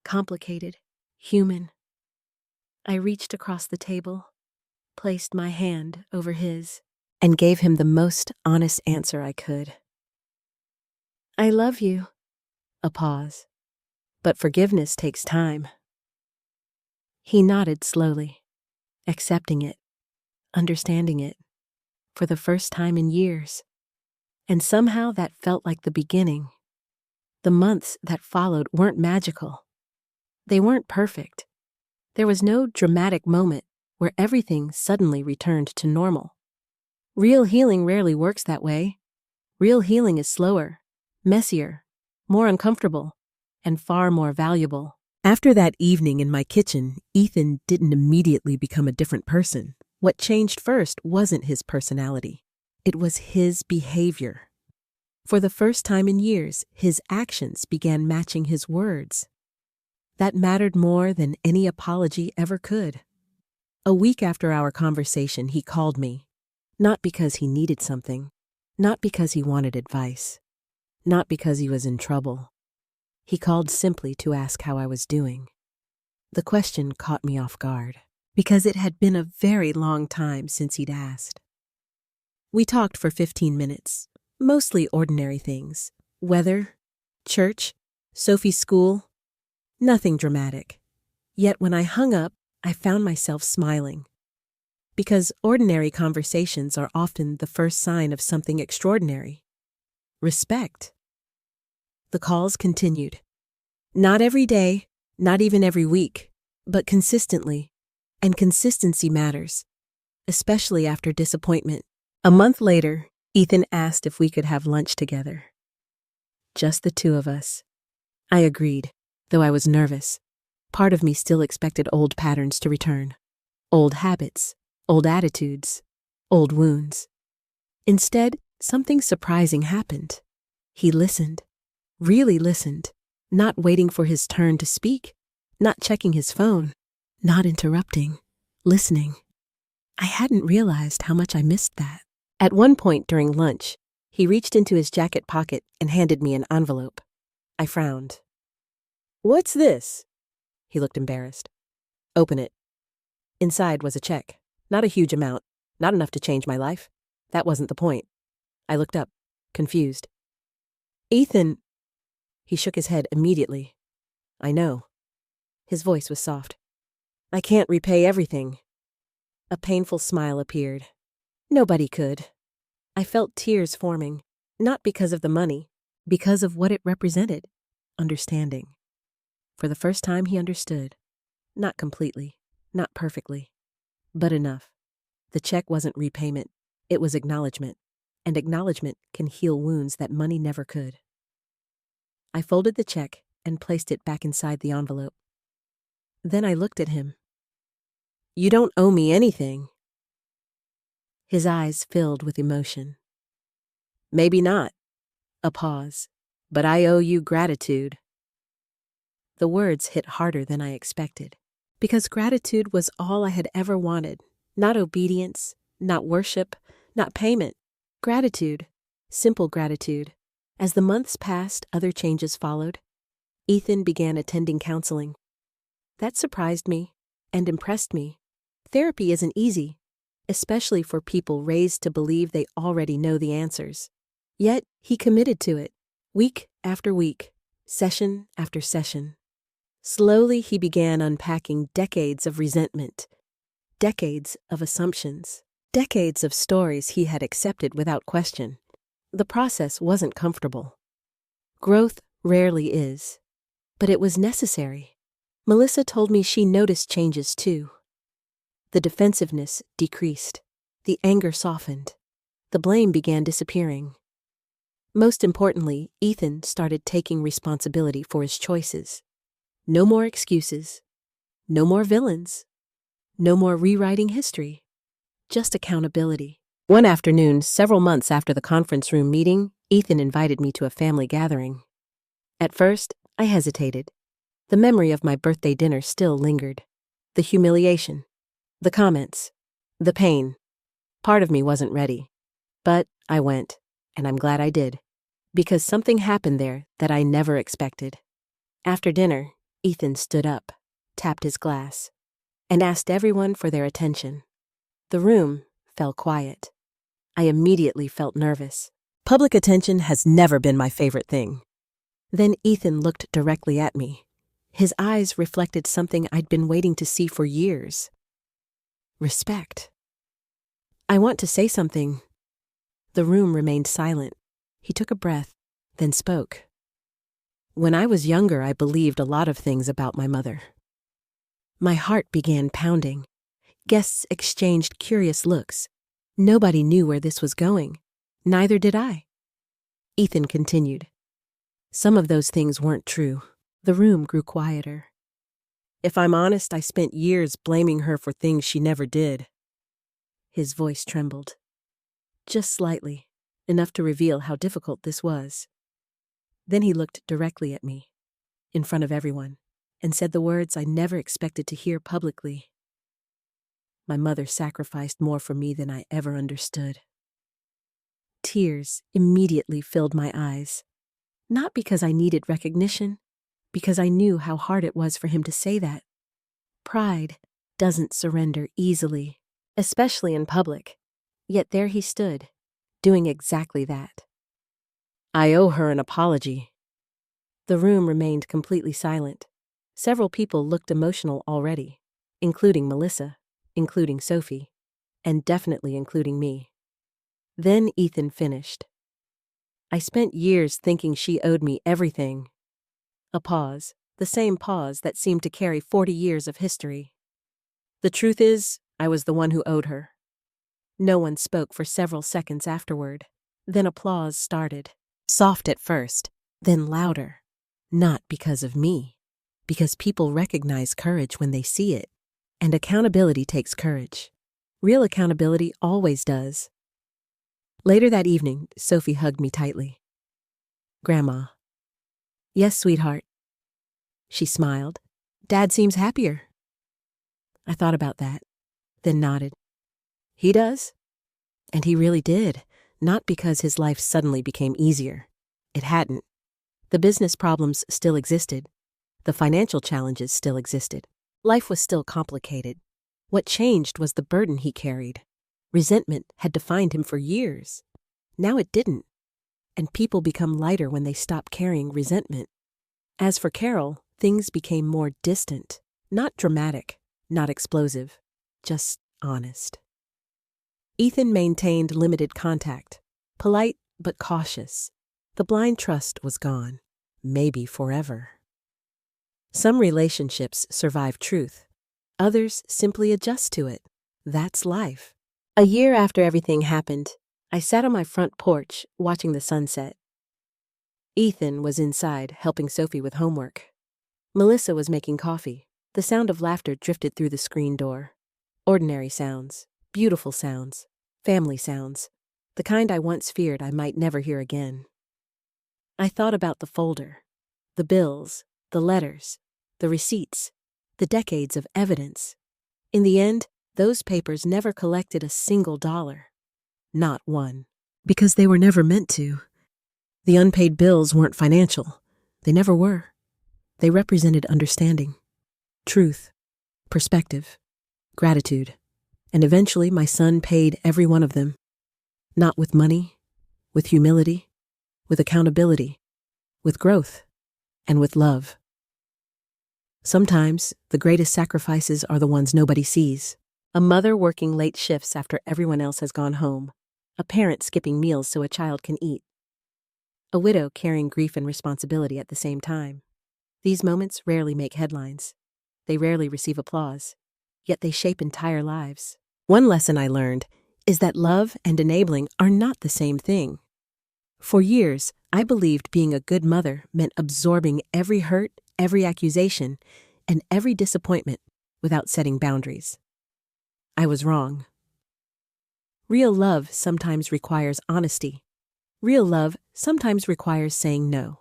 complicated, human. I reached across the table, placed my hand over his, and gave him the most honest answer I could. I love you. A pause. But forgiveness takes time. He nodded slowly, accepting it, understanding it, for the first time in years. And somehow that felt like the beginning. The months that followed weren't magical. They weren't perfect. There was no dramatic moment where everything suddenly returned to normal. Real healing rarely works that way. Real healing is slower, messier, more uncomfortable, and far more valuable. After that evening in my kitchen, Ethan didn't immediately become a different person. What changed first wasn't his personality. It was his behavior. For the first time in years, his actions began matching his words. That mattered more than any apology ever could. A week after our conversation, he called me. Not because he needed something. Not because he wanted advice. Not because he was in trouble. He called simply to ask how I was doing. The question caught me off guard, because it had been a very long time since he'd asked. We talked for 15 minutes, mostly ordinary things. Weather, church, Sophie's school. Nothing dramatic. Yet when I hung up, I found myself smiling. Because ordinary conversations are often the first sign of something extraordinary. Respect. The calls continued. Not every day, not even every week, but consistently. And consistency matters. especially after disappointment. A month later, Ethan asked if we could have lunch together. Just the two of us. I agreed, though I was nervous. Part of me still expected old patterns to return. Old habits, old attitudes, old wounds. Instead, something surprising happened. He listened, really listened, not waiting for his turn to speak, not checking his phone, not interrupting, listening. I hadn't realized how much I missed that. At one point during lunch, he reached into his jacket pocket and handed me an envelope. I frowned. "What's this?" He looked embarrassed. "Open it." Inside was a check. Not a huge amount, not enough to change my life. That wasn't the point. I looked up, confused. "Ethan." He shook his head immediately. "I know." His voice was soft. "I can't repay everything." A painful smile appeared. Nobody could. I felt tears forming, not because of the money, because of what it represented. Understanding. For the first time he understood. Not completely, not perfectly, but enough. The check wasn't repayment, it was acknowledgement, and acknowledgement can heal wounds that money never could. I folded the check and placed it back inside the envelope. Then I looked at him. "You don't owe me anything." His eyes filled with emotion. "Maybe not." A pause. "But I owe you gratitude." The words hit harder than I expected, because gratitude was all I had ever wanted. Not obedience, not worship, not payment. Gratitude, simple gratitude. As the months passed, other changes followed. Ethan began attending counseling. That surprised me and impressed me. Therapy isn't easy, especially for people raised to believe they already know the answers. Yet he committed to it, week after week, session after session. Slowly he began unpacking decades of resentment, decades of assumptions, decades of stories he had accepted without question. The process wasn't comfortable. Growth rarely is, but it was necessary. Melissa told me she noticed changes too. The defensiveness decreased, the anger softened, the blame began disappearing. Most importantly, Ethan started taking responsibility for his choices. No more excuses, no more villains, no more rewriting history, just accountability. One afternoon, several months after the conference room meeting, Ethan invited me to a family gathering. At first, I hesitated. The memory of my birthday dinner still lingered. The humiliation, the comments, the pain. Part of me wasn't ready. But I went, and I'm glad I did, because something happened there that I never expected. After dinner, Ethan stood up, tapped his glass, and asked everyone for their attention. The room fell quiet. I immediately felt nervous. Public attention has never been my favorite thing. Then Ethan looked directly at me. His eyes reflected something I'd been waiting to see for years. Respect. "I want to say something." The room remained silent. He took a breath, then spoke. "When I was younger, I believed a lot of things about my mother." My heart began pounding. Guests exchanged curious looks. Nobody knew where this was going. Neither did I. Ethan continued. "Some of those things weren't true." The room grew quieter. "If I'm honest, I spent years blaming her for things she never did." His voice trembled. Just slightly, enough to reveal how difficult this was. Then he looked directly at me, in front of everyone, and said the words I never expected to hear publicly. "My mother sacrificed more for me than I ever understood." Tears immediately filled my eyes. Not because I needed recognition, because I knew how hard it was for him to say that. Pride doesn't surrender easily, especially in public. Yet there he stood, doing exactly that. "I owe her an apology." The room remained completely silent. Several people looked emotional already, including Melissa, including Sophie, and definitely including me. Then Ethan finished. "I spent years thinking she owed me everything." A pause, the same pause that seemed to carry 40 years of history. "The truth is, I was the one who owed her. No one spoke for several seconds afterward. Then applause started. Soft at first, then louder. Not because of me. Because people recognize courage when they see it. And accountability takes courage. Real accountability always does. Later that evening, Sophie hugged me tightly. "Grandma." "Yes, sweetheart." She smiled. "Dad seems happier." I thought about that, then nodded. "He does?" And he really did, not because his life suddenly became easier. It hadn't. The business problems still existed. The financial challenges still existed. Life was still complicated. What changed was the burden he carried. Resentment had defined him for years. Now it didn't. And people become lighter when they stop carrying resentment. As for Carol, things became more distant. Not dramatic, not explosive, just honest. Ethan maintained limited contact, polite but cautious. The blind trust was gone, maybe forever. Some relationships survive truth. Others simply adjust to it. That's life. A year after everything happened, I sat on my front porch watching the sunset. Ethan was inside helping Sophie with homework. Melissa was making coffee. The sound of laughter drifted through the screen door. Ordinary sounds, beautiful sounds, family sounds, the kind I once feared I might never hear again. I thought about the folder, the bills, the letters, the receipts, the decades of evidence. In the end, those papers never collected a single dollar. Not one. Because they were never meant to. The unpaid bills weren't financial. They never were. They represented understanding, truth, perspective, gratitude, and eventually my son paid every one of them. Not with money, with humility, with accountability, with growth, and with love. Sometimes the greatest sacrifices are the ones nobody sees. A mother working late shifts after everyone else has gone home. A parent skipping meals so a child can eat. A widow carrying grief and responsibility at the same time. These moments rarely make headlines. They rarely receive applause. Yet they shape entire lives. One lesson I learned is that love and enabling are not the same thing. For years, I believed being a good mother meant absorbing every hurt, every accusation, and every disappointment without setting boundaries. I was wrong. Real love sometimes requires honesty. Real love sometimes requires saying no.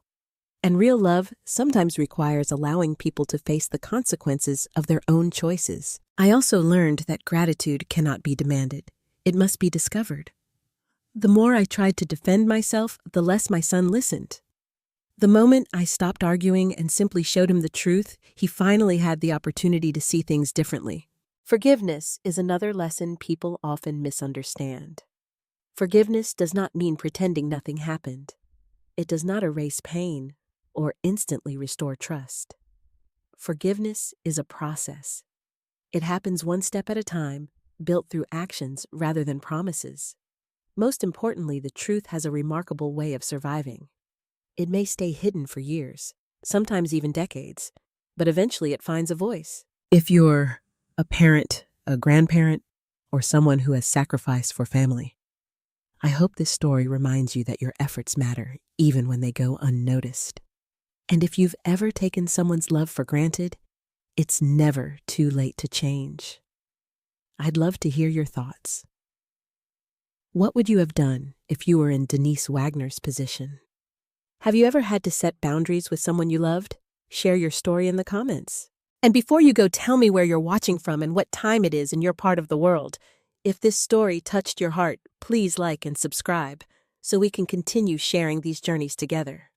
And real love sometimes requires allowing people to face the consequences of their own choices. I also learned that gratitude cannot be demanded. It must be discovered. The more I tried to defend myself, the less my son listened. The moment I stopped arguing and simply showed him the truth, he finally had the opportunity to see things differently. Forgiveness is another lesson people often misunderstand. Forgiveness does not mean pretending nothing happened. It does not erase pain or instantly restore trust. Forgiveness is a process. It happens one step at a time, built through actions rather than promises. Most importantly, the truth has a remarkable way of surviving. It may stay hidden for years, sometimes even decades, but eventually it finds a voice. If you're a parent, a grandparent, or someone who has sacrificed for family, I hope this story reminds you that your efforts matter even when they go unnoticed. And if you've ever taken someone's love for granted, it's never too late to change. I'd love to hear your thoughts. What would you have done if you were in Denise Wagner's position? Have you ever had to set boundaries with someone you loved? Share your story in the comments. And before you go, tell me where you're watching from and what time it is in your part of the world. If this story touched your heart, please like and subscribe so we can continue sharing these journeys together.